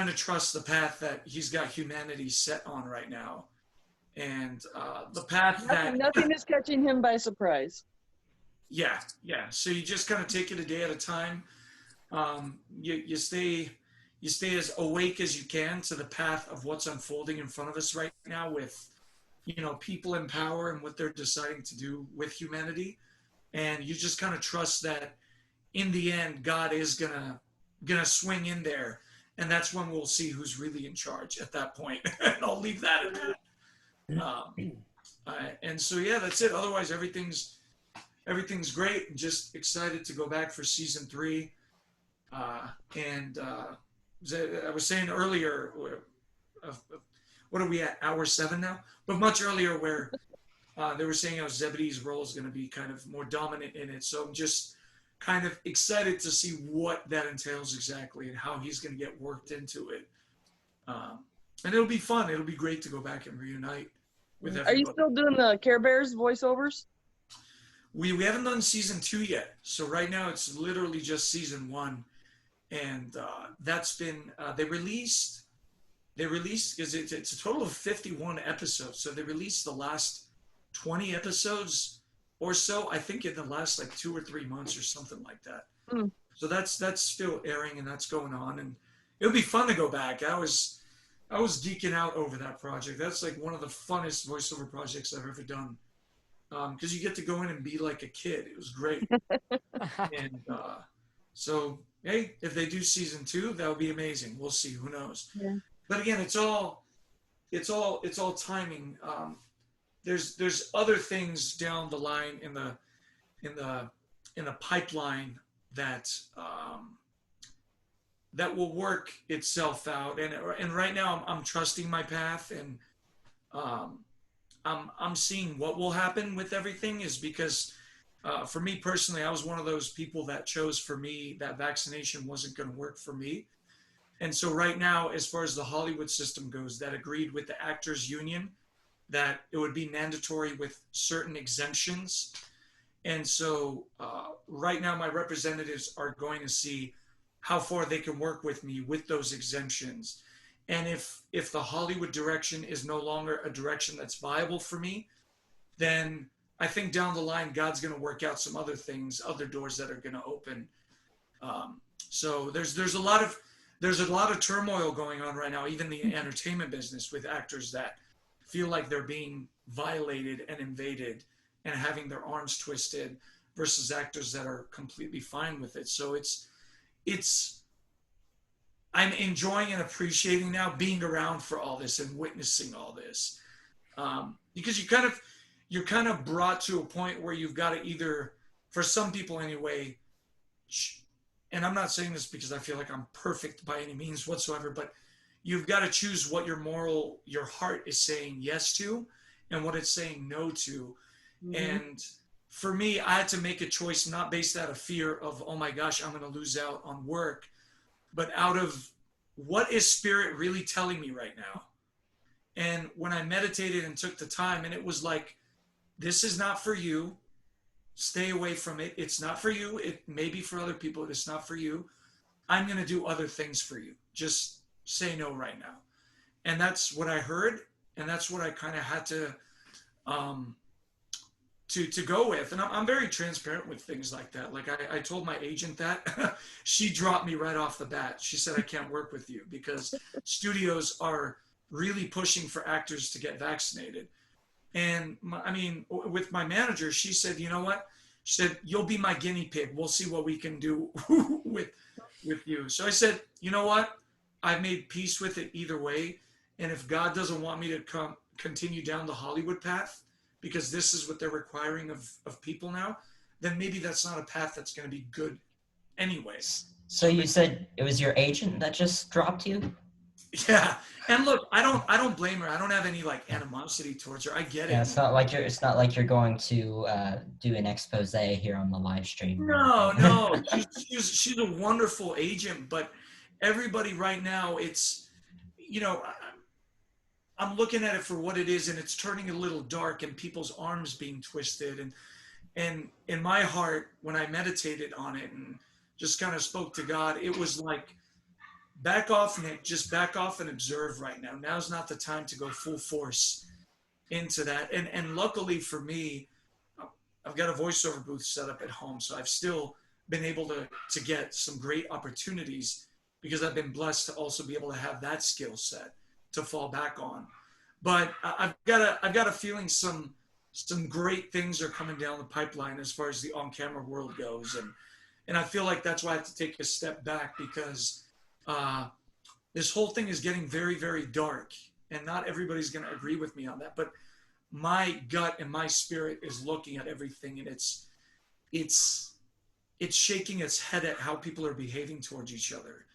to trust the path that He's got humanity set on right now. And the path that nothing is catching him by surprise. Yeah. So you just kind of take it a day at a time. You stay as awake as you can to the path of what's unfolding in front of us right now with, people in power and what they're deciding to do with humanity. And you just kind of trust that in the end, God is gonna swing in there. And that's when we'll see who's really in charge at that point. And I'll leave that at that. And so, yeah, that's it. Otherwise, everything's great. Just excited to go back for season 3. And I was saying earlier, what are we at? Hour 7 now? But much earlier where they were saying how Zebedee's role is going to be kind of more dominant in it. So I'm just kind of excited to see what that entails exactly and how he's going to get worked into it. And it'll be fun. It'll be great to go back and reunite with everybody. Are you still doing the Care Bears voiceovers? We haven't done season 2 yet. So right now it's literally just season 1. And that's been, they released, because it's a total of 51 episodes. So they released the last 20 episodes or so, I think in the last like 2 or 3 months or something like that. So that's still airing and that's going on. And it'll be fun to go back. I was geeking out over that project. That's like one of the funnest voiceover projects I've ever done. Because you get to go in and be like a kid. It was great. And so, hey, if they do season 2, that would be amazing. We'll see. Who knows? Yeah. But again, it's all timing. There's other things down the line in the pipeline that that will work itself out. And right now I'm trusting my path, and I'm seeing what will happen with everything is because for me personally, I was one of those people that chose for me that vaccination wasn't going to work for me. And so right now, as far as the Hollywood system goes, that agreed with the Actors Union that it would be mandatory with certain exemptions. And so right now, my representatives are going to see how far they can work with me with those exemptions. And if the Hollywood direction is no longer a direction that's viable for me, then I think down the line, God's going to work out some other things, other doors that are going to open. So there's a lot of turmoil going on right now, even the entertainment business, with actors that feel like they're being violated and invaded and having their arms twisted versus actors that are completely fine with it. So I'm enjoying and appreciating now being around for all this and witnessing all this, because you're kind of brought to a point where you've got to either, for some people anyway, and I'm not saying this because I feel like I'm perfect by any means whatsoever, but you've got to choose what your heart is saying yes to and what it's saying no to. Mm-hmm. And for me, I had to make a choice not based out of fear of, oh my gosh, I'm going to lose out on work, but out of what is Spirit really telling me right now? And when I meditated and took the time, and it was like, this is not for you. Stay away from it. It's not for you. It may be for other people, but it's not for you. I'm going to do other things for you. Just say no right now. And that's what I heard. And that's what I kind of had to go with. And I'm very transparent with things like that. Like I told my agent that. She dropped me right off the bat. She said, I can't work with you because studios are really pushing for actors to get vaccinated. And with my manager, she said, you know what? She said, you'll be my guinea pig. We'll see what we can do with you. So I said, you know what? I've made peace with it either way. And if God doesn't want me to continue down the Hollywood path, because this is what they're requiring of people now, then maybe that's not a path that's going to be good anyways. So you said it was your agent that just dropped you? Yeah. And look, I don't blame her. I don't have any like animosity towards her. I get it. Yeah, it's not like you're going to do an expose here on the live stream. No. She's a wonderful agent, but everybody right now, it's, I'm looking at it for what it is, and it's turning a little dark, and people's arms being twisted. And in my heart, when I meditated on it and just kind of spoke to God, it was like, back off, Nick. Just back off and observe right now. Now's not the time to go full force. into that. And luckily for me, I've got a voiceover booth set up at home, so I've still been able to get some great opportunities because I've been blessed to also be able to have that skill set to fall back on. But I've got a feeling some great things are coming down the pipeline as far as the on-camera world goes, and I feel like that's why I have to take a step back, because this whole thing is getting very, very dark, and not everybody's going to agree with me on that. But my gut and my spirit is looking at everything, and it's shaking its head at how people are behaving towards each other,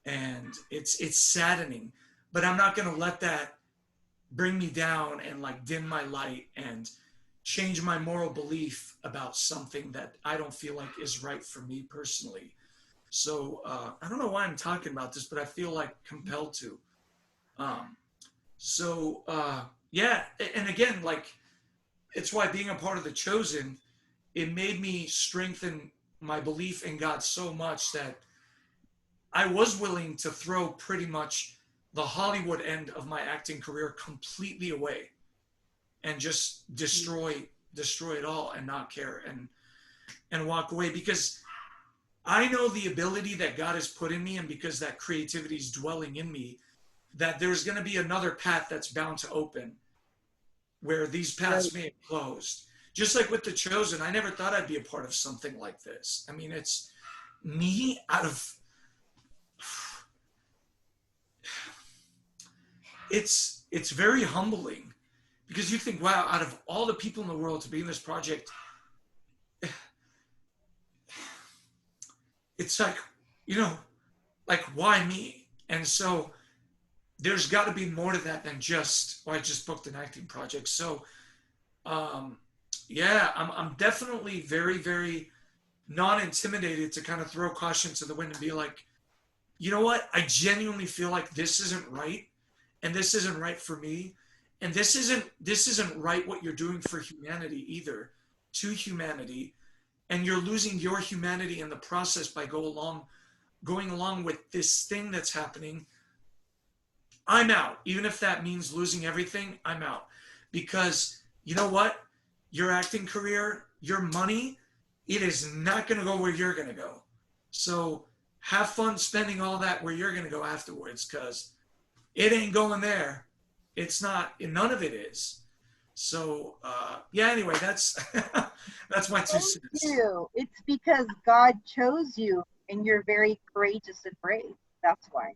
and it's saddening. But I'm not going to let that bring me down and like dim my light and change my moral belief about something that I don't feel like is right for me personally. So I don't know why I'm talking about this, but I feel like compelled to. Yeah, and again, like, it's why being a part of The Chosen, it made me strengthen my belief in God so much that I was willing to throw pretty much the Hollywood end of my acting career completely away and just destroy it all and not care and walk away, because I know the ability that God has put in me, and because that creativity is dwelling in me, that there's going to be another path that's bound to open where these paths may have closed. Just like with The Chosen, I never thought I'd be a part of something like this. I mean, it's me out of... It's very humbling, because you think, wow, out of all the people in the world to be in this project, it's like, like, why me? And so there's got to be more to that than just, I just booked an acting project. So yeah, I'm definitely very, very non-intimidated to kind of throw caution to the wind and be like, you know what? I genuinely feel like this isn't right, and this isn't right for me, and this isn't right what you're doing for humanity either, to humanity, and you're losing your humanity in the process by going along with this thing that's happening. I'm out. Even if that means losing everything, I'm out. Because you know what? Your acting career, your money, it is not going to go where you're going to go. So have fun spending all that where you're going to go afterwards, because it ain't going there. It's not, none of it is. So yeah, anyway, that's my 2 cents. It's because God chose you, and you're very courageous and brave. That's why.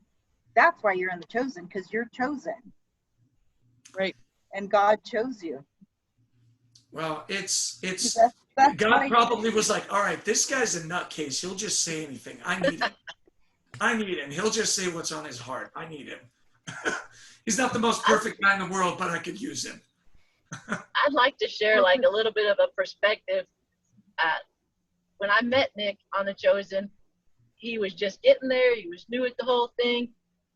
That's why you're in The Chosen, because you're chosen. Right. And God chose you. Well, it's that's God probably was like, all right, this guy's a nutcase. He'll just say anything. I need him. I need him. He'll just say what's on his heart. I need him. He's not the most perfect guy in the world, but I could use him. I'd like to share like a little bit of a perspective. When I met Nick on The Chosen, he was just getting there. He was new at the whole thing.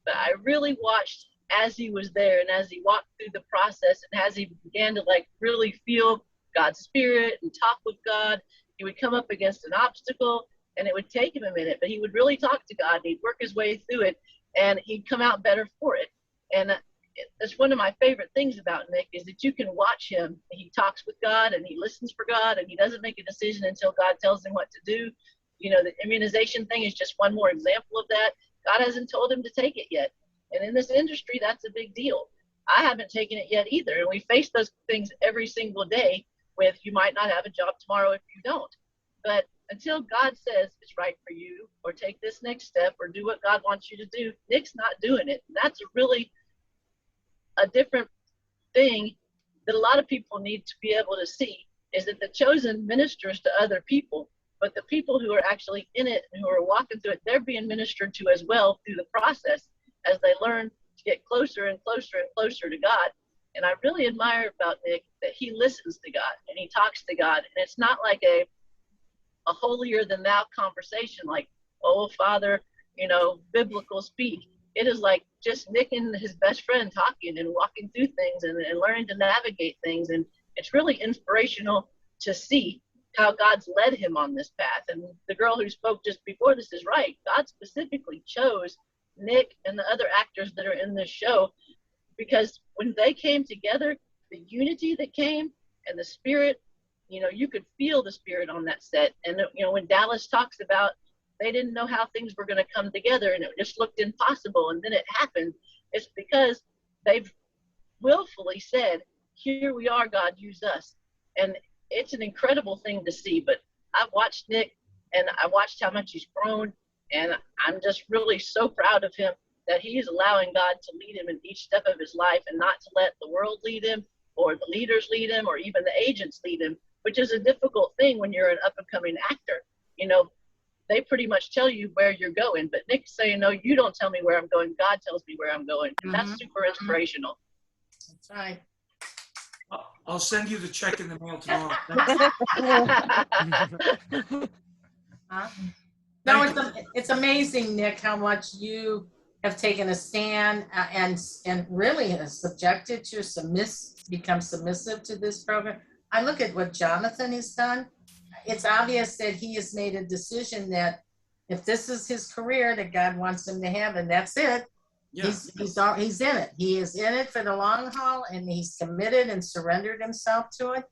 But I really watched as he was there, and as he walked through the process, and as he began to like really feel God's spirit and talk with God, he would come up against an obstacle, and it would take him a minute, but he would really talk to God, and he'd work his way through it, and he'd come out better for it. And that's one of my favorite things about Nick, is that you can watch him. He talks with God, and he listens for God, and he doesn't make a decision until God tells him what to do. The immunization thing is just one more example of that. God hasn't told him to take it yet. And in this industry, that's a big deal. I haven't taken it yet either. And we face those things every single day with, you might not have a job tomorrow if you don't. But until God says it's right for you, or take this next step, or do what God wants you to do, Nick's not doing it. And that's really a different thing that a lot of people need to be able to see, is that The Chosen ministers to other people. But the people who are actually in it and who are walking through it, they're being ministered to as well through the process, as they learn to get closer and closer and closer to God. And I really admire about Nick that he listens to God and he talks to God. And it's not like a holier than thou conversation, like, oh, Father, biblical speak. It is like just Nick and his best friend talking and walking through things and learning to navigate things. And it's really inspirational to see how God's led him on this path. And the girl who spoke just before this is right. God specifically chose Nick and the other actors that are in this show, because when they came together, the unity that came and the spirit, you know, you could feel the spirit on that set. And, you know, when Dallas talks about they didn't know how things were going to come together and it just looked impossible and then it happened, it's because they've willfully said, here we are, God, use us. And it's an incredible thing to see. But I've watched Nick and I watched how much he's grown, and I'm just really so proud of him that he's allowing God to lead him in each step of his life and not to let the world lead him or the leaders lead him or even the agents lead him, which is a difficult thing when you're an up-and-coming actor. You know, they pretty much tell you where you're going, but Nick's saying, no, you don't tell me where I'm going. God tells me where I'm going. And that's super inspirational. That's right. I'll send you the check in the mail tomorrow. No, it's amazing, Nick, how much you have taken a stand and really has subjected to become submissive to this program. I look at what Jonathan has done. It's obvious that he has made a decision that if this is his career that God wants him to have, and that's it, yeah. he's in it. He is in it for the long haul, and he's committed and surrendered himself to it.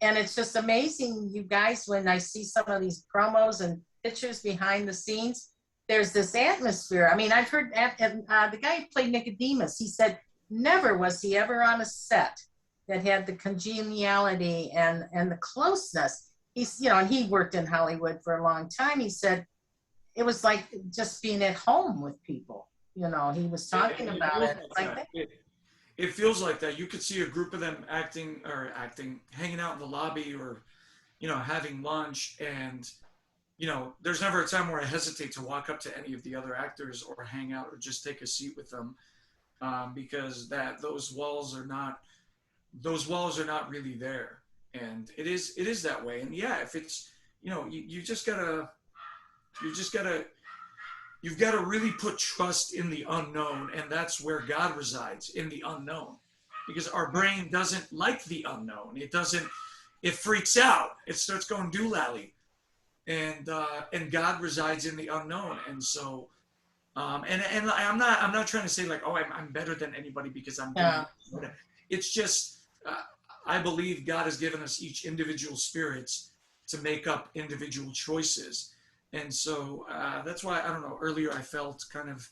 And it's just amazing, you guys, when I see some of these promos and pictures behind the scenes, there's this atmosphere. I mean, I've heard the guy who played Nicodemus, he said never was he ever on a set that had the congeniality and the closeness. He's, you know, and he worked in Hollywood for a long time. He said it was like just being at home with people. You know, he was talking about it. It feels like that. You could see a group of them acting, hanging out in the lobby or, you know, having lunch. And, you know, there's never a time where I hesitate to walk up to any of the other actors or hang out or just take a seat with them, because those walls are not really there. And it is that way. And yeah, if it's, you know, you've got to really put trust in the unknown, and that's where God resides, in the unknown, because our brain doesn't like the unknown. It freaks out. It starts going doolally, and God resides in the unknown. And so, and I'm not trying to say like, oh, I'm better than anybody because I'm doing it. It's just, I believe God has given us each individual spirits to make up individual choices. And so that's why, I don't know, earlier I felt kind of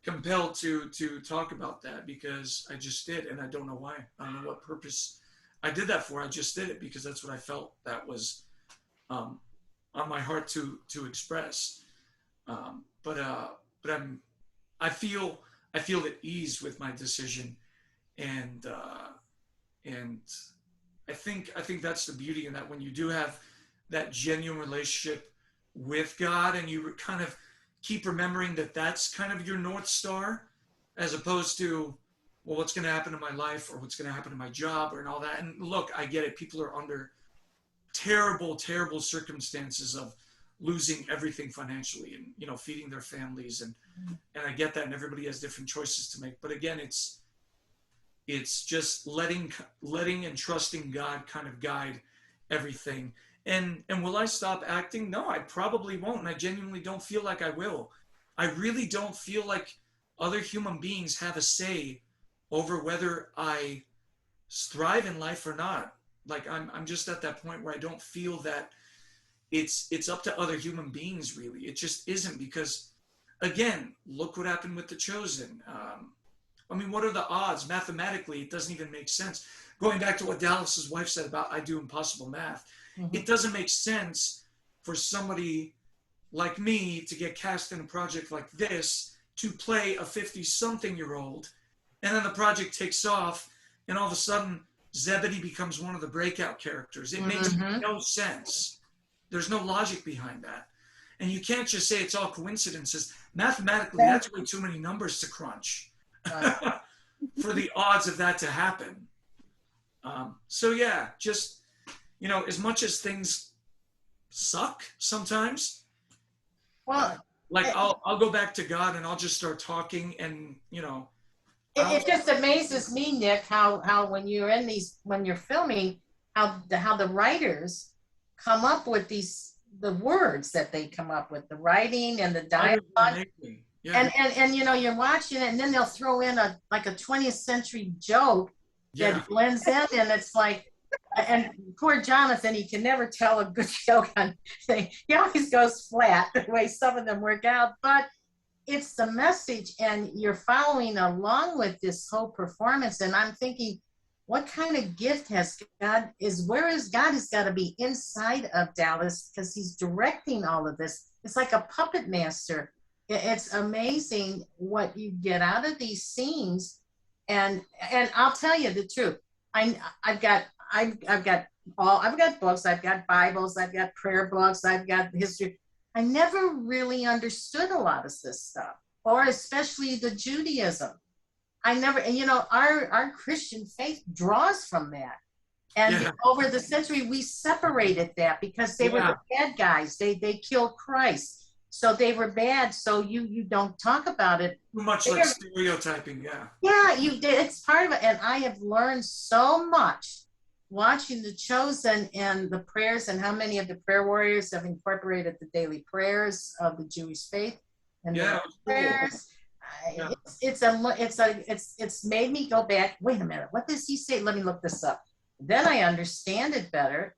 compelled to talk about that, because I just did, and I don't know why. I don't know what purpose I did that for. I just did it because that's what I felt that was on my heart to express. But I feel at ease with my decision, and I think that's the beauty in that, when you do have that genuine relationship with God, and you kind of keep remembering that that's kind of your North Star, as opposed to, well, what's going to happen in my life or what's going to happen in my job and all that. And look, I get it. People are under terrible, terrible circumstances of losing everything financially and, you know, feeding their families. And I get that. And everybody has different choices to make. But again, it's just letting and trusting God kind of guide everything. And will I stop acting? No, I probably won't. And I genuinely don't feel like I will. I really don't feel like other human beings have a say over whether I thrive in life or not. Like I'm just at that point where I don't feel that it's up to other human beings, really. It just isn't, because again, look what happened with The Chosen. I mean, what are the odds? Mathematically, it doesn't even make sense. Going back to what Dallas's wife said about I do impossible math. It doesn't make sense for somebody like me to get cast in a project like this to play a 50-something-year-old, and then the project takes off, and all of a sudden Zebedee becomes one of the breakout characters. It makes no sense. There's no logic behind that. And you can't just say it's all coincidences. Mathematically, that's way too many numbers to crunch for the odds of that to happen. So yeah, just, you know, as much as things suck sometimes, well, like I'll go back to God and I'll just start talking, and, you know, it just amazes me, Nick, how when you're filming, how the writers come up with the words that they come up with, the writing and the dialogue. Yeah. And you know, you're watching it, and then they'll throw in a 20th century joke that blends in, and it's like, and poor Jonathan, he can never tell a good joke on thing. He always goes flat the way some of them work out, but it's the message, and you're following along with this whole performance. And I'm thinking, what kind of gift has God? Where is God? Has got to be inside of Dallas, because he's directing all of this. It's like a puppet master. It's amazing what you get out of these scenes. And I'll tell you the truth. I've got books, I've got Bibles, I've got prayer books, I've got history. I never really understood a lot of this stuff, or especially the Judaism. I never, our Christian faith draws from that. And over the century, we separated that because they were the bad guys. They killed Christ. So they were bad. So you don't talk about it. Too much like stereotyping, yeah. Yeah, it's part of it. And I have learned so much watching The Chosen and the prayers, and how many of the prayer warriors have incorporated the daily prayers of the Jewish faith and the prayers. Yeah. It's made me go back. Wait a minute, what does he say? Let me look this up. Then I understand it better.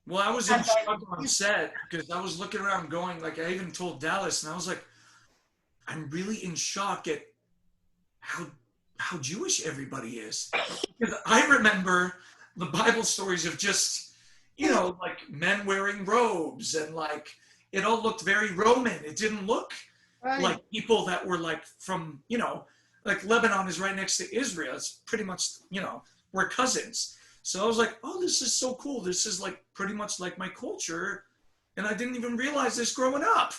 Well, I was in shock on set because I was looking around going, like, I even told Dallas, and I was like, I'm really in shock at how Jewish everybody is. Because I remember the Bible stories of just, like men wearing robes, and like it all looked very Roman. It didn't look like people that were like from, like Lebanon is right next to Israel. It's pretty much, we're cousins. So I was like, oh, this is so cool. This is like pretty much like my culture. And I didn't even realize this growing up.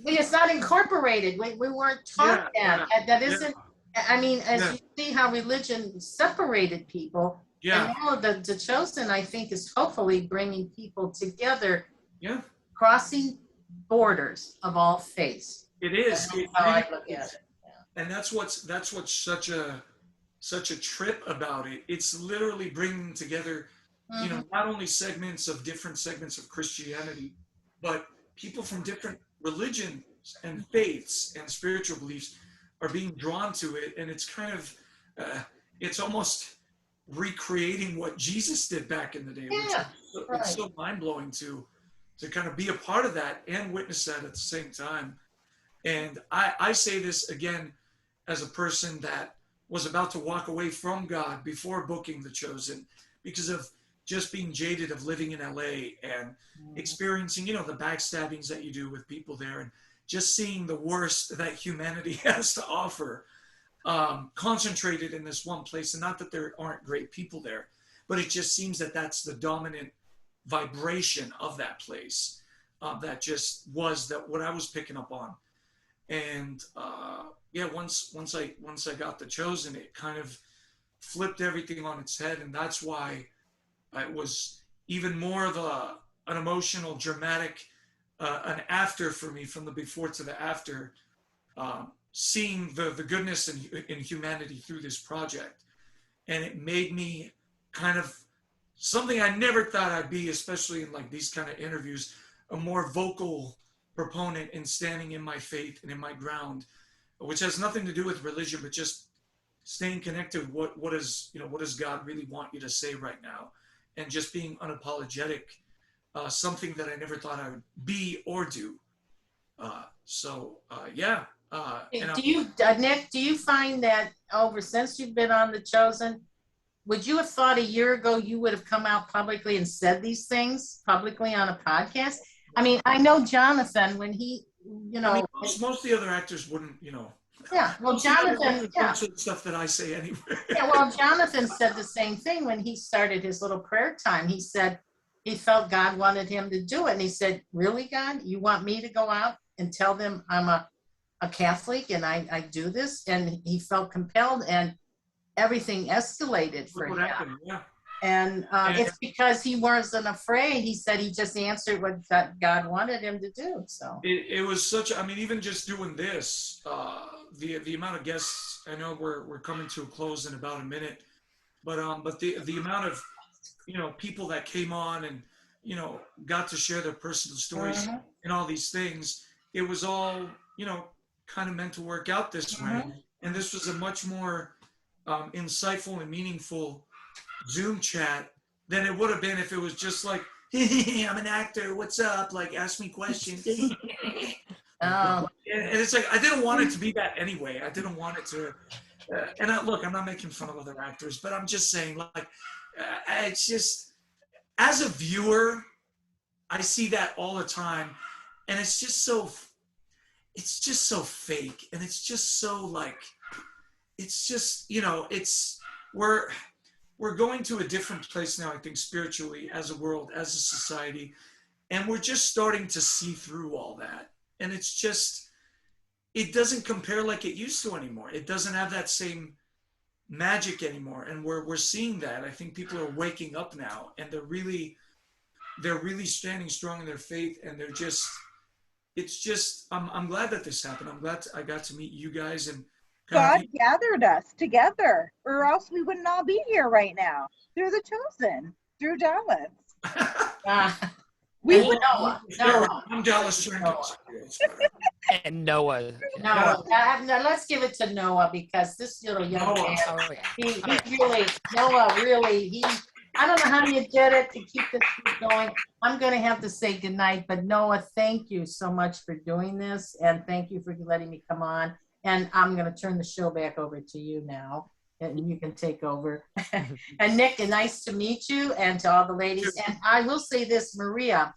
It's not incorporated. We weren't taught that. That isn't, I mean, as you see how religion separated people. And now the Chosen, I think, is hopefully bringing people together. Crossing borders of all faiths. It is. That's how I look at it. And that's what's such a trip about it. It's literally bringing together, not only different segments of Christianity, but people from different religions and faiths and spiritual beliefs are being drawn to it. And it's kind of, it's almost recreating what Jesus did back in the day. It's so mind-blowing to kind of be a part of that and witness that at the same time. And I say this again as a person that was about to walk away from God before booking The Chosen because of just being jaded of living in LA and experiencing, the backstabbings that you do with people there, and just seeing the worst that humanity has to offer, concentrated in this one place. And not that there aren't great people there, but it just seems that that's the dominant vibration of that place. That just was that what I was picking up on. And once I got The Chosen, it kind of flipped everything on its head. And that's why it was even more of an emotional, dramatic, an after for me, from the before to the after, seeing the goodness in humanity through this project. And it made me kind of something I never thought I'd be, especially in like these kind of interviews, a more vocal proponent in standing in my faith and in my ground, which has nothing to do with religion, but just staying connected. What does God really want you to say right now? And just being unapologetic, something that I never thought I would be or do. Nick, do you find that since you've been on The Chosen, would you have thought a year ago you would have come out publicly and said these things publicly on a podcast? I mean, I know Jonathan, when he, most of the other actors wouldn't, Yeah, well, Jonathan, stuff that I say anyway. Well, Jonathan said the same thing when he started his little prayer time. He said he felt God wanted him to do it. And he said, really, God, you want me to go out and tell them I'm a Catholic and I do this? And he felt compelled, and everything escalated for him. Happened, yeah. And it's because he wasn't afraid. He said he just answered what God wanted him to do. So it was such, even just doing this, the amount of guests, I know we're coming to a close in about a minute, but the amount of, people that came on and, got to share their personal stories and all these things, it was all, kind of meant to work out this way. And this was a much more insightful and meaningful Zoom chat than it would have been if it was just like, hey, I'm an actor, what's up? Like, ask me questions. And it's like, I didn't want it to be that anyway. I didn't want it to, look, I'm not making fun of other actors, but I'm just saying, like, it's just, as a viewer, I see that all the time, and it's just so fake, and it's just so like, it's just, you know, we're going to a different place now, I think, spiritually, as a world, as a society, and we're just starting to see through all that. And it's just, it doesn't compare like it used to anymore. It doesn't have that same magic anymore. And we're seeing that. I think people are waking up now, and they're really standing strong in their faith, and it's just, I'm glad that this happened. I'm glad I got to meet you guys, and God gathered us together, or else we wouldn't all be here right now. Through the chosen, through Dallas. I'm Dallas Jenkins. And Noah. Noah. Now let's give it to Noah, because this little young man, he really, Noah really, I don't know how you did it to keep this going. I'm going to have to say goodnight, but Noah, thank you so much for doing this, and thank you for letting me come on. And I'm going to turn the show back over to you now, and you can take over. And Nick, nice to meet you, and to all the ladies. And I will say this, Maria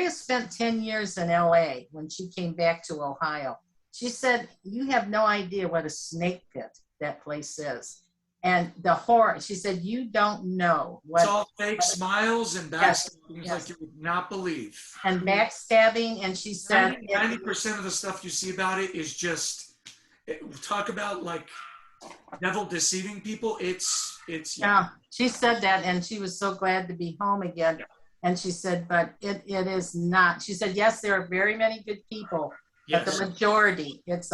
spent 10 years in LA when she came back to Ohio. She said, you have no idea what a snake pit that place is. And the horror, she said, you don't know what. It's all fake smiles and backstabbing like you would not believe. And backstabbing, and she said 90% of the stuff you see about it is just, talk about like devil deceiving people. It's yeah. She said that, and she was so glad to be home again. And she said, but it is not. She said, yes, there are very many good people, but the majority, it's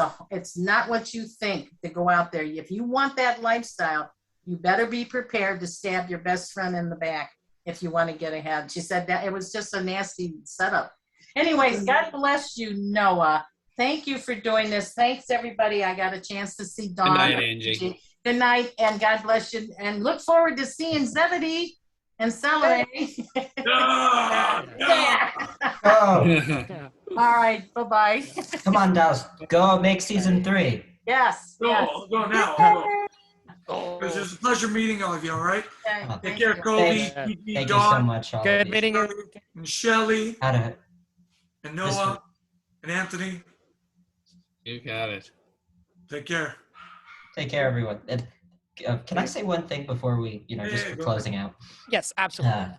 not what you think to go out there. If you want that lifestyle, you better be prepared to stab your best friend in the back if you want to get ahead. She said that it was just a nasty setup. Anyways, God bless you, Noah. Thank you for doing this. Thanks, everybody. I got a chance to see Dawn. Good night, Angie. Good night, and God bless you. And look forward to seeing Zebedee and Celery. Yeah. All right. Bye-bye. Come on, Dallas. Go make season 3. Yes. I'll go now. It was a pleasure meeting all of you, all right? Take care, Colby. Thank you so much. Good meeting you. And Shelly. And Noah. And Anthony. You got it. Take care. Take care, everyone. Can I say one thing before we, just for closing out? Yes, absolutely.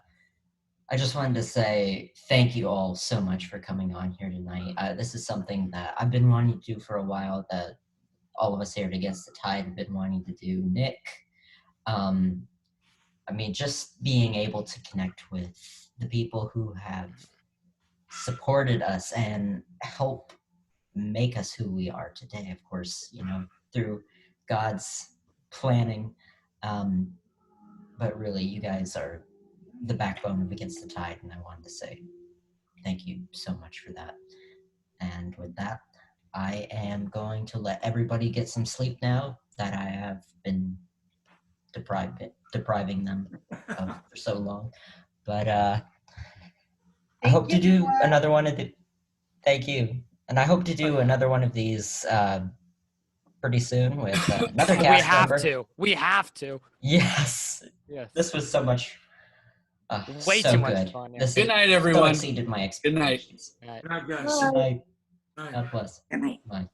I just wanted to say thank you all so much for coming on here tonight. This is something that I've been wanting to do for a while, that all of us here at Against the Tide have been wanting to do. Nick, just being able to connect with the people who have supported us and help make us who we are today, of course, through God's planning. But really, you guys are the backbone of Against the Tide, and I wanted to say thank you so much for that. And with that, I am going to let everybody get some sleep now that I have been depriving them of for so long. But I hope to do another one of the. Thank you. And I hope to do another one of these pretty soon with another cast member. We have to. Yes. This was so much. Way so too good. much fun. This Good night, everyone. So exceeded my expectations. Good night. Good night, guys. Good night. God bless. Good night. Bye.